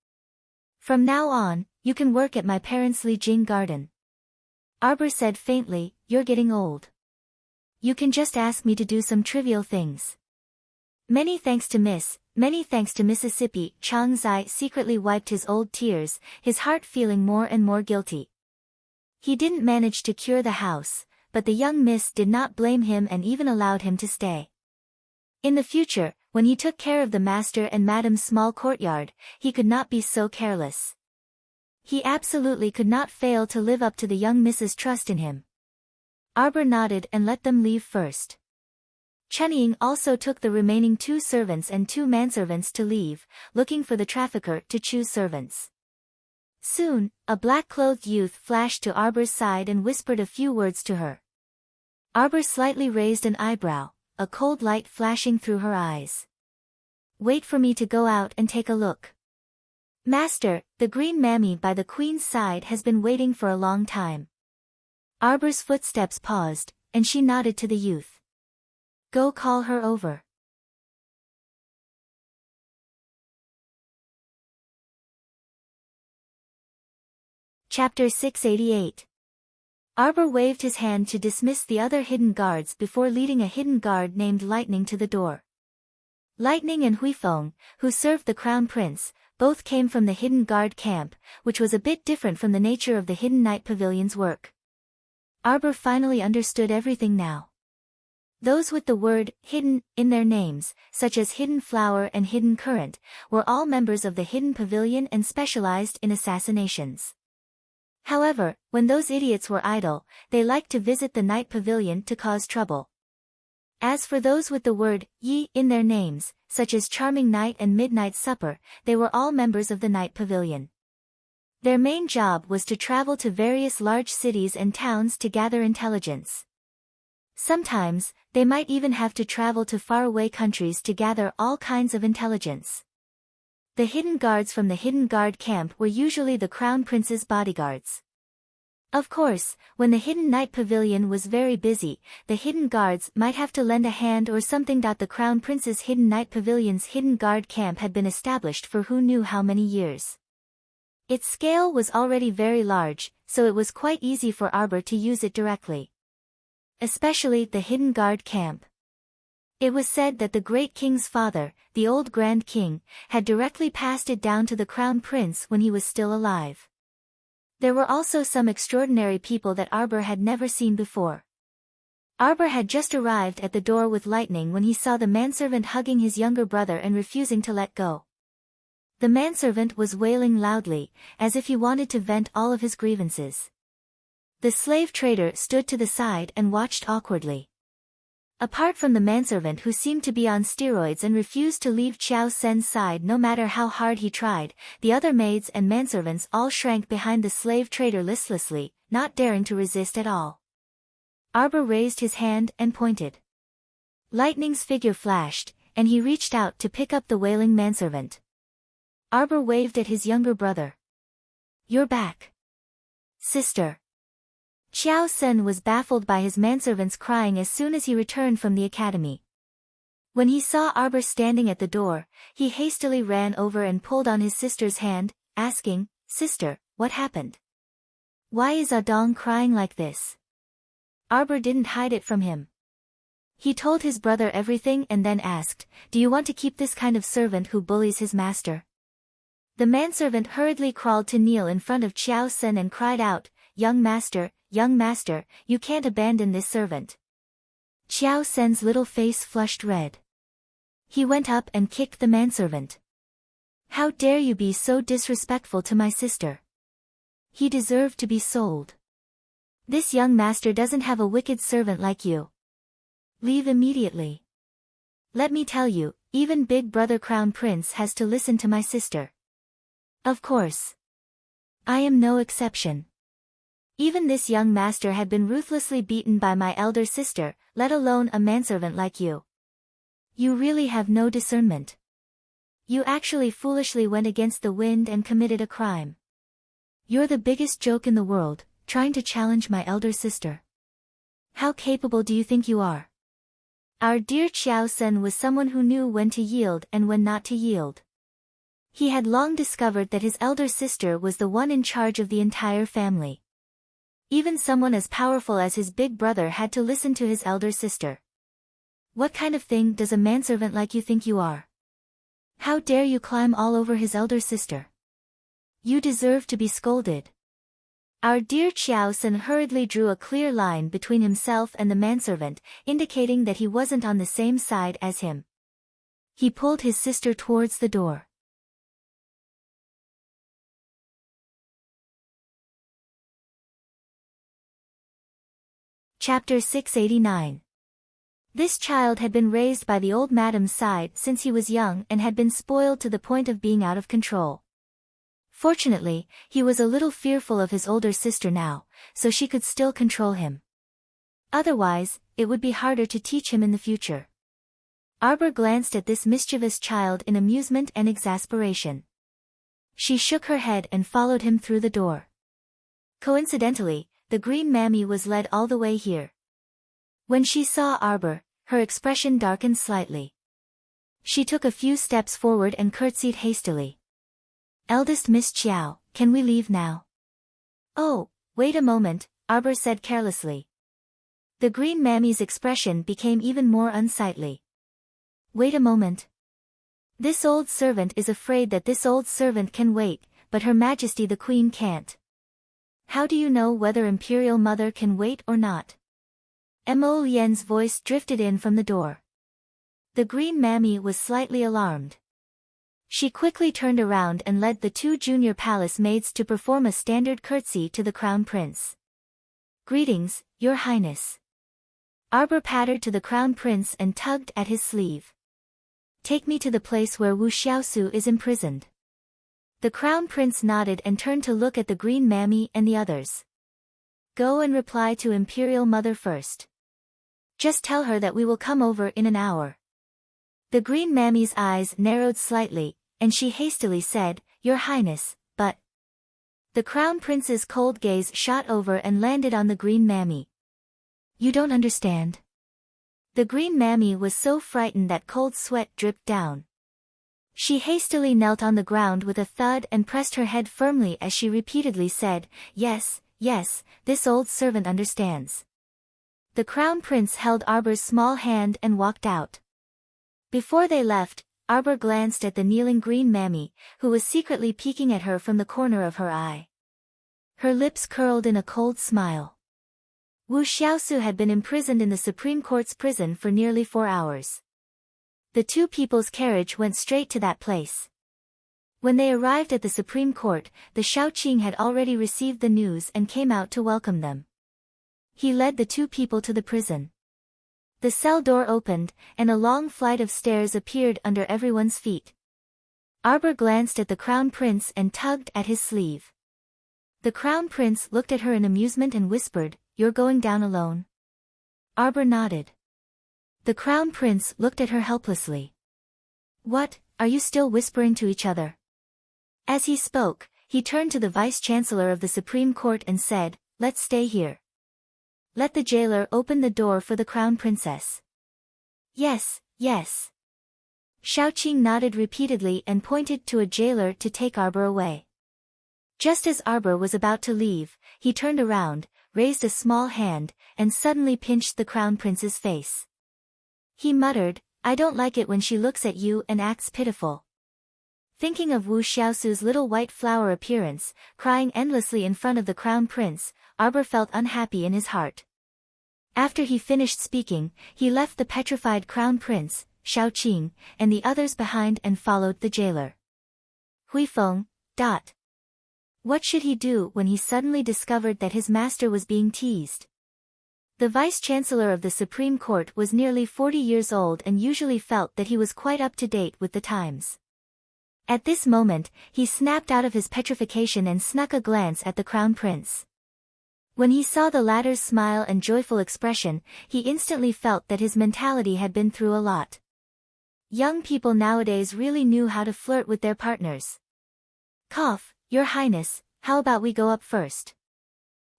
"From now on, you can work at my parents' Li Jing garden." Arbor said faintly, "You're getting old. You can just ask me to do some trivial things." "Many thanks to Miss, many thanks to Mississippi." Chang Zai secretly wiped his old tears, his heart feeling more and more guilty. He didn't manage to cure the house, but the young miss did not blame him and even allowed him to stay. In the future, when he took care of the master and madam's small courtyard, he could not be so careless. He absolutely could not fail to live up to the young miss's trust in him. Arbor nodded and let them leave first. Chunying also took the remaining 2 servants and 2 manservants to leave, looking for the trafficker to choose servants. Soon, a black-clothed youth flashed to Arbor's side and whispered a few words to her. Arbor slightly raised an eyebrow, a cold light flashing through her eyes. "Wait for me to go out and take a look." "Master, the green mammy by the queen's side has been waiting for a long time." Arbor's footsteps paused, and she nodded to the youth. "Go call her over." Chapter 688. Arbor waved his hand to dismiss the other hidden guards before leading a hidden guard named Lightning to the door. Lightning and Huifeng, who served the crown prince, both came from the hidden guard camp, which was a bit different from the nature of the hidden night pavilion's work. Arbor finally understood everything now. Those with the word hidden in their names, such as Hidden Flower and Hidden Current, were all members of the hidden pavilion and specialized in assassinations. However, when those idiots were idle, they liked to visit the night pavilion to cause trouble. As for those with the word "ye" in their names, such as Charming Night and Midnight Supper, they were all members of the night pavilion. Their main job was to travel to various large cities and towns to gather intelligence. Sometimes, they might even have to travel to faraway countries to gather all kinds of intelligence. The hidden guards from the hidden guard camp were usually the crown prince's bodyguards. Of course, when the hidden night pavilion was very busy, the hidden guards might have to lend a hand or something. The crown prince's hidden night pavilion's hidden guard camp had been established for who knew how many years. Its scale was already very large, so it was quite easy for Arbor to use it directly. Especially the hidden guard camp. It was said that the great king's father, the old Grand King, had directly passed it down to the crown prince when he was still alive. There were also some extraordinary people that Arbor had never seen before. Arbor had just arrived at the door with lightning when he saw the manservant hugging his younger brother and refusing to let go. The manservant was wailing loudly, as if he wanted to vent all of his grievances. The slave trader stood to the side and watched awkwardly. Apart from the manservant who seemed to be on steroids and refused to leave Qiao Sen's side no matter how hard he tried, the other maids and manservants all shrank behind the slave trader listlessly, not daring to resist at all. Arbor raised his hand and pointed. Lightning's figure flashed, and he reached out to pick up the wailing manservant. Arbor waved at his younger brother. "You're back, sister." Qiao Sen was baffled by his manservant's crying as soon as he returned from the academy. When he saw Arbor standing at the door, he hastily ran over and pulled on his sister's hand, asking, "Sister, what happened? Why is Adong crying like this?" Arbor didn't hide it from him. He told his brother everything and then asked, "Do you want to keep this kind of servant who bullies his master?" The manservant hurriedly crawled to kneel in front of Qiao Sen and cried out, young master, you can't abandon this servant." Qiao Sen's little face flushed red. He went up and kicked the manservant. "How dare you be so disrespectful to my sister? He deserved to be sold. This young master doesn't have a wicked servant like you. Leave immediately. Let me tell you, even Big Brother Crown Prince has to listen to my sister. Of course. I am no exception. Even this young master had been ruthlessly beaten by my elder sister, let alone a manservant like you. You really have no discernment. You actually foolishly went against the wind and committed a crime. You're the biggest joke in the world, trying to challenge my elder sister. How capable do you think you are?" Our dear Qiao Sen was someone who knew when to yield and when not to yield. He had long discovered that his elder sister was the one in charge of the entire family. Even someone as powerful as his big brother had to listen to his elder sister. What kind of thing does a manservant like you think you are? How dare you climb all over his elder sister? You deserve to be scolded. Our dear Qiao Sen hurriedly drew a clear line between himself and the manservant, indicating that he wasn't on the same side as him. He pulled his sister towards the door. Chapter 689. This child had been raised by the old madam's side since he was young and had been spoiled to the point of being out of control. Fortunately, he was a little fearful of his older sister now, so she could still control him. Otherwise, it would be harder to teach him in the future. Arbor glanced at this mischievous child in amusement and exasperation. She shook her head and followed him through the door. Coincidentally, the green mammy was led all the way here. When she saw Arbor, her expression darkened slightly. She took a few steps forward and curtsied hastily. "Eldest Miss Qiao, can we leave now?" "Oh, wait a moment," Arbor said carelessly. The green mammy's expression became even more unsightly. "Wait a moment. This old servant is afraid that this old servant can wait, but Her Majesty the Queen can't. How do you know whether Imperial Mother can wait or not?" Mo Lien's voice drifted in from the door. The green mammy was slightly alarmed. She quickly turned around and led the two junior palace maids to perform a standard curtsy to the crown prince. "Greetings, your highness." Arbor pattered to the crown prince and tugged at his sleeve. "Take me to the place where Wu Xiaosu is imprisoned." The crown prince nodded and turned to look at the green mammy and the others. "Go and reply to Imperial Mother first. Just tell her that we will come over in an hour." The green mammy's eyes narrowed slightly, and she hastily said, "Your highness, but..." The crown prince's cold gaze shot over and landed on the green mammy. "You don't understand." The green mammy was so frightened that cold sweat dripped down. She hastily knelt on the ground with a thud and pressed her head firmly as she repeatedly said, "Yes, yes, this old servant understands." The crown prince held Arbor's small hand and walked out. Before they left, Arbor glanced at the kneeling green mammy, who was secretly peeking at her from the corner of her eye. Her lips curled in a cold smile. Wu Xiaosu had been imprisoned in the Supreme Court's prison for nearly 4 hours. The two people's carriage went straight to that place. When they arrived at the Supreme Court, the Shaoqing had already received the news and came out to welcome them. He led the two people to the prison. The cell door opened, and a long flight of stairs appeared under everyone's feet. Arbor glanced at the crown prince and tugged at his sleeve. The crown prince looked at her in amusement and whispered, "You're going down alone?" Arbor nodded. The crown prince looked at her helplessly. "What, are you still whispering to each other?" As he spoke, he turned to the vice-chancellor of the Supreme Court and said, "Let's stay here. Let the jailer open the door for the crown princess." "Yes, yes." Shaoqing nodded repeatedly and pointed to a jailer to take Arbor away. Just as Arbor was about to leave, he turned around, raised a small hand, and suddenly pinched the crown prince's face. He muttered, "I don't like it when she looks at you and acts pitiful." Thinking of Wu Xiaosu's little white flower appearance, crying endlessly in front of the crown prince, Arbor felt unhappy in his heart. After he finished speaking, he left the petrified crown prince, Shaoqing, and the others behind and followed the jailer. Huifeng. What should he do when he suddenly discovered that his master was being teased? The vice-chancellor of the Supreme Court was nearly 40 years old and usually felt that he was quite up to date with the times. At this moment, he snapped out of his petrification and snuck a glance at the crown prince. When he saw the latter's smile and joyful expression, he instantly felt that his mentality had been through a lot. Young people nowadays really knew how to flirt with their partners. "Your highness, how about we go up first?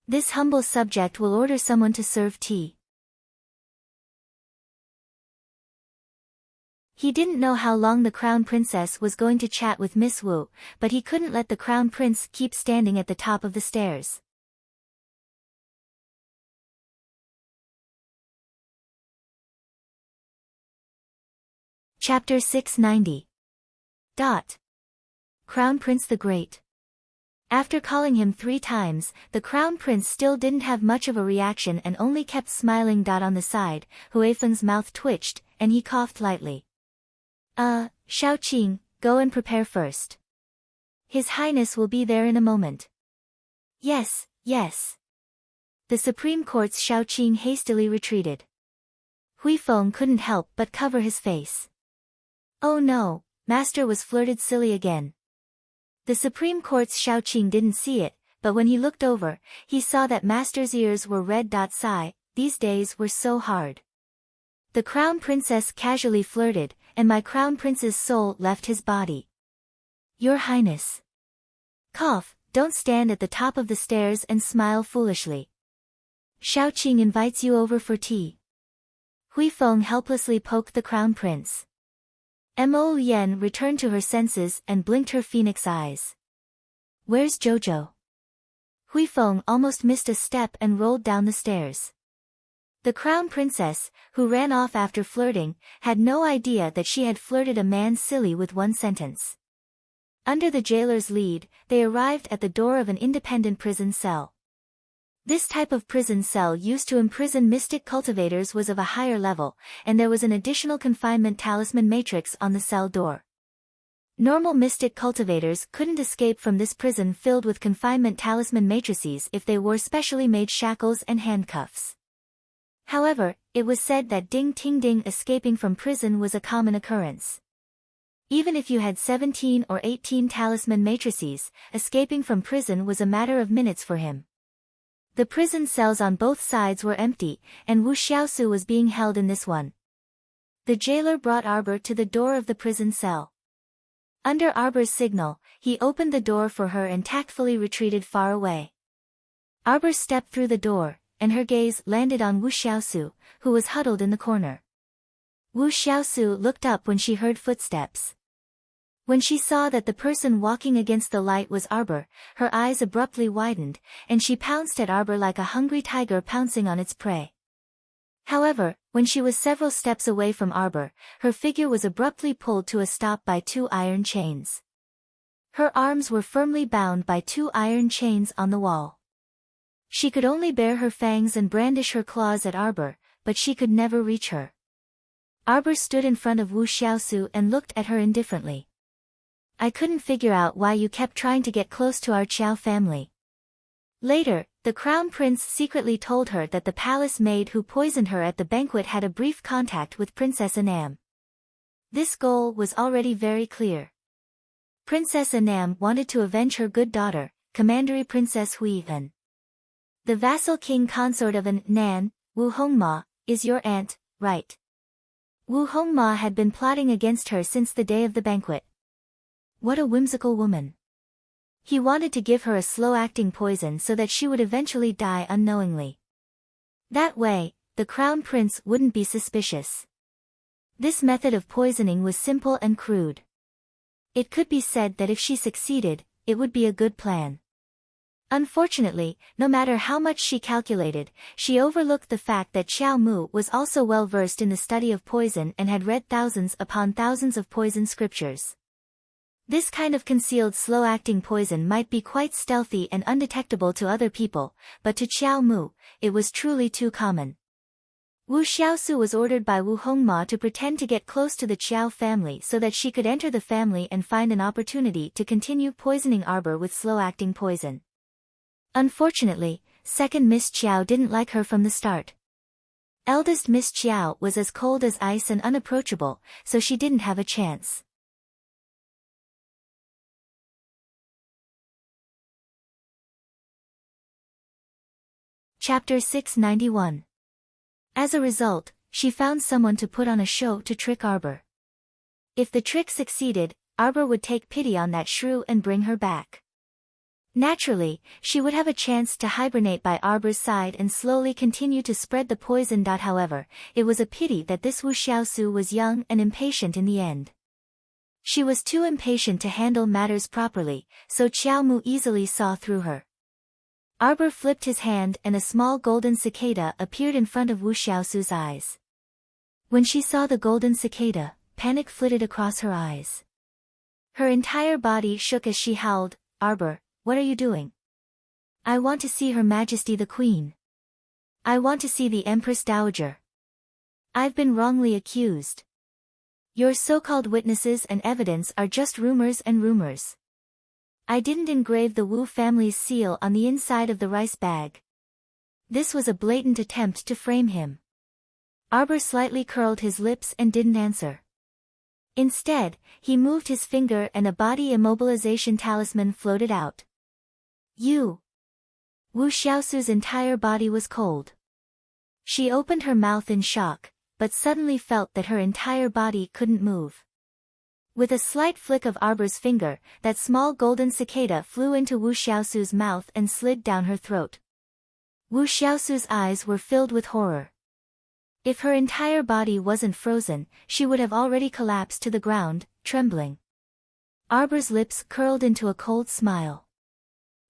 This humble subject will order someone to serve tea." He didn't know how long the crown princess was going to chat with Miss Wu, but he couldn't let the crown prince keep standing at the top of the stairs. Chapter 690. Crown Prince the Great. After calling him 3 times, the crown prince still didn't have much of a reaction and only kept smiling. On the side, Huifeng's mouth twitched, and he coughed lightly. Shaoqing, go and prepare first. His Highness will be there in a moment." "Yes, yes." The Supreme Court's Shaoqing hastily retreated. Huifeng couldn't help but cover his face. Oh no, Master was flirted silly again. The Supreme Court's Shaoqing didn't see it, but when he looked over, he saw that Master's ears were red. Sigh, these days were so hard. The crown princess casually flirted, and my crown prince's soul left his body. "Your Highness." Don't stand at the top of the stairs and smile foolishly. Shaoqing invites you over for tea." Huifeng helplessly poked the crown prince. Mo Yen returned to her senses and blinked her phoenix eyes. "Where's Jojo?" Huifeng almost missed a step and rolled down the stairs. The crown princess, who ran off after flirting, had no idea that she had flirted a man silly with one sentence. Under the jailer's lead, they arrived at the door of an independent prison cell. This type of prison cell used to imprison mystic cultivators was of a higher level, and there was an additional confinement talisman matrix on the cell door. Normal mystic cultivators couldn't escape from this prison filled with confinement talisman matrices if they wore specially made shackles and handcuffs. However, it was said that Ding Ting Ding escaping from prison was a common occurrence. Even if you had 17 or 18 talisman matrices, escaping from prison was a matter of minutes for him. The prison cells on both sides were empty, and Wu Xiaosu was being held in this one. The jailer brought Arbor to the door of the prison cell. Under Arbor's signal, he opened the door for her and tactfully retreated far away. Arbor stepped through the door, and her gaze landed on Wu Xiaosu, who was huddled in the corner. Wu Xiaosu looked up when she heard footsteps. When she saw that the person walking against the light was Arbor, her eyes abruptly widened, and she pounced at Arbor like a hungry tiger pouncing on its prey. However, when she was several steps away from Arbor, her figure was abruptly pulled to a stop by 2 iron chains. Her arms were firmly bound by 2 iron chains on the wall. She could only bare her fangs and brandish her claws at Arbor, but she could never reach her. Arbor stood in front of Wu Xiaosu and looked at her indifferently. I couldn't figure out why you kept trying to get close to our Qiao family. Later, the crown prince secretly told her that the palace maid who poisoned her at the banquet had a brief contact with Princess Anam. This goal was already very clear. Princess Anam wanted to avenge her good daughter, Commandery Princess Hui An. The vassal king consort of Nan, Wu Hongma, is your aunt, right? Wu Hongma had been plotting against her since the day of the banquet. What a whimsical woman. He wanted to give her a slow-acting poison so that she would eventually die unknowingly. That way, the crown prince wouldn't be suspicious. This method of poisoning was simple and crude. It could be said that if she succeeded, it would be a good plan. Unfortunately, no matter how much she calculated, she overlooked the fact that Xiao Mu was also well versed in the study of poison and had read thousands upon thousands of poison scriptures. This kind of concealed slow-acting poison might be quite stealthy and undetectable to other people, but to Xiao Mu, it was truly too common. Wu Xiaosu was ordered by Wu Hongma to pretend to get close to the Qiao family so that she could enter the family and find an opportunity to continue poisoning Arbor with slow-acting poison. Unfortunately, second Miss Qiao didn't like her from the start. Eldest Miss Qiao was as cold as ice and unapproachable, so she didn't have a chance. Chapter 691. As a result, she found someone to put on a show to trick Arbor. If the trick succeeded, Arbor would take pity on that shrew and bring her back. Naturally, she would have a chance to hibernate by Arbor's side and slowly continue to spread the poison. However, it was a pity that this Wu Xiaosu was young and impatient in the end. She was too impatient to handle matters properly, so Qiao Mu easily saw through her. Arbor flipped his hand and a small golden cicada appeared in front of Wu Xiaosu's eyes. When she saw the golden cicada, panic flitted across her eyes. Her entire body shook as she howled, "Arbor, what are you doing? I want to see Her Majesty the Queen. I want to see the Empress Dowager. I've been wrongly accused. Your so-called witnesses and evidence are just rumors and rumors. I didn't engrave the Wu family's seal on the inside of the rice bag." This was a blatant attempt to frame him. Arbor slightly curled his lips and didn't answer. Instead, he moved his finger and a body immobilization talisman floated out. "You!" Wu Xiaosu's entire body was cold. She opened her mouth in shock, but suddenly felt that her entire body couldn't move. With a slight flick of Arbor's finger, that small golden cicada flew into Wu Xiaosu's mouth and slid down her throat. Wu Xiaosu's eyes were filled with horror. If her entire body wasn't frozen, she would have already collapsed to the ground, trembling. Arbor's lips curled into a cold smile.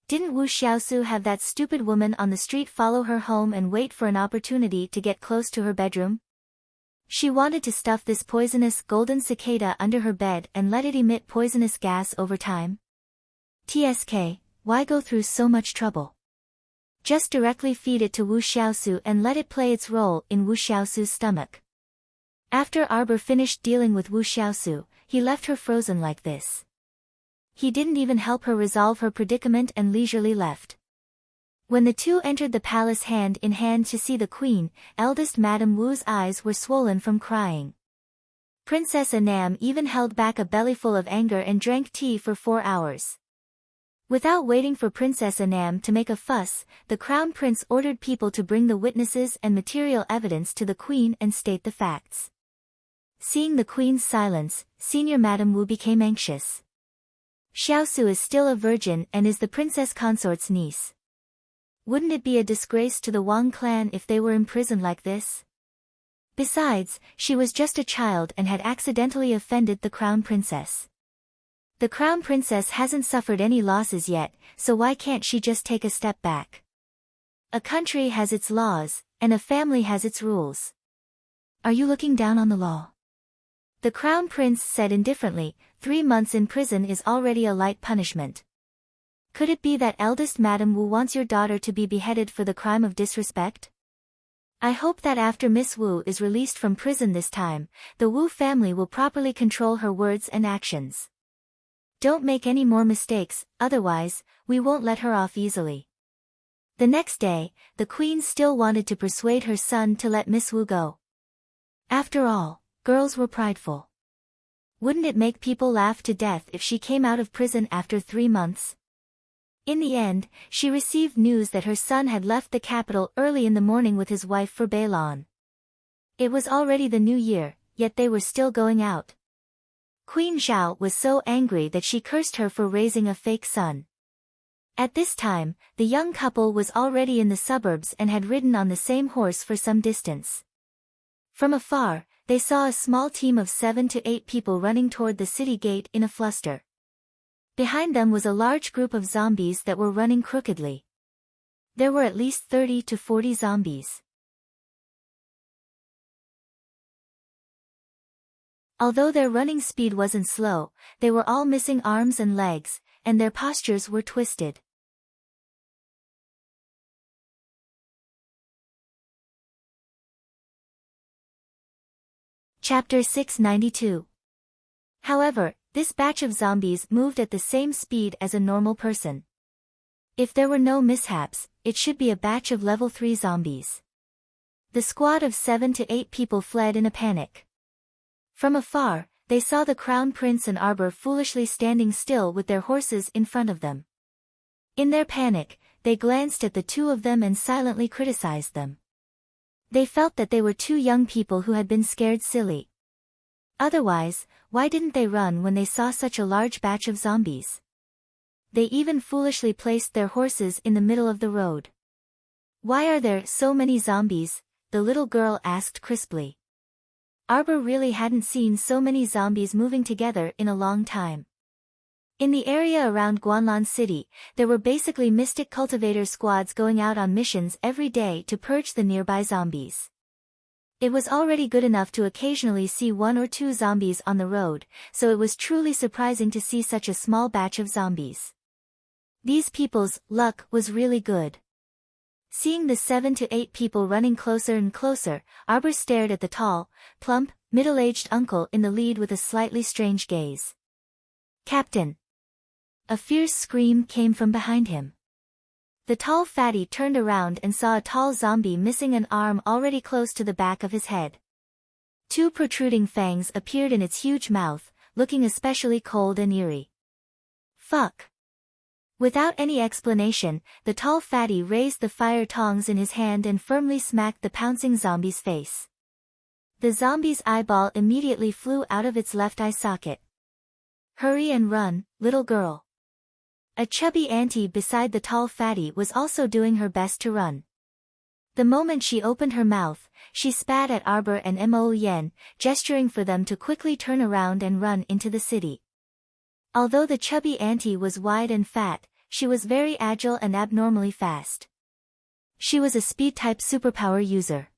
Didn't Wu Xiaosu have that stupid woman on the street follow her home and wait for an opportunity to get close to her bedroom? She wanted to stuff this poisonous golden cicada under her bed and let it emit poisonous gas over time. TSK, why go through so much trouble? Just directly feed it to Wu Xiaosu and let it play its role in Wu Xiaosu's stomach. After Arbor finished dealing with Wu Xiaosu, he left her frozen like this. He didn't even help her resolve her predicament and leisurely left. When the two entered the palace hand in hand to see the queen, eldest Madame Wu's eyes were swollen from crying. Princess Anam even held back a bellyful of anger and drank tea for 4 hours. Without waiting for Princess Anam to make a fuss, the crown prince ordered people to bring the witnesses and material evidence to the queen and state the facts. Seeing the queen's silence, senior Madame Wu became anxious. Xiaosu is still a virgin and is the princess consort's niece. Wouldn't it be a disgrace to the Wang clan if they were imprisoned like this? Besides, she was just a child and had accidentally offended the crown princess. The crown princess hasn't suffered any losses yet, so why can't she just take a step back? A country has its laws, and a family has its rules. Are you looking down on the law? The crown prince said indifferently, 3 months in prison is already a light punishment. Could it be that eldest Madame Wu wants your daughter to be beheaded for the crime of disrespect? I hope that after Miss Wu is released from prison this time, the Wu family will properly control her words and actions. Don't make any more mistakes, otherwise, we won't let her off easily. The next day, the queen still wanted to persuade her son to let Miss Wu go. After all, girls were prideful. Wouldn't it make people laugh to death if she came out of prison after 3 months? In the end, she received news that her son had left the capital early in the morning with his wife for Beilan. It was already the new year, yet they were still going out. Queen Zhao was so angry that she cursed her for raising a fake son. At this time, the young couple was already in the suburbs and had ridden on the same horse for some distance. From afar, they saw a small team of 7 to 8 people running toward the city gate in a fluster. Behind them was a large group of zombies that were running crookedly. There were at least 30 to 40 zombies. Although their running speed wasn't slow, they were all missing arms and legs, and their postures were twisted. Chapter 692. However, this batch of zombies moved at the same speed as a normal person. If there were no mishaps, it should be a batch of level 3 zombies. The squad of 7 to 8 people fled in a panic. From afar, they saw the crown prince and Arbor foolishly standing still with their horses in front of them. In their panic, they glanced at the two of them and silently criticized them. They felt that they were 2 young people who had been scared silly. Otherwise, why didn't they run when they saw such a large batch of zombies? They even foolishly placed their horses in the middle of the road. Why are there so many zombies? The little girl asked crisply. Arbor really hadn't seen so many zombies moving together in a long time. In the area around Guanlan City, there were basically mystic cultivator squads going out on missions every day to purge the nearby zombies. It was already good enough to occasionally see 1 or 2 zombies on the road, so it was truly surprising to see such a small batch of zombies. These people's luck was really good. Seeing the 7 to 8 people running closer and closer, Arbor stared at the tall, plump, middle-aged uncle in the lead with a slightly strange gaze. "Captain!" A fierce scream came from behind him. The tall fatty turned around and saw a tall zombie missing an arm already close to the back of his head. 2 protruding fangs appeared in its huge mouth, looking especially cold and eerie. "Fuck!" Without any explanation, the tall fatty raised the fire tongs in his hand and firmly smacked the pouncing zombie's face. The zombie's eyeball immediately flew out of its left eye socket. "Hurry and run, little girl." A chubby auntie beside the tall fatty was also doing her best to run. The moment she opened her mouth, she spat at Arbor and Mo Yen, gesturing for them to quickly turn around and run into the city. Although the chubby auntie was wide and fat, she was very agile and abnormally fast. She was a speed-type superpower user.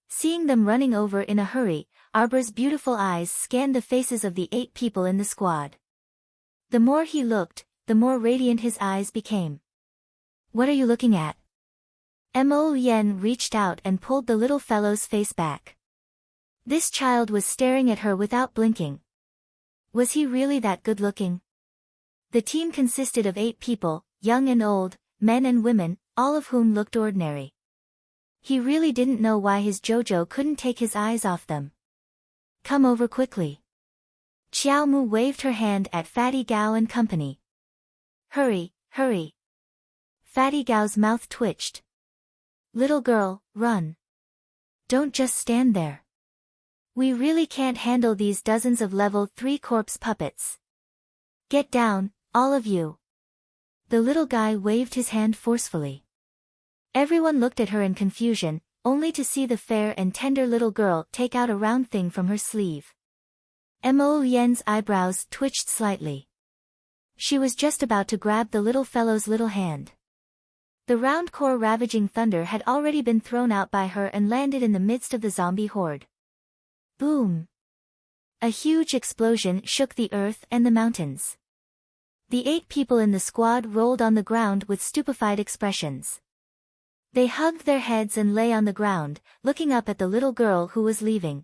Seeing them running over in a hurry, Arbor's beautiful eyes scanned the faces of the 8 people in the squad. The more he looked, the more radiant his eyes became. "What are you looking at?" Mo Yen reached out and pulled the little fellow's face back. This child was staring at her without blinking. Was he really that good-looking? The team consisted of 8 people, young and old, men and women, all of whom looked ordinary. He really didn't know why his Jojo couldn't take his eyes off them. Come over quickly. Xiao Mu waved her hand at Fatty Gao and company. Hurry, hurry. Fatty Gao's mouth twitched. Little girl, run. Don't just stand there. We really can't handle these dozens of level 3 corpse puppets. Get down, all of you. The little guy waved his hand forcefully. Everyone looked at her in confusion, only to see the fair and tender little girl take out a round thing from her sleeve. Mo Yen's eyebrows twitched slightly. She was just about to grab the little fellow's little hand. The round core ravaging thunder had already been thrown out by her and landed in the midst of the zombie horde. Boom! A huge explosion shook the earth and the mountains. The 8 people in the squad rolled on the ground with stupefied expressions. They hugged their heads and lay on the ground, looking up at the little girl who was leaving.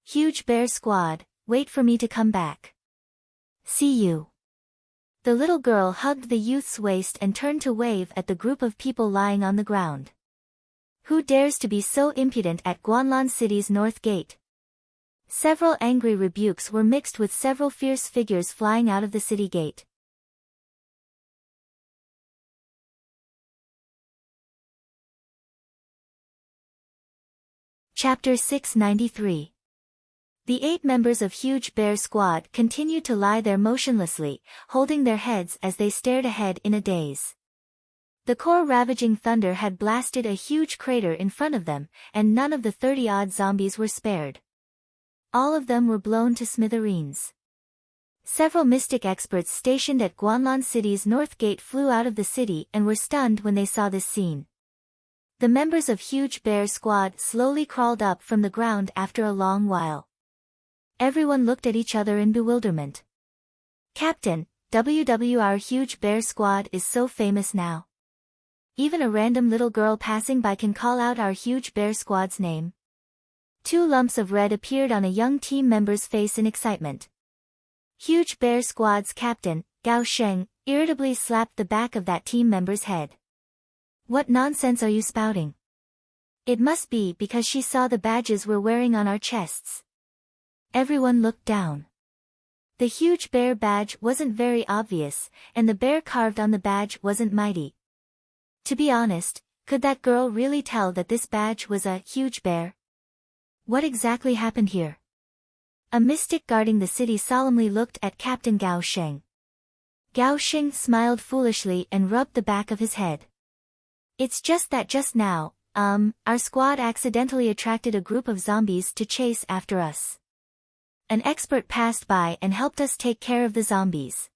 Huge Bear Squad, wait for me to come back. See you. The little girl hugged the youth's waist and turned to wave at the group of people lying on the ground. Who dares to be so impudent at Guanlan City's North Gate? Several angry rebukes were mixed with several fierce figures flying out of the city gate. Chapter 693. The 8 members of Huge Bear Squad continued to lie there motionlessly, holding their heads as they stared ahead in a daze. The core-ravaging thunder had blasted a huge crater in front of them, and none of the 30-odd zombies were spared. All of them were blown to smithereens. Several mystic experts stationed at Guanlan City's North Gate flew out of the city and were stunned when they saw this scene. The members of Huge Bear Squad slowly crawled up from the ground after a long while. Everyone looked at each other in bewilderment. Captain, our Huge Bear Squad is so famous now. Even a random little girl passing by can call out our Huge Bear Squad's name. 2 lumps of red appeared on a young team member's face in excitement. Huge Bear Squad's captain, Gao Sheng, irritably slapped the back of that team member's head. What nonsense are you spouting? It must be because she saw the badges we're wearing on our chests. Everyone looked down. The Huge Bear badge wasn't very obvious, and the bear carved on the badge wasn't mighty. To be honest, could that girl really tell that this badge was a huge bear? What exactly happened here? A mystic guarding the city solemnly looked at Captain Gao Sheng. Gao Sheng smiled foolishly and rubbed the back of his head. It's just that just now, our squad accidentally attracted a group of zombies to chase after us. An expert passed by and helped us take care of the zombies.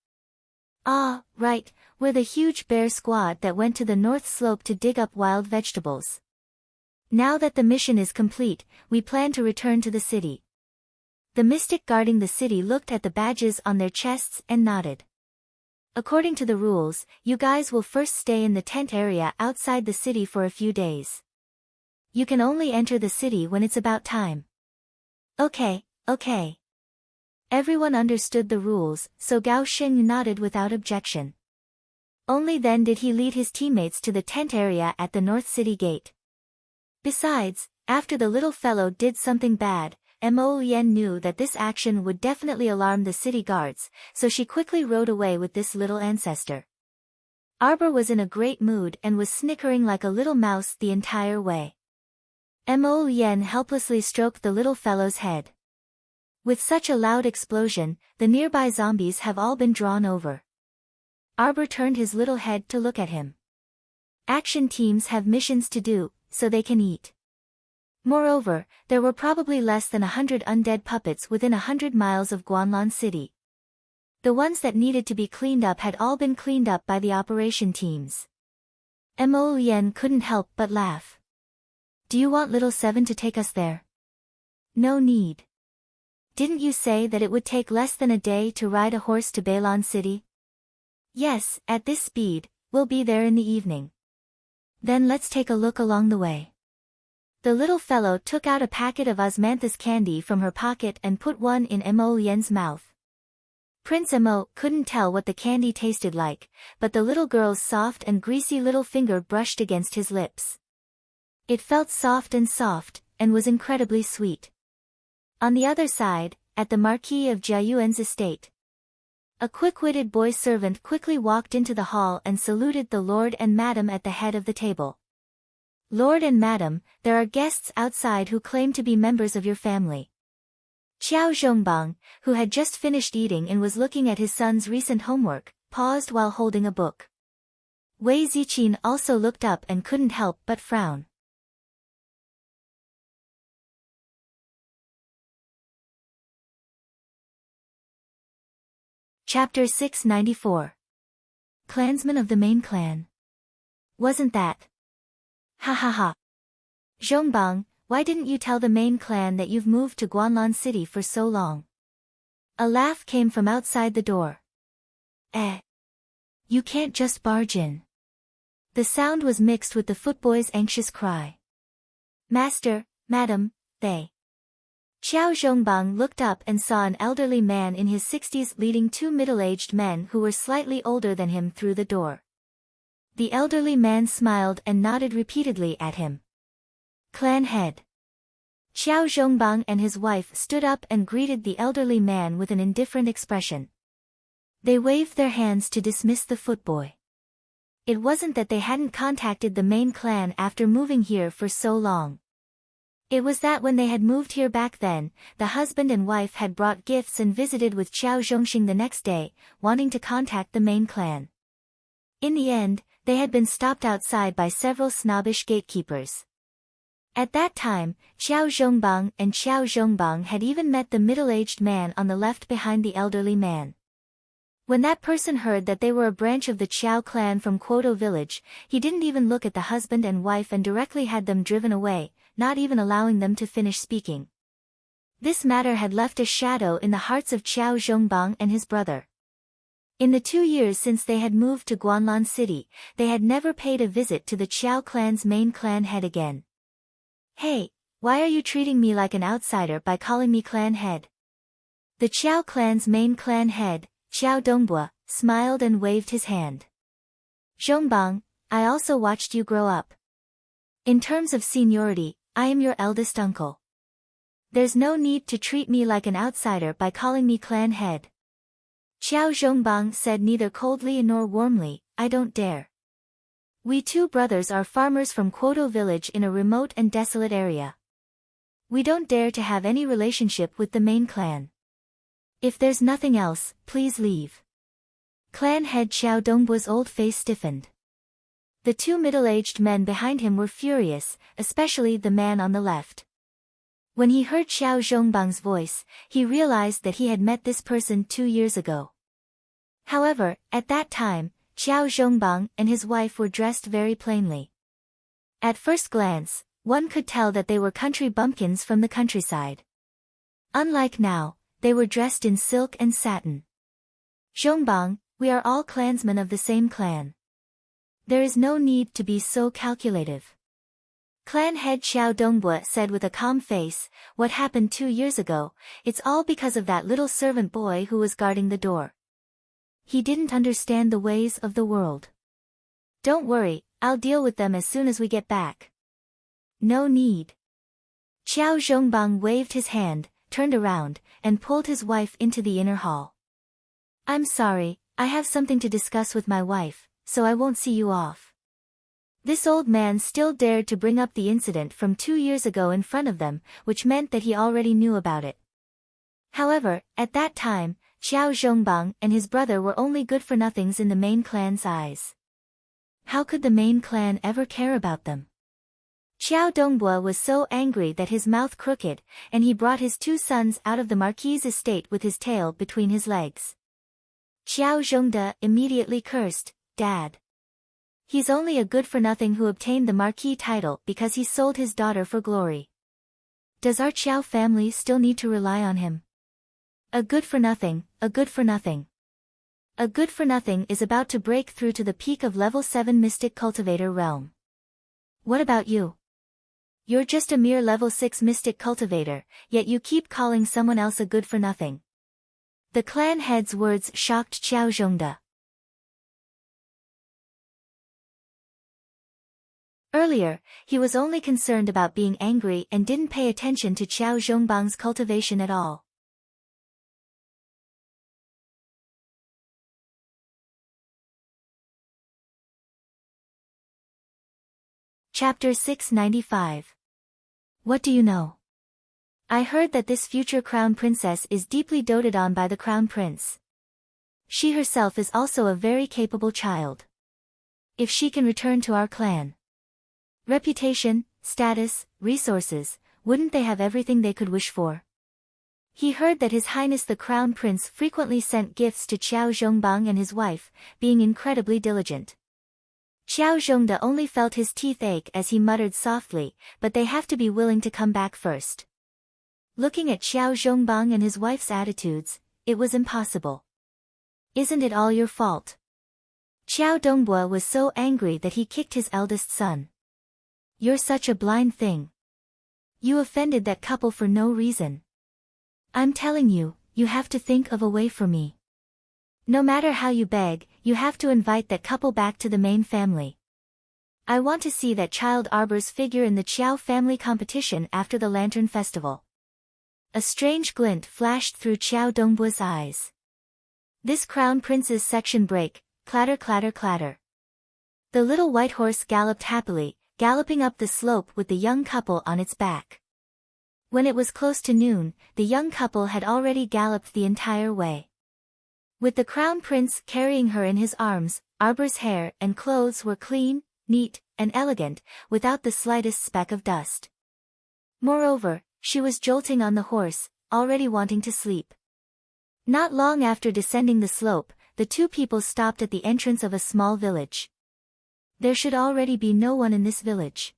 Ah, right, we're the Huge Bear Squad that went to the North Slope to dig up wild vegetables. Now that the mission is complete, we plan to return to the city. The mystic guarding the city looked at the badges on their chests and nodded. According to the rules, you guys will first stay in the tent area outside the city for a few days. You can only enter the city when it's about time. Okay. Everyone understood the rules, so Gao Sheng nodded without objection. Only then did he lead his teammates to the tent area at the North City Gate. Besides, after the little fellow did something bad, Mo Yen knew that this action would definitely alarm the city guards, so she quickly rode away with this little ancestor. Arbor was in a great mood and was snickering like a little mouse the entire way. Mo Yen helplessly stroked the little fellow's head. With such a loud explosion, the nearby zombies have all been drawn over. Arbor turned his little head to look at him. Action teams have missions to do, so they can eat. Moreover, there were probably less than 100 undead puppets within 100 miles of Guanlan City. The ones that needed to be cleaned up had all been cleaned up by the operation teams. Mo Yen couldn't help but laugh. Do you want little Seven to take us there? No need. Didn't you say that it would take less than a day to ride a horse to Beilan City? Yes, at this speed, we'll be there in the evening. Then let's take a look along the way. The little fellow took out a packet of osmanthus candy from her pocket and put one in Mo Yen's mouth. Prince Mo couldn't tell what the candy tasted like, but the little girl's soft and greasy little finger brushed against his lips. It felt soft, and was incredibly sweet. On the other side, at the Marquis of Jiayuan's estate, a quick-witted boy servant quickly walked into the hall and saluted the lord and madam at the head of the table. "Lord and madam, there are guests outside who claim to be members of your family." Qiao Zhongbang, who had just finished eating and was looking at his son's recent homework, paused while holding a book. Wei Ziqin also looked up and couldn't help but frown. Chapter 694. Clansmen of the main clan. Wasn't that? Ha ha ha. Zhongbang, why didn't you tell the main clan that you've moved to Guanlan City for so long? A laugh came from outside the door. You can't just barge in. The sound was mixed with the footboy's anxious cry. Master, madam, they. Qiao Zhongbang looked up and saw an elderly man in his 60s leading two middle-aged men who were slightly older than him through the door. The elderly man smiled and nodded repeatedly at him. Clan head. Qiao Zhongbang and his wife stood up and greeted the elderly man with an indifferent expression. They waved their hands to dismiss the footboy. It wasn't that they hadn't contacted the main clan after moving here for so long. It was that when they had moved here back then, the husband and wife had brought gifts and visited with Qiao Zhongxing the next day, wanting to contact the main clan. In the end, they had been stopped outside by several snobbish gatekeepers. At that time, Qiao Zhongbang and Qiao Zhongbang had even met the middle-aged man on the left behind the elderly man. When that person heard that they were a branch of the Qiao clan from Quoto village, he didn't even look at the husband and wife and directly had them driven away, not even allowing them to finish speaking. This matter had left a shadow in the hearts of Qiao Zhongbang and his brother. In the 2 years since they had moved to Guanlan City, they had never paid a visit to the Qiao clan's main clan head again. Hey, why are you treating me like an outsider by calling me clan head? The Qiao clan's main clan head, Qiao Dongbua, smiled and waved his hand. Zhongbang, I also watched you grow up. In terms of seniority, I am your eldest uncle. There's no need to treat me like an outsider by calling me clan head. Qiao Zhongbang said neither coldly nor warmly, I don't dare. We two brothers are farmers from Quoto village in a remote and desolate area. We don't dare to have any relationship with the main clan. If there's nothing else, please leave. Clan head Qiao Dongbua's old face stiffened. The two middle-aged men behind him were furious, especially the man on the left. When he heard Qiao Zhongbang's voice, he realized that he had met this person 2 years ago. However, at that time, Qiao Zhongbang and his wife were dressed very plainly. At first glance, one could tell that they were country bumpkins from the countryside. Unlike now, they were dressed in silk and satin. Zhongbang, we are all clansmen of the same clan. There is no need to be so calculative. Clan head Qiao Dongbua said with a calm face, what happened 2 years ago, it's all because of that little servant boy who was guarding the door. He didn't understand the ways of the world. Don't worry, I'll deal with them as soon as we get back. No need. Qiao Zhongbang waved his hand, turned around, and pulled his wife into the inner hall. I'm sorry, I have something to discuss with my wife, so I won't see you off. This old man still dared to bring up the incident from 2 years ago in front of them, which meant that he already knew about it. However, at that time, Qiao Zhongbang and his brother were only good-for-nothings in the main clan's eyes. How could the main clan ever care about them? Qiao Dongbua was so angry that his mouth crooked, and he brought his 2 sons out of the marquis's estate with his tail between his legs. Qiao Zhongde immediately cursed, Dad. He's only a good-for-nothing who obtained the marquis title because he sold his daughter for glory. Does our Qiao family still need to rely on him? A good-for-nothing, a good-for-nothing. A good-for-nothing is about to break through to the peak of level 7 Mystic Cultivator realm. What about you? You're just a mere level 6 mystic cultivator, yet you keep calling someone else a good for nothing. The clan head's words shocked Xiao Zhongde. Earlier, he was only concerned about being angry and didn't pay attention to Xiao Zhongbang's cultivation at all. Chapter 695. What do you know? I heard that this future crown princess is deeply doted on by the crown prince. She herself is also a very capable child. If she can return to our clan. Reputation, status, resources, wouldn't they have everything they could wish for? He heard that His Highness the Crown Prince frequently sent gifts to Xiao Zhongbang and his wife, being incredibly diligent. Xiao Zhongde only felt his teeth ache as he muttered softly, but they have to be willing to come back first. Looking at Xiao Zhongbang and his wife's attitudes, it was impossible. Isn't it all your fault? Xiao Dongbua was so angry that he kicked his eldest son. You're such a blind thing. You offended that couple for no reason. I'm telling you, you have to think of a way for me. No matter how you beg, you have to invite that couple back to the main family. I want to see that child Arbor's figure in the Qiao family competition after the Lantern Festival. A strange glint flashed through Xiao Dongbua's eyes. This crown prince's section break, clatter clatter clatter. The little white horse galloped happily, galloping up the slope with the young couple on its back. When it was close to noon, the young couple had already galloped the entire way. With the crown prince carrying her in his arms, Arbor's hair and clothes were clean, neat, and elegant, without the slightest speck of dust. Moreover, she was jolting on the horse, already wanting to sleep. Not long after descending the slope, the two people stopped at the entrance of a small village. There should already be no one in this village.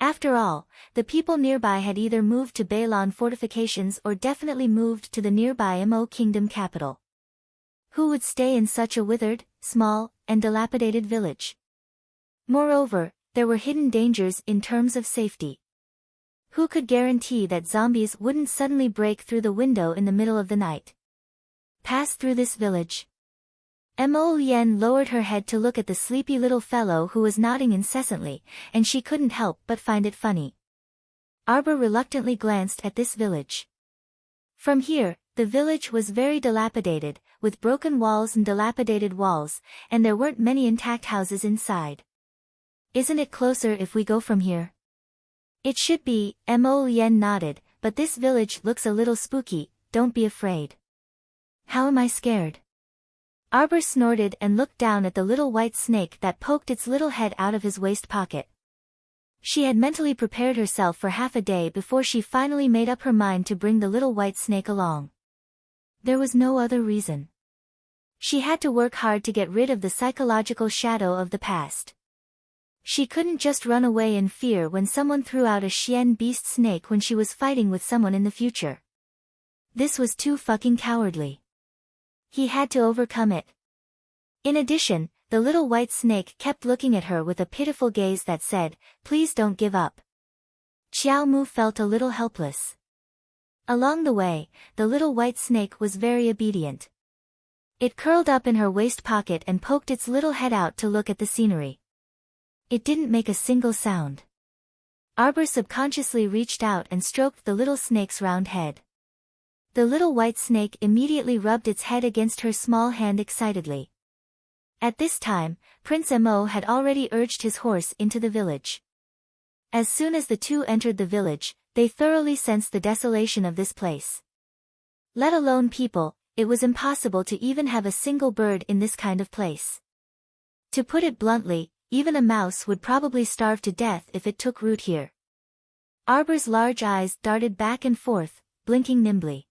After all, the people nearby had either moved to Bailon fortifications or definitely moved to the nearby Mo kingdom capital. Who would stay in such a withered, small, and dilapidated village? Moreover, there were hidden dangers in terms of safety. Who could guarantee that zombies wouldn't suddenly break through the window in the middle of the night? Pass through this village. Mo Yen lowered her head to look at the sleepy little fellow who was nodding incessantly, and she couldn't help but find it funny. Arbor reluctantly glanced at this village. From here, the village was very dilapidated, with broken walls and dilapidated walls, and there weren't many intact houses inside. Isn't it closer if we go from here? It should be, Mo Yen nodded, but this village looks a little spooky, don't be afraid. How am I scared? Arbor snorted and looked down at the little white snake that poked its little head out of his waist pocket. She had mentally prepared herself for half a day before she finally made up her mind to bring the little white snake along. There was no other reason. She had to work hard to get rid of the psychological shadow of the past. She couldn't just run away in fear when someone threw out a Xian beast snake when she was fighting with someone in the future. This was too fucking cowardly. He had to overcome it. In addition, the little white snake kept looking at her with a pitiful gaze that said, "Please don't give up." Xiao Mu felt a little helpless. Along the way, the little white snake was very obedient. It curled up in her waist pocket and poked its little head out to look at the scenery. It didn't make a single sound. Arbor subconsciously reached out and stroked the little snake's round head. The little white snake immediately rubbed its head against her small hand excitedly. At this time, Prince Mo had already urged his horse into the village. As soon as the two entered the village, they thoroughly sensed the desolation of this place. Let alone people, it was impossible to even have a single bird in this kind of place. To put it bluntly, even a mouse would probably starve to death if it took root here. Arbor's large eyes darted back and forth, blinking nimbly.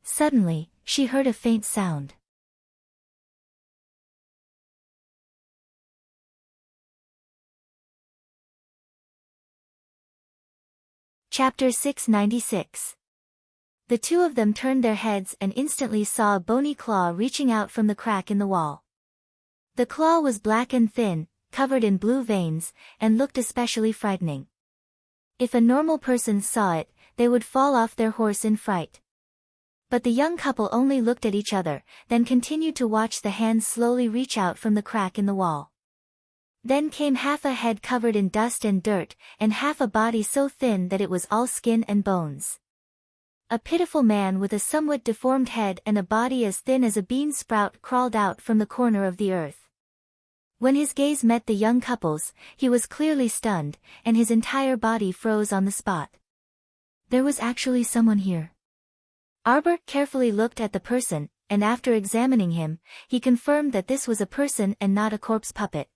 Suddenly, she heard a faint sound. Chapter 696. The two of them turned their heads and instantly saw a bony claw reaching out from the crack in the wall. The claw was black and thin, covered in blue veins, and looked especially frightening. If a normal person saw it, they would fall off their horse in fright. But the young couple only looked at each other, then continued to watch the hands slowly reach out from the crack in the wall. Then came half a head covered in dust and dirt, and half a body so thin that it was all skin and bones. A pitiful man with a somewhat deformed head and a body as thin as a bean sprout crawled out from the corner of the earth. When his gaze met the young couple's, he was clearly stunned, and his entire body froze on the spot. There was actually someone here. Arbor carefully looked at the person, and after examining him, he confirmed that this was a person and not a corpse puppet.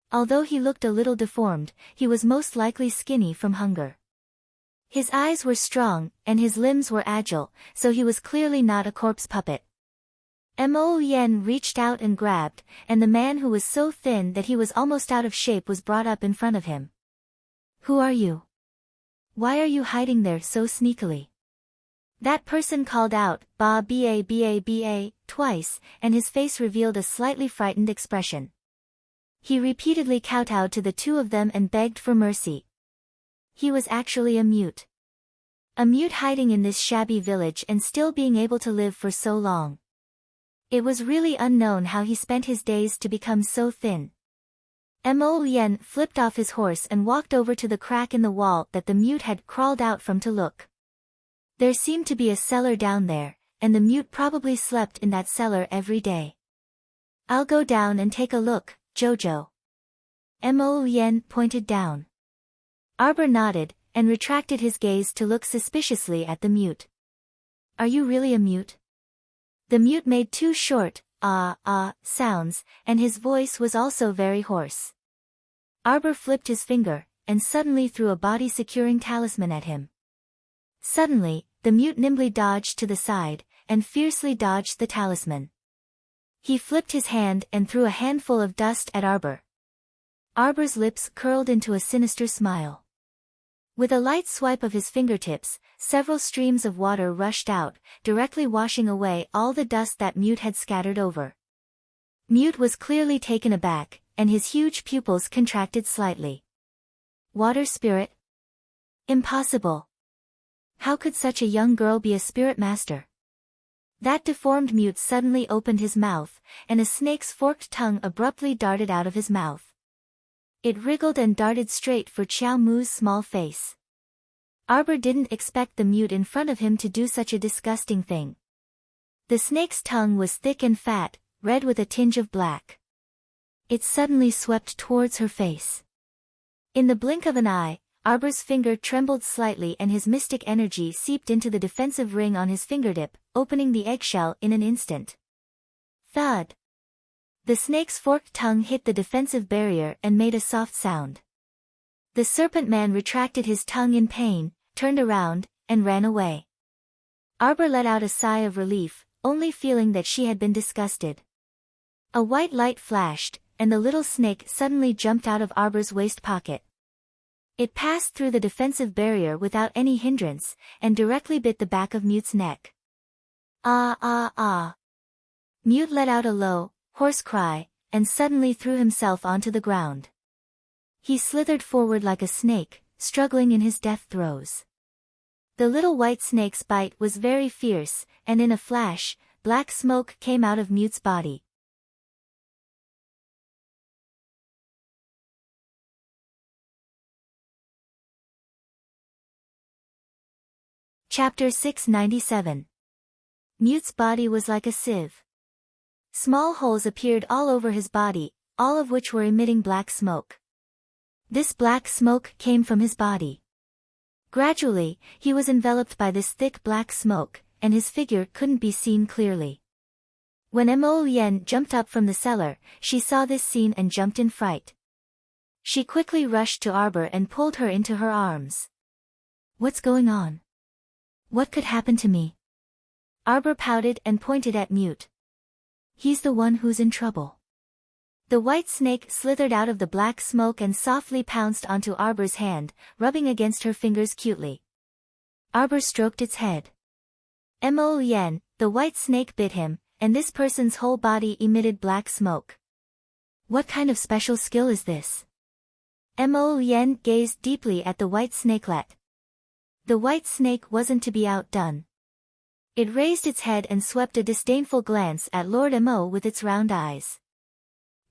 Although he looked a little deformed, he was most likely skinny from hunger. His eyes were strong, and his limbs were agile, so he was clearly not a corpse puppet. Mo Yen reached out and grabbed, and the man who was so thin that he was almost out of shape was brought up in front of him. Who are you? Why are you hiding there so sneakily? That person called out, ba ba ba ba, twice, and his face revealed a slightly frightened expression. He repeatedly kowtowed to the two of them and begged for mercy. He was actually a mute. A mute hiding in this shabby village and still being able to live for so long. It was really unknown how he spent his days to become so thin. Mo Yen flipped off his horse and walked over to the crack in the wall that the mute had crawled out from to look. There seemed to be a cellar down there, and the mute probably slept in that cellar every day. I'll go down and take a look, Jojo. Mo Yen pointed down. Arbor nodded, and retracted his gaze to look suspiciously at the mute. Are you really a mute? The mute made two short, sounds, and his voice was also very hoarse. Arbor flipped his finger, and suddenly threw a body-securing talisman at him. Suddenly, the mute nimbly dodged to the side, and fiercely dodged the talisman. He flipped his hand and threw a handful of dust at Arbor. Arbor's lips curled into a sinister smile. With a light swipe of his fingertips, several streams of water rushed out, directly washing away all the dust that Mute had scattered over. Mute was clearly taken aback, and his huge pupils contracted slightly. Water spirit? Impossible. How could such a young girl be a spirit master? That deformed Mute suddenly opened his mouth, and a snake's forked tongue abruptly darted out of his mouth. It wriggled and darted straight for Qiao Mu's small face. Arbor didn't expect the mute in front of him to do such a disgusting thing. The snake's tongue was thick and fat, red with a tinge of black. It suddenly swept towards her face. In the blink of an eye, Arbor's finger trembled slightly and his mystic energy seeped into the defensive ring on his fingertip, opening the eggshell in an instant. Thud! The snake's forked tongue hit the defensive barrier and made a soft sound. The serpent man retracted his tongue in pain, turned around, and ran away. Arbor let out a sigh of relief, only feeling that she had been disgusted. A white light flashed, and the little snake suddenly jumped out of Arbor's waist pocket. It passed through the defensive barrier without any hindrance, and directly bit the back of Mute's neck. Ah ah ah! Mute let out a low, hoarse cry, and suddenly threw himself onto the ground. He slithered forward like a snake, struggling in his death throes. The little white snake's bite was very fierce, and in a flash, black smoke came out of Mute's body. Chapter 697. Mute's body was like a sieve. Small holes appeared all over his body, all of which were emitting black smoke. This black smoke came from his body. Gradually, he was enveloped by this thick black smoke, and his figure couldn't be seen clearly. When Mo Yen jumped up from the cellar, she saw this scene and jumped in fright. She quickly rushed to Arbor and pulled her into her arms. What's going on? What could happen to me? Arbor pouted and pointed at Mute. He's the one who's in trouble. The white snake slithered out of the black smoke and softly pounced onto Arbor's hand, rubbing against her fingers cutely. Arbor stroked its head. Mo Yen, the white snake bit him, and this person's whole body emitted black smoke. What kind of special skill is this? Mo Lien gazed deeply at the white snakelet. The white snake wasn't to be outdone. It raised its head and swept a disdainful glance at Lord Mo with its round eyes.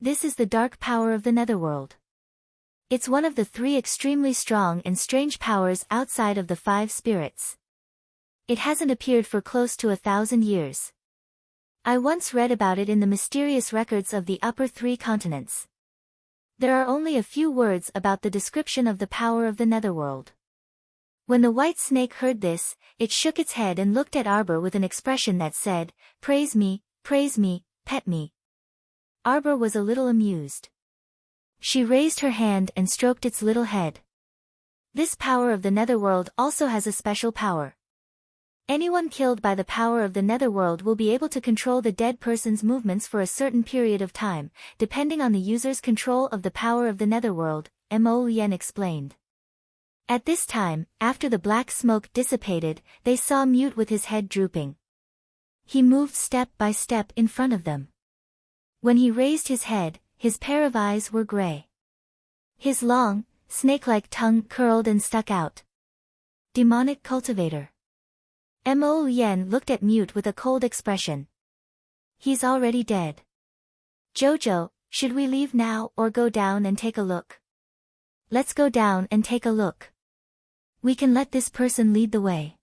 This is the dark power of the netherworld. It's one of the 3 extremely strong and strange powers outside of the 5 spirits. It hasn't appeared for close to 1,000 years. I once read about it in the mysterious records of the upper 3 continents. There are only a few words about the description of the power of the netherworld. When the white snake heard this, it shook its head and looked at Arbor with an expression that said, praise me, pet me. Arbor was a little amused. She raised her hand and stroked its little head. This power of the netherworld also has a special power. Anyone killed by the power of the netherworld will be able to control the dead person's movements for a certain period of time, depending on the user's control of the power of the netherworld, Mo Lien explained. At this time, after the black smoke dissipated, they saw Mute with his head drooping. He moved step by step in front of them. When he raised his head, his pair of eyes were gray. His long, snake-like tongue curled and stuck out. Demonic cultivator. Mo Lien looked at Mute with a cold expression. He's already dead. Jojo, should we leave now or go down and take a look? Let's go down and take a look. We can let this person lead the way.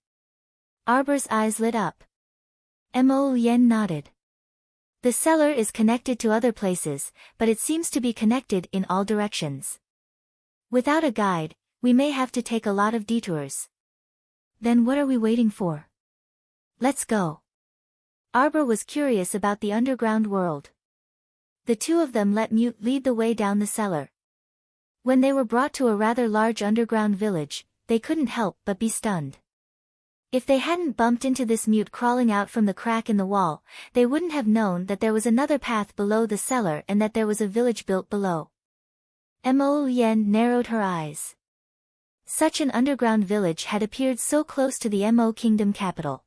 Arbor's eyes lit up. Mo Lien nodded. The cellar is connected to other places, but it seems to be connected in all directions. Without a guide, we may have to take a lot of detours. Then what are we waiting for? Let's go. Arbor was curious about the underground world. The 2 of them let Mute lead the way down the cellar. When they were brought to a rather large underground village, they couldn't help but be stunned. If they hadn't bumped into this Mute crawling out from the crack in the wall, they wouldn't have known that there was another path below the cellar and that there was a village built below. Mo Lien narrowed her eyes. Such an underground village had appeared so close to the Mo Kingdom capital.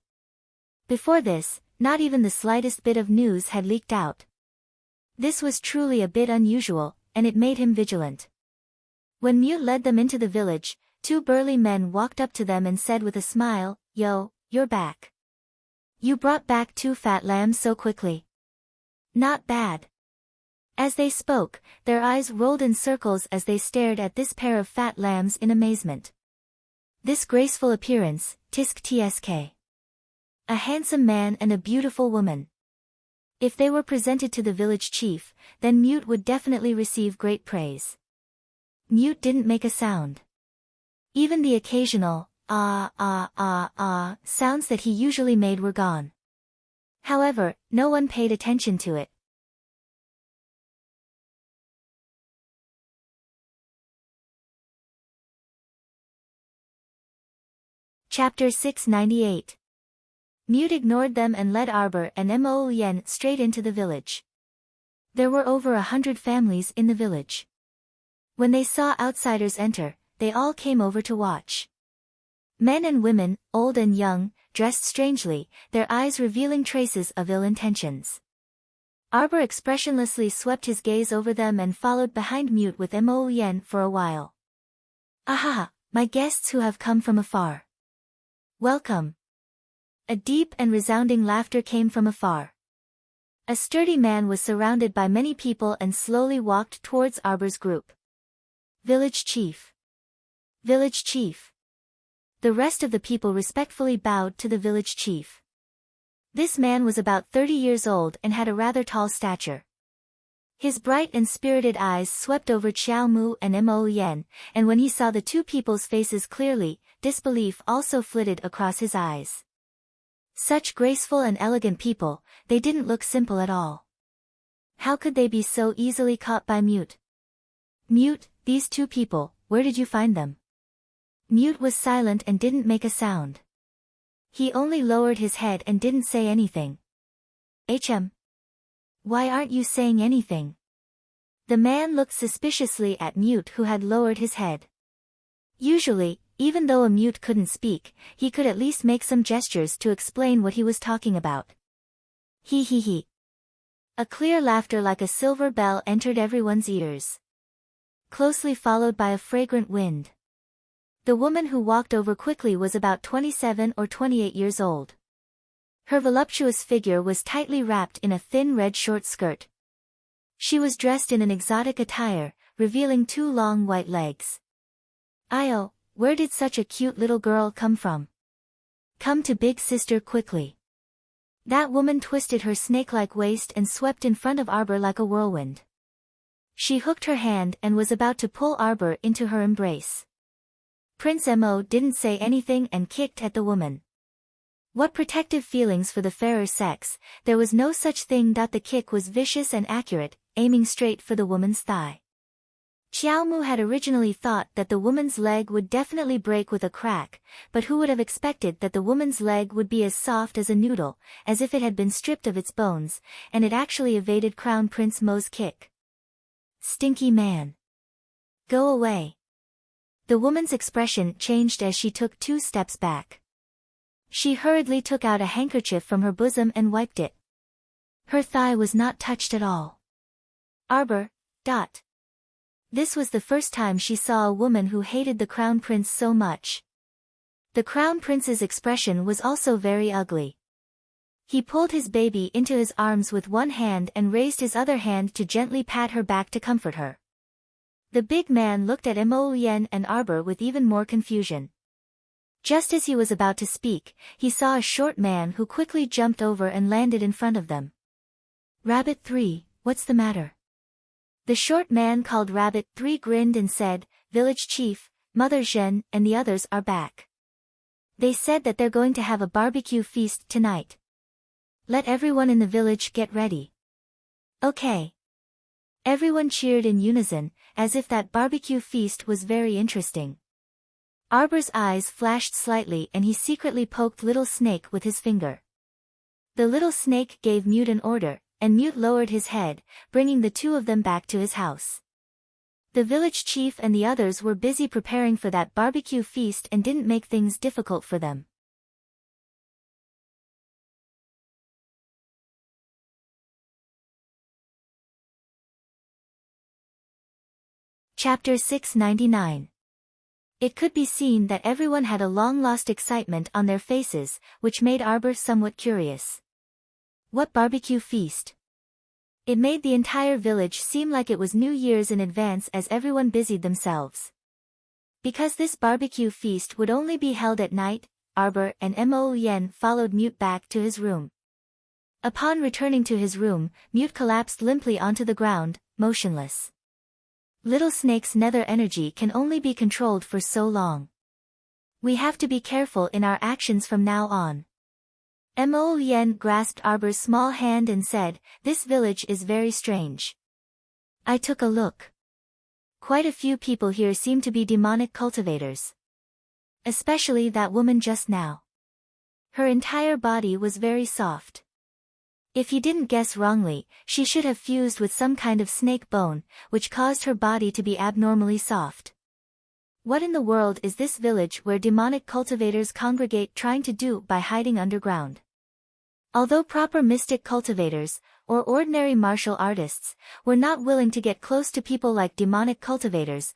Before this, not even the slightest bit of news had leaked out. This was truly a bit unusual, and it made him vigilant. When Mute led them into the village, 2 burly men walked up to them and said with a smile, Yo, you're back. You brought back 2 fat lambs so quickly. Not bad. As they spoke, their eyes rolled in circles as they stared at this pair of fat lambs in amazement. This graceful appearance, tisk tsk. A handsome man and a beautiful woman. If they were presented to the village chief, then Mute would definitely receive great praise. Mute didn't make a sound. Even the occasional, sounds that he usually made were gone. However, no one paid attention to it. Chapter 698. Mute ignored them and led Arbor and Mo Lien straight into the village. There were over 100 families in the village. When they saw outsiders enter, they all came over to watch. Men and women, old and young, dressed strangely, their eyes revealing traces of ill intentions. Arbor expressionlessly swept his gaze over them and followed behind Mute with Mo Lien for a while. Aha, my guests who have come from afar. Welcome. A deep and resounding laughter came from afar. A sturdy man was surrounded by many people and slowly walked towards Arbor's group. Village Chief. Village Chief. The rest of the people respectfully bowed to the village chief. This man was about 30 years old and had a rather tall stature. His bright and spirited eyes swept over Qiao Mu and Mo Lien, and when he saw the 2 people's faces clearly, disbelief also flitted across his eyes. Such graceful and elegant people, they didn't look simple at all. How could they be so easily caught by Mute? Mute, these 2 people, where did you find them? Mute was silent and didn't make a sound. He only lowered his head and didn't say anything. Why aren't you saying anything? The man looked suspiciously at Mute who had lowered his head. Usually, even though a Mute couldn't speak, he could at least make some gestures to explain what he was talking about. He. A clear laughter like a silver bell entered everyone's ears. closely followed by a fragrant wind. The woman who walked over quickly was about 27 or 28 years old. Her voluptuous figure was tightly wrapped in a thin red short skirt. She was dressed in an exotic attire, revealing 2 long white legs. "Io, where did such a cute little girl come from? Come to big sister quickly." That woman twisted her snake-like waist and swept in front of Arbor like a whirlwind. She hooked her hand and was about to pull Arbor into her embrace. Prince Mo didn't say anything and kicked at the woman. What protective feelings for the fairer sex, there was no such thing. The kick was vicious and accurate, aiming straight for the woman's thigh. Xiaomu had originally thought that the woman's leg would definitely break with a crack, but who would have expected that the woman's leg would be as soft as a noodle, as if it had been stripped of its bones, and it actually evaded Crown Prince Mo's kick. "Stinky man. Go away." The woman's expression changed as she took 2 steps back. She hurriedly took out a handkerchief from her bosom and wiped it. Her thigh was not touched at all. Arbor. This was the first time she saw a woman who hated the Crown Prince so much. The Crown Prince's expression was also very ugly. He pulled his baby into his arms with one hand and raised his other hand to gently pat her back to comfort her. The big man looked at Mo Yen and Arbor with even more confusion. Just as he was about to speak, he saw a short man who quickly jumped over and landed in front of them. "Rabbit 3, what's the matter?" The short man called Rabbit 3 grinned and said, "Village Chief, Mother Zhen and the others are back. They said that they're going to have a barbecue feast tonight. Let everyone in the village get ready." "Okay." Everyone cheered in unison, as if that barbecue feast was very interesting. Arbor's eyes flashed slightly and he secretly poked Little Snake with his finger. The little snake gave Mute an order, and Mute lowered his head, bringing the 2 of them back to his house. The village chief and the others were busy preparing for that barbecue feast and didn't make things difficult for them. Chapter 699. It could be seen that everyone had a long-lost excitement on their faces, which made Arbor somewhat curious. What barbecue feast? It made the entire village seem like it was New Year's in advance as everyone busied themselves. Because this barbecue feast would only be held at night, Arbor and Mo Yen followed Mute back to his room. Upon returning to his room, Mute collapsed limply onto the ground, motionless. Little Snake's nether energy can only be controlled for so long. We have to be careful in our actions from now on. Mo Yen grasped Arbor's small hand and said, "This village is very strange. I took a look. Quite a few people here seem to be demonic cultivators. Especially that woman just now. Her entire body was very soft. If you didn't guess wrongly, she should have fused with some kind of snake bone, which caused her body to be abnormally soft. What in the world is this village where demonic cultivators congregate trying to do by hiding underground?" Although proper mystic cultivators, or ordinary martial artists, were not willing to get close to people like demonic cultivators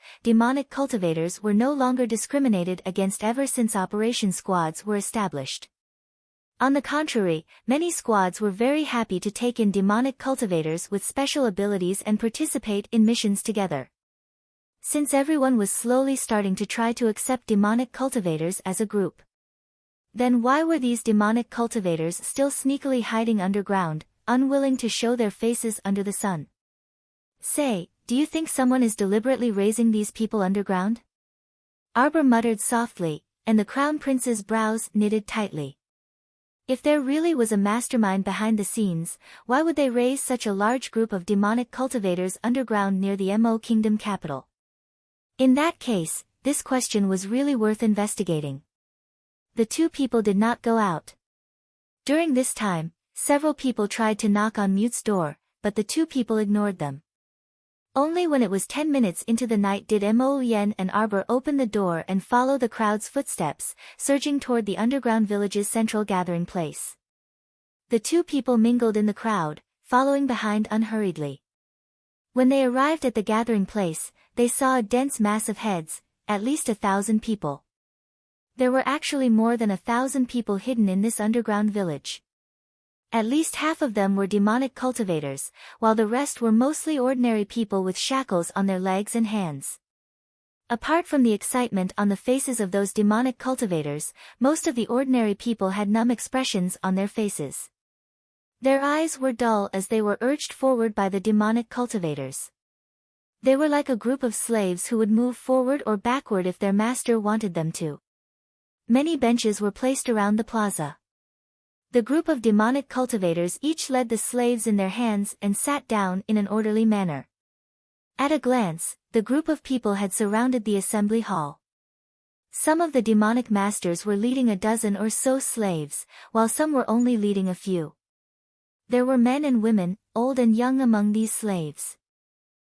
were no longer discriminated against ever since operation squads were established. On the contrary, many squads were very happy to take in demonic cultivators with special abilities and participate in missions together. Since everyone was slowly starting to try to accept demonic cultivators as a group. Then why were these demonic cultivators still sneakily hiding underground, unwilling to show their faces under the sun? Say, do you think someone is deliberately raising these people underground? Arbor muttered softly, and the Crown Prince's brows knitted tightly. If there really was a mastermind behind the scenes, why would they raise such a large group of demonic cultivators underground near the Mo Kingdom capital? In that case, this question was really worth investigating. The 2 people did not go out. During this time, several people tried to knock on Mute's door, but the 2 people ignored them. Only when it was 10 minutes into the night did Mo Yen and Arbor open the door and follow the crowd's footsteps, surging toward the underground village's central gathering place. The 2 people mingled in the crowd, following behind unhurriedly. When they arrived at the gathering place, they saw a dense mass of heads, at least 1,000 people. There were actually more than 1,000 people hidden in this underground village. At least half of them were demonic cultivators, while the rest were mostly ordinary people with shackles on their legs and hands. Apart from the excitement on the faces of those demonic cultivators, most of the ordinary people had numb expressions on their faces. Their eyes were dull as they were urged forward by the demonic cultivators. They were like a group of slaves who would move forward or backward if their master wanted them to. Many benches were placed around the plaza. The group of demonic cultivators each led the slaves in their hands and sat down in an orderly manner. At a glance, the group of people had surrounded the assembly hall. Some of the demonic masters were leading a dozen or so slaves, while some were only leading a few. There were men and women, old and young among these slaves.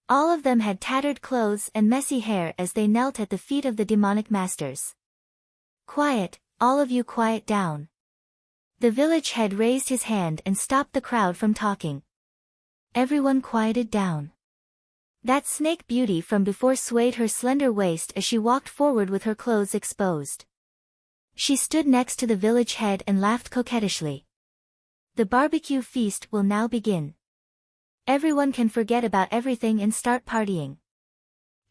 All of them had tattered clothes and messy hair as they knelt at the feet of the demonic masters. "Quiet, all of you, quiet down." The village head raised his hand and stopped the crowd from talking. Everyone quieted down. That snake beauty from before swayed her slender waist as she walked forward with her clothes exposed. She stood next to the village head and laughed coquettishly. "The barbecue feast will now begin. Everyone can forget about everything and start partying."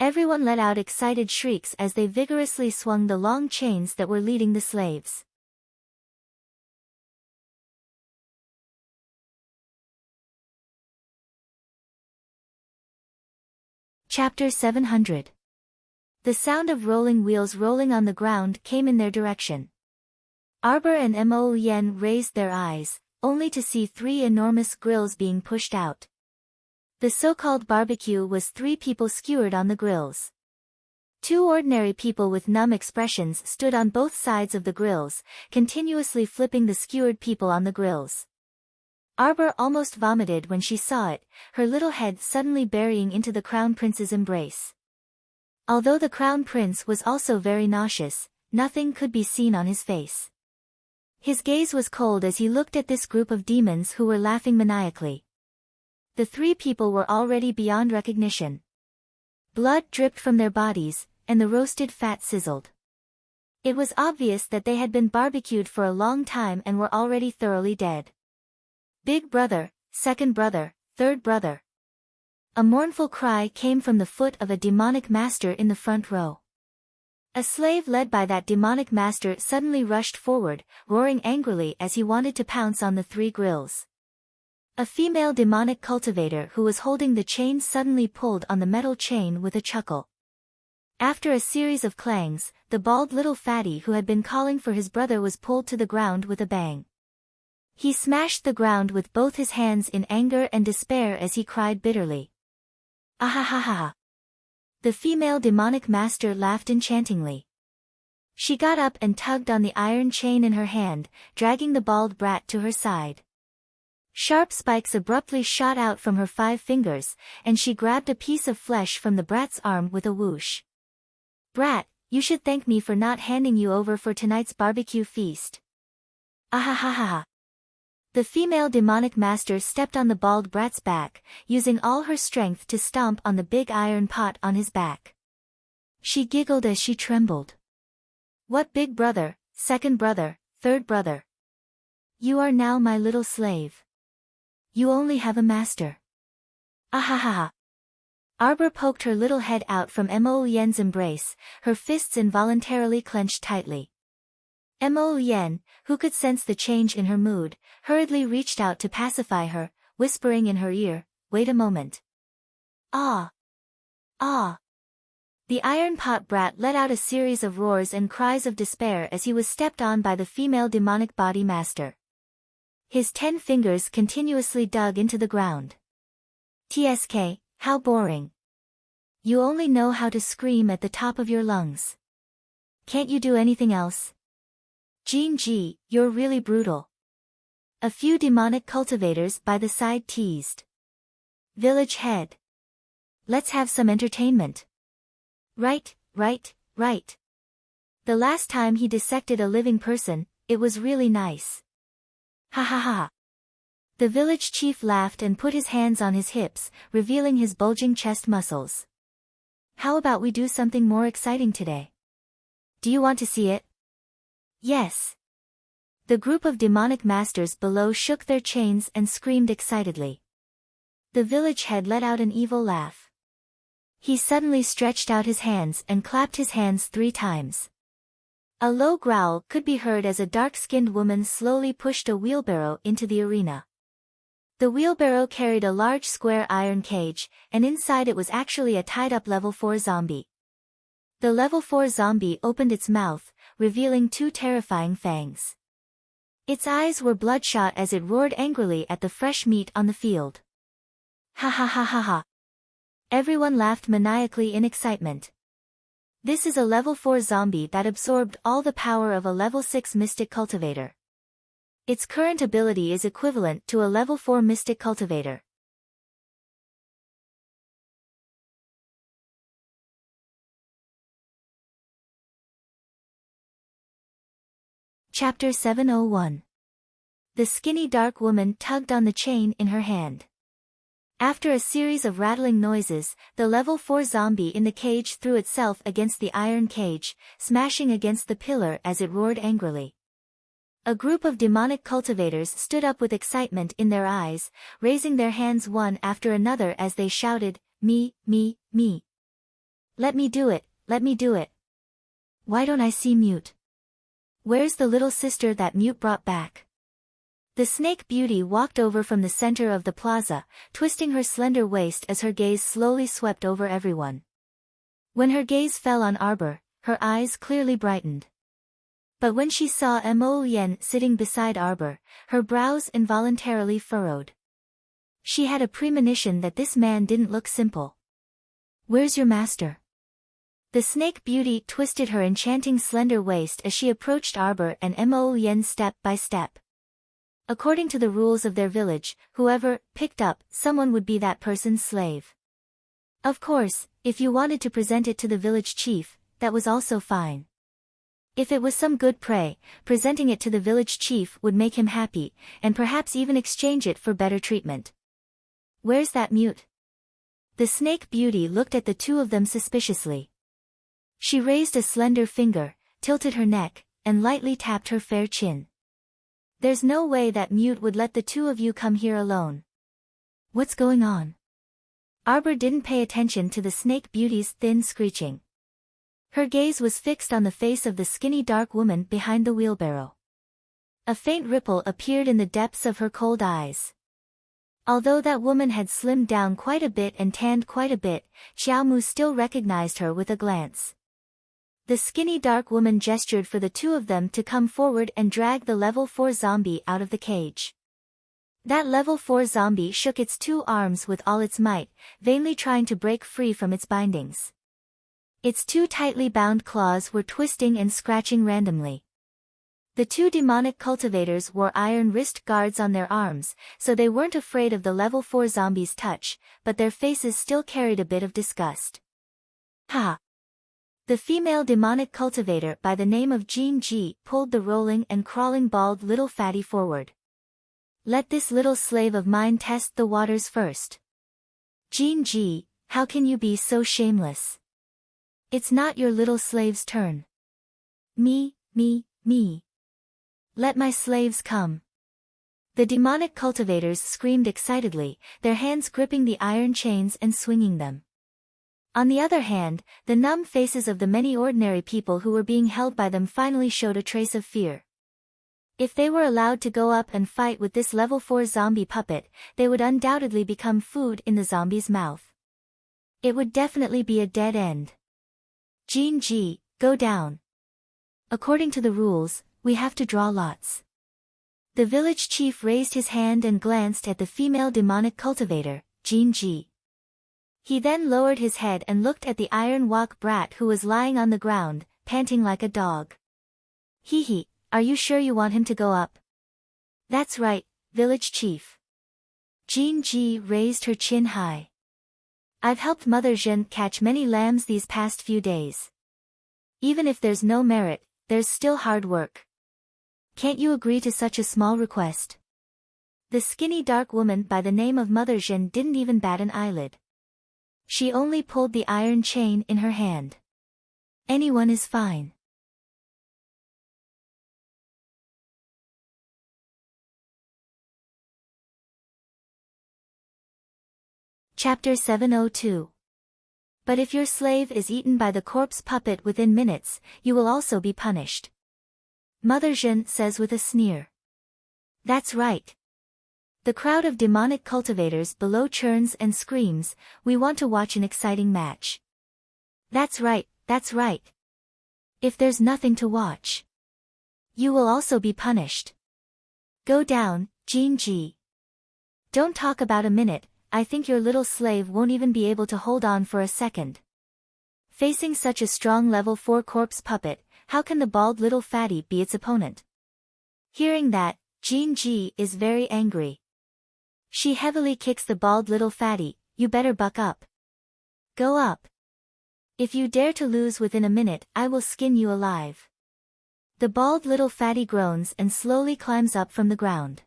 Everyone let out excited shrieks as they vigorously swung the long chains that were leading the slaves. Chapter 700. The sound of rolling wheels rolling on the ground came in their direction. Arbor and Mo Yen raised their eyes, only to see 3 enormous grills being pushed out. The so-called barbecue was 3 people skewered on the grills. 2 ordinary people with numb expressions stood on both sides of the grills, continuously flipping the skewered people on the grills. Arbor almost vomited when she saw it, her little head suddenly burying into the crown prince's embrace. Although the crown prince was also very nauseous, nothing could be seen on his face. His gaze was cold as he looked at this group of demons who were laughing maniacally. The 3 people were already beyond recognition. Blood dripped from their bodies, and the roasted fat sizzled. It was obvious that they had been barbecued for a long time and were already thoroughly dead. "Big brother, second brother, third brother." A mournful cry came from the foot of a demonic master in the front row. A slave led by that demonic master suddenly rushed forward, roaring angrily as he wanted to pounce on the 3 grills. A female demonic cultivator who was holding the chain suddenly pulled on the metal chain with a chuckle. After a series of clangs, the bald little fatty who had been calling for his brother was pulled to the ground with a bang. He smashed the ground with both his hands in anger and despair as he cried bitterly. "Ahahaha!" The female demonic master laughed enchantingly. She got up and tugged on the iron chain in her hand, dragging the bald brat to her side. Sharp spikes abruptly shot out from her 5 fingers, and she grabbed a piece of flesh from the brat's arm with a whoosh. "Brat, you should thank me for not handing you over for tonight's barbecue feast." "Ahahaha!" The female demonic master stepped on the bald brat's back, using all her strength to stomp on the big iron pot on his back. She giggled as she trembled. "What big brother, second brother, third brother? You are now my little slave. You only have a master." "Ahahaha!" Arbor poked her little head out from Mo Yen's embrace, her fists involuntarily clenched tightly. Mo Yen, who could sense the change in her mood, hurriedly reached out to pacify her, whispering in her ear, "Wait a moment." "Ah! Ah!" The iron pot brat let out a series of roars and cries of despair as he was stepped on by the female demonic body master. His 10 fingers continuously dug into the ground. "Tsk, how boring. You only know how to scream at the top of your lungs. Can't you do anything else? Jean Ji, you're really brutal." A few demonic cultivators by the side teased. "Village head. Let's have some entertainment." Right, right, right. The last time he dissected a living person, it was really nice. Ha ha ha. The village chief laughed and put his hands on his hips, revealing his bulging chest muscles. How about we do something more exciting today? Do you want to see it? Yes. The group of demonic masters below shook their chains and screamed excitedly. The village head let out an evil laugh. He suddenly stretched out his hands and clapped his hands 3 times. A low growl could be heard as a dark-skinned woman slowly pushed a wheelbarrow into the arena. The wheelbarrow carried a large square iron cage, and inside it was actually a tied-up level 4 zombie. The level 4 zombie opened its mouth, revealing 2 terrifying fangs. Its eyes were bloodshot as it roared angrily at the fresh meat on the field. Ha ha ha ha ha. Everyone laughed maniacally in excitement. This is a level 4 zombie that absorbed all the power of a level 6 mystic cultivator. Its current ability is equivalent to a level 4 mystic cultivator. Chapter 701. The skinny dark woman tugged on the chain in her hand. After a series of rattling noises, the level 4 zombie in the cage threw itself against the iron cage, smashing against the pillar as it roared angrily. A group of demonic cultivators stood up with excitement in their eyes, raising their hands one after another as they shouted, "Me, me, me. Let me do it, let me do it. Why don't I see Mute? Where's the little sister that Mute brought back?" The snake beauty walked over from the center of the plaza, twisting her slender waist as her gaze slowly swept over everyone. When her gaze fell on Arbor, her eyes clearly brightened. But when she saw Mo Yen sitting beside Arbor, her brows involuntarily furrowed. She had a premonition that this man didn't look simple. "Where's your master?" The snake beauty twisted her enchanting slender waist as she approached Arbor and Mo Yen step by step. According to the rules of their village, whoever picked up someone would be that person's slave. Of course, if you wanted to present it to the village chief, that was also fine. If it was some good prey, presenting it to the village chief would make him happy, and perhaps even exchange it for better treatment. "Where's that Mute?" The snake beauty looked at the 2 of them suspiciously. She raised a slender finger, tilted her neck, and lightly tapped her fair chin. "There's no way that Mute would let the 2 of you come here alone. What's going on?" Arbor didn't pay attention to the snake beauty's thin screeching. Her gaze was fixed on the face of the skinny dark woman behind the wheelbarrow. A faint ripple appeared in the depths of her cold eyes. Although that woman had slimmed down quite a bit and tanned quite a bit, Xiaomu still recognized her with a glance. The skinny dark woman gestured for the 2 of them to come forward and drag the level 4 zombie out of the cage. That level 4 zombie shook its 2 arms with all its might, vainly trying to break free from its bindings. Its 2 tightly bound claws were twisting and scratching randomly. The 2 demonic cultivators wore iron wrist guards on their arms, so they weren't afraid of the level 4 zombie's touch, but their faces still carried a bit of disgust. "Ha!" The female demonic cultivator by the name of Jean Ji pulled the rolling and crawling bald little fatty forward. "Let this little slave of mine test the waters first." "Jean Ji, how can you be so shameless? It's not your little slave's turn." Me. Let my slaves come." The demonic cultivators screamed excitedly, their hands gripping the iron chains and swinging them. On the other hand, the numb faces of the many ordinary people who were being held by them finally showed a trace of fear. If they were allowed to go up and fight with this level 4 zombie puppet, they would undoubtedly become food in the zombie's mouth. It would definitely be a dead end. "Jean Ji, go down. According to the rules, we have to draw lots." The village chief raised his hand and glanced at the female demonic cultivator, Jean Ji. He then lowered his head and looked at the iron walk brat who was lying on the ground, panting like a dog. "Hee, are you sure you want him to go up?" "That's right, village chief." Jean Ji raised her chin high. "I've helped Mother Zhen catch many lambs these past few days. Even if there's no merit, there's still hard work. Can't you agree to such a small request?" The skinny dark woman by the name of Mother Zhen didn't even bat an eyelid. She only pulled the iron chain in her hand. Anyone is fine. Chapter 702. But if your slave is eaten by the corpse puppet within minutes, you will also be punished. Mother Jeanne says with a sneer. That's right. The crowd of demonic cultivators below churns and screams, we want to watch an exciting match. That's right, that's right. If there's nothing to watch, you will also be punished. Go down, Jean G. Don't talk about a minute, I think your little slave won't even be able to hold on for a second. Facing such a strong level 4 corpse puppet, how can the bald little fatty be its opponent? Hearing that, Jean G is very angry. She heavily kicks the bald little fatty, you better buck up. Go up. If you dare to lose within a minute, I will skin you alive. The bald little fatty groans and slowly climbs up from the ground.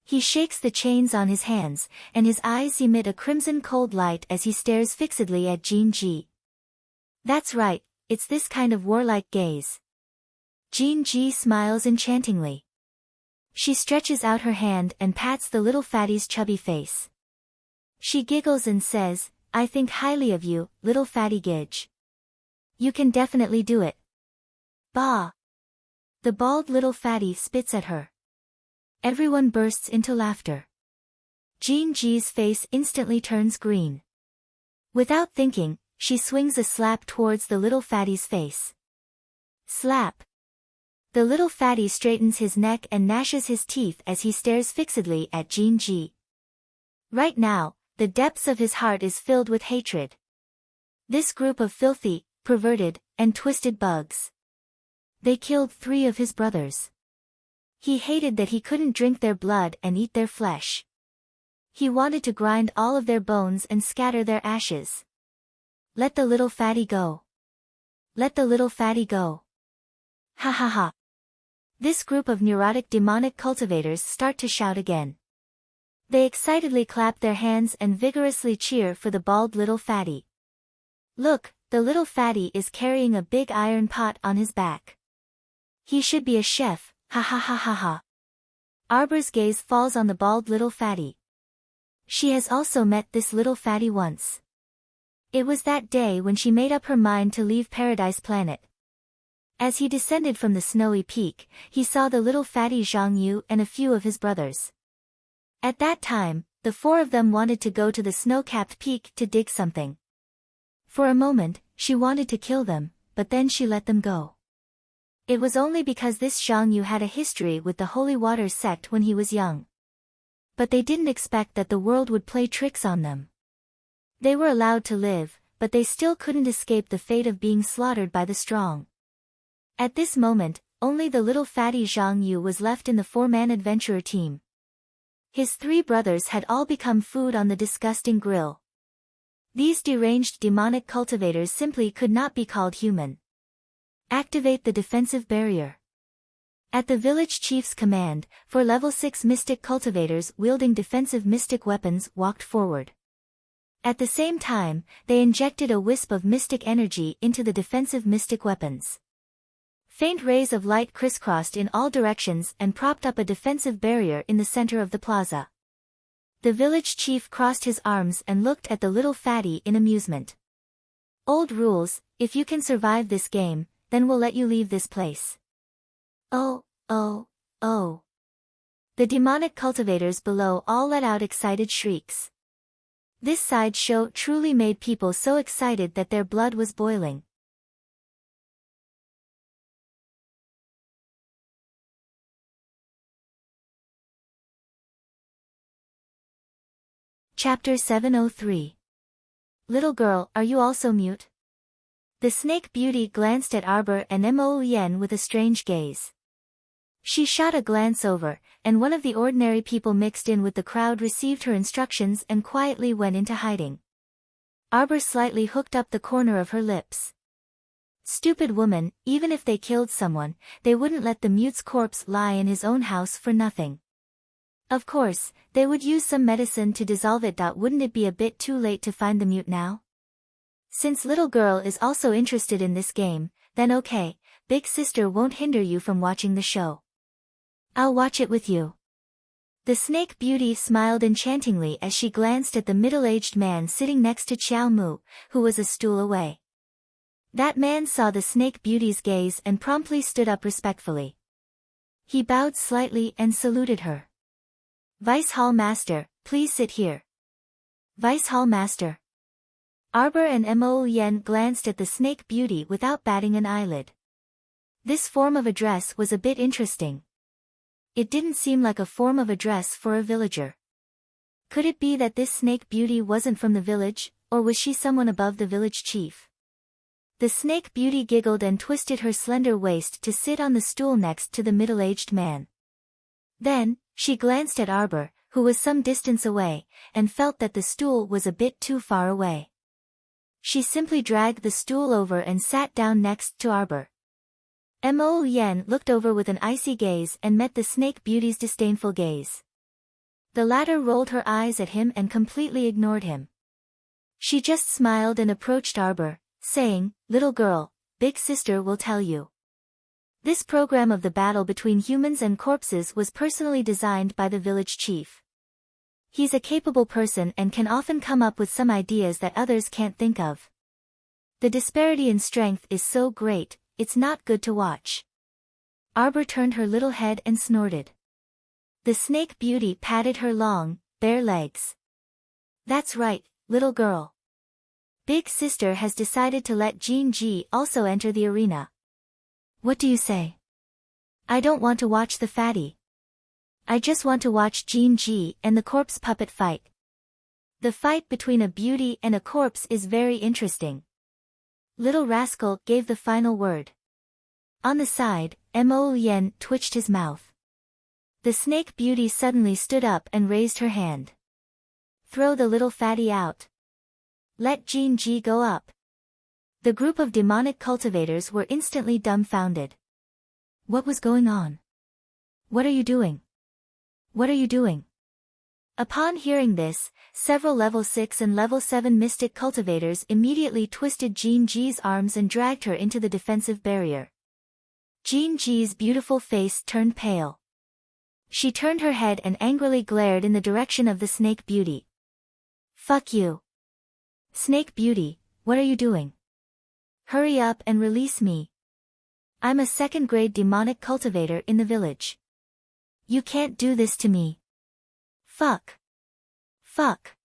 He shakes the chains on his hands, and his eyes emit a crimson cold light as he stares fixedly at Jean G. That's right, it's this kind of warlike gaze. Jean G smiles enchantingly. She stretches out her hand and pats the little fatty's chubby face. She giggles and says, I think highly of you, little fatty Gidge. You can definitely do it. Bah! The bald little fatty spits at her. Everyone bursts into laughter. Jean G's face instantly turns green. Without thinking, she swings a slap towards the little fatty's face. Slap! The little fatty straightens his neck and gnashes his teeth as he stares fixedly at Jean G. Right now, the depths of his heart is filled with hatred. This group of filthy, perverted, and twisted bugs. They killed 3 of his brothers. He hated that he couldn't drink their blood and eat their flesh. He wanted to grind all of their bones and scatter their ashes. Let the little fatty go. Let the little fatty go. Ha ha ha. This group of neurotic demonic cultivators start to shout again. They excitedly clap their hands and vigorously cheer for the bald little fatty. Look, the little fatty is carrying a big iron pot on his back. He should be a chef, ha ha ha ha ha. Arbor's gaze falls on the bald little fatty. She has also met this little fatty once. It was that day when she made up her mind to leave Paradise Planet. As he descended from the snowy peak, he saw the little fatty Zhang Yu and a few of his brothers. At that time, the 4 of them wanted to go to the snow-capped peak to dig something. For a moment, she wanted to kill them, but then she let them go. It was only because this Zhang Yu had a history with the Holy Water sect when he was young. But they didn't expect that the world would play tricks on them. They were allowed to live, but they still couldn't escape the fate of being slaughtered by the strong. At this moment, only the little fatty Zhang Yu was left in the 4-man adventurer team. His 3 brothers had all become food on the disgusting grill. These deranged demonic cultivators simply could not be called human. Activate the defensive barrier. At the village chief's command, 4 level 6 mystic cultivators wielding defensive mystic weapons walked forward. At the same time, they injected a wisp of mystic energy into the defensive mystic weapons. Faint rays of light crisscrossed in all directions and propped up a defensive barrier in the center of the plaza. The village chief crossed his arms and looked at the little fatty in amusement. Old rules, if you can survive this game, then we'll let you leave this place. Oh, oh, oh. The demonic cultivators below all let out excited shrieks. This sideshow truly made people so excited that their blood was boiling. Chapter 703. Little girl, are you also mute? The snake beauty glanced at Arbor and Mo Yen with a strange gaze. She shot a glance over, and one of the ordinary people mixed in with the crowd received her instructions and quietly went into hiding. Arbor slightly hooked up the corner of her lips. Stupid woman, even if they killed someone, they wouldn't let the mute's corpse lie in his own house for nothing. Of course, they would use some medicine to dissolve it. Wouldn't it be a bit too late to find the mute now? Since little girl is also interested in this game, then okay, big sister won't hinder you from watching the show. I'll watch it with you. The snake beauty smiled enchantingly as she glanced at the middle-aged man sitting next to Qiao Mu, who was a stool away. That man saw the snake beauty's gaze and promptly stood up respectfully. He bowed slightly and saluted her. Vice Hall Master, please sit here. Vice Hall Master. Arbor and Mo Yen glanced at the snake beauty without batting an eyelid. This form of address was a bit interesting. It didn't seem like a form of address for a villager. Could it be that this snake beauty wasn't from the village, or was she someone above the village chief? The snake beauty giggled and twisted her slender waist to sit on the stool next to the middle-aged man. Then, she glanced at Arbor, who was some distance away, and felt that the stool was a bit too far away. She simply dragged the stool over and sat down next to Arbor. Mo Yen looked over with an icy gaze and met the snake beauty's disdainful gaze. The latter rolled her eyes at him and completely ignored him. She just smiled and approached Arbor, saying, "Little girl, big sister will tell you. This program of the battle between humans and corpses was personally designed by the village chief. He's a capable person and can often come up with some ideas that others can't think of. The disparity in strength is so great, it's not good to watch." Arbor turned her little head and snorted. The snake beauty patted her long, bare legs. "That's right, little girl. Big sister has decided to let Jin Ji also enter the arena. What do you say? I don't want to watch the fatty. I just want to watch Jin Ji and the corpse puppet fight. The fight between a beauty and a corpse is very interesting." Little rascal gave the final word. On the side, Mo Yen twitched his mouth. The snake beauty suddenly stood up and raised her hand. "Throw the little fatty out. Let Jin Ji go up." The group of demonic cultivators were instantly dumbfounded. What was going on? "What are you doing? What are you doing?" Upon hearing this, several level 6 and level 7 mystic cultivators immediately twisted Jin Ji's arms and dragged her into the defensive barrier. Jin Ji's beautiful face turned pale. She turned her head and angrily glared in the direction of the snake beauty. "Fuck you. Snake beauty, what are you doing? Hurry up and release me. I'm a second-grade demonic cultivator in the village. You can't do this to me. Fuck. Fuck."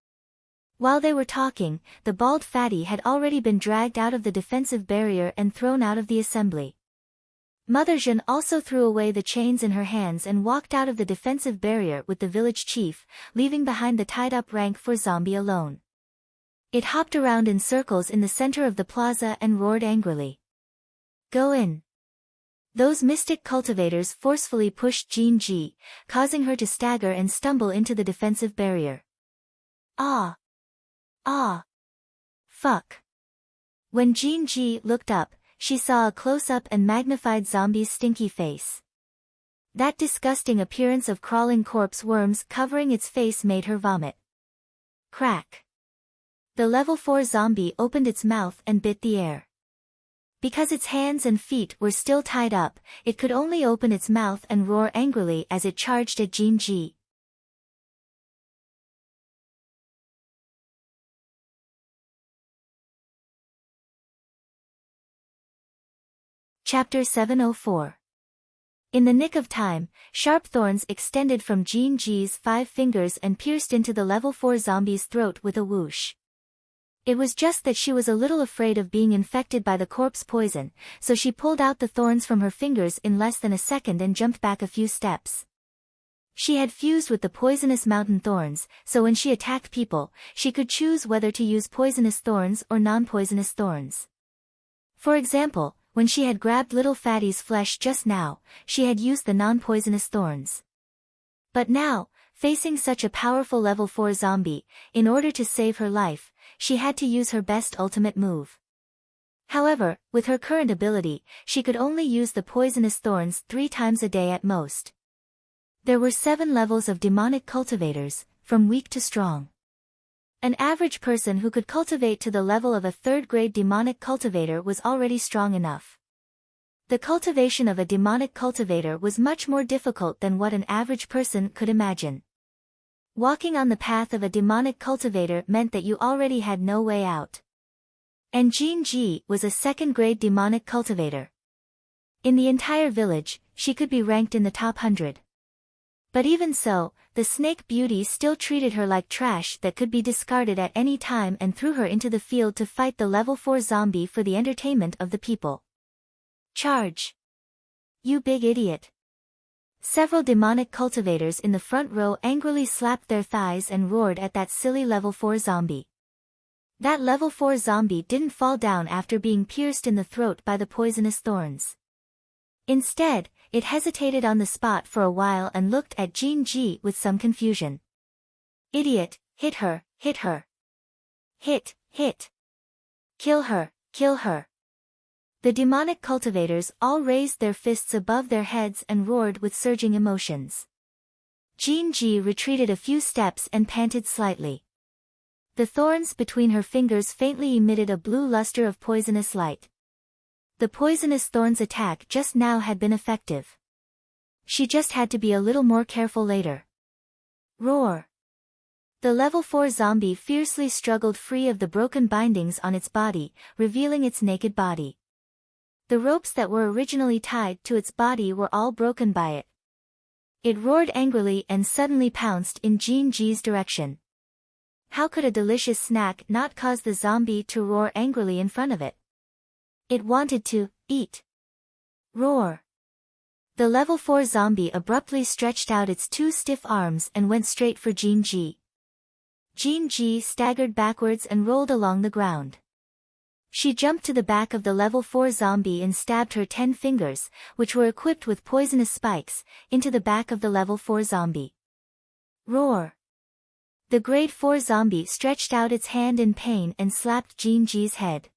While they were talking, the bald fatty had already been dragged out of the defensive barrier and thrown out of the assembly. Mother Zhen also threw away the chains in her hands and walked out of the defensive barrier with the village chief, leaving behind the tied-up rank for zombie alone. It hopped around in circles in the center of the plaza and roared angrily. "Go in." Those mystic cultivators forcefully pushed Jin Ji, causing her to stagger and stumble into the defensive barrier. Ah! Ah! Fuck! When Jin Ji looked up, she saw a close-up and magnified zombie's stinky face. That disgusting appearance of crawling corpse worms covering its face made her vomit. Crack! The level 4 zombie opened its mouth and bit the air. Because its hands and feet were still tied up, it could only open its mouth and roar angrily as it charged at Jin Ji. Chapter 704. In the nick of time, sharp thorns extended from Jin Ji's 5 fingers and pierced into the level 4 zombie's throat with a whoosh. It was just that she was a little afraid of being infected by the corpse poison, so she pulled out the thorns from her fingers in less than a second and jumped back a few steps. She had fused with the poisonous mountain thorns, so when she attacked people, she could choose whether to use poisonous thorns or non-poisonous thorns. For example, when she had grabbed little fatty's flesh just now, she had used the non-poisonous thorns. But now, facing such a powerful level 4 zombie, in order to save her life, she had to use her best ultimate move. However, with her current ability, she could only use the poisonous thorns 3 times a day at most. There were 7 levels of demonic cultivators, from weak to strong. An average person who could cultivate to the level of a 3rd-grade demonic cultivator was already strong enough. The cultivation of a demonic cultivator was much more difficult than what an average person could imagine. Walking on the path of a demonic cultivator meant that you already had no way out. And Jean Ji was a 2nd-grade demonic cultivator. In the entire village, she could be ranked in the top 100. But even so, the snake beauty still treated her like trash that could be discarded at any time and threw her into the field to fight the level 4 zombie for the entertainment of the people. Charge! You big idiot! Several demonic cultivators in the front row angrily slapped their thighs and roared at that silly level 4 zombie. That level 4 zombie didn't fall down after being pierced in the throat by the poisonous thorns. Instead, it hesitated on the spot for a while and looked at Jean Ji with some confusion. Idiot, hit her, hit her. Hit, hit. Kill her, kill her. The demonic cultivators all raised their fists above their heads and roared with surging emotions. Jean Ji retreated a few steps and panted slightly. The thorns between her fingers faintly emitted a blue luster of poisonous light. The poisonous thorns' attack just now had been effective. She just had to be a little more careful later. Roar! The level 4 zombie fiercely struggled free of the broken bindings on its body, revealing its naked body. The ropes that were originally tied to its body were all broken by it. It roared angrily and suddenly pounced in Jean Ji's direction. How could a delicious snack not cause the zombie to roar angrily in front of it? It wanted to eat. Roar! The level 4 zombie abruptly stretched out its 2 stiff arms and went straight for Jean Ji. Jean Ji staggered backwards and rolled along the ground. She jumped to the back of the level 4 zombie and stabbed her 10 fingers, which were equipped with poisonous spikes, into the back of the level 4 zombie. Roar! The grade 4 zombie stretched out its hand in pain and slapped Jean Ji's head.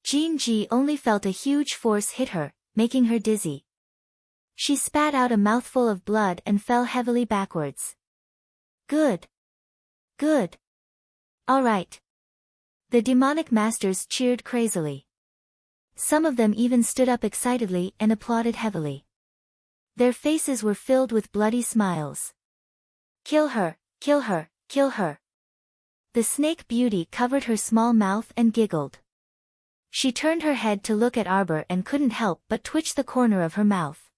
Jean Ji only felt a huge force hit her, making her dizzy. She spat out a mouthful of blood and fell heavily backwards. Good. Good. All right. The demonic masters cheered crazily. Some of them even stood up excitedly and applauded heavily. Their faces were filled with bloody smiles. Kill her, kill her, kill her. The snake beauty covered her small mouth and giggled. She turned her head to look at Arbor and couldn't help but twitch the corner of her mouth.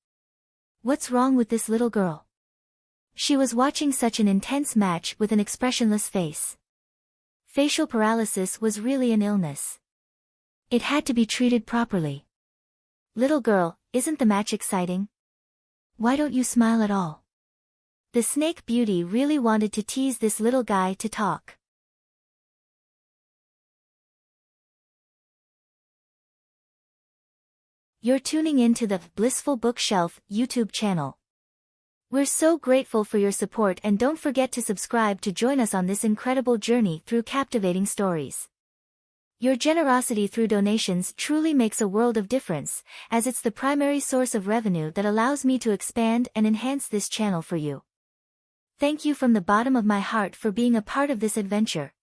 What's wrong with this little girl? She was watching such an intense match with an expressionless face. Facial paralysis was really an illness. It had to be treated properly. Little girl, isn't the match exciting? Why don't you smile at all? The snake beauty really wanted to tease this little guy to talk. You're tuning in to the Blissful Bookshelf YouTube channel. We're so grateful for your support and don't forget to subscribe to join us on this incredible journey through captivating stories. Your generosity through donations truly makes a world of difference, as it's the primary source of revenue that allows me to expand and enhance this channel for you. Thank you from the bottom of my heart for being a part of this adventure.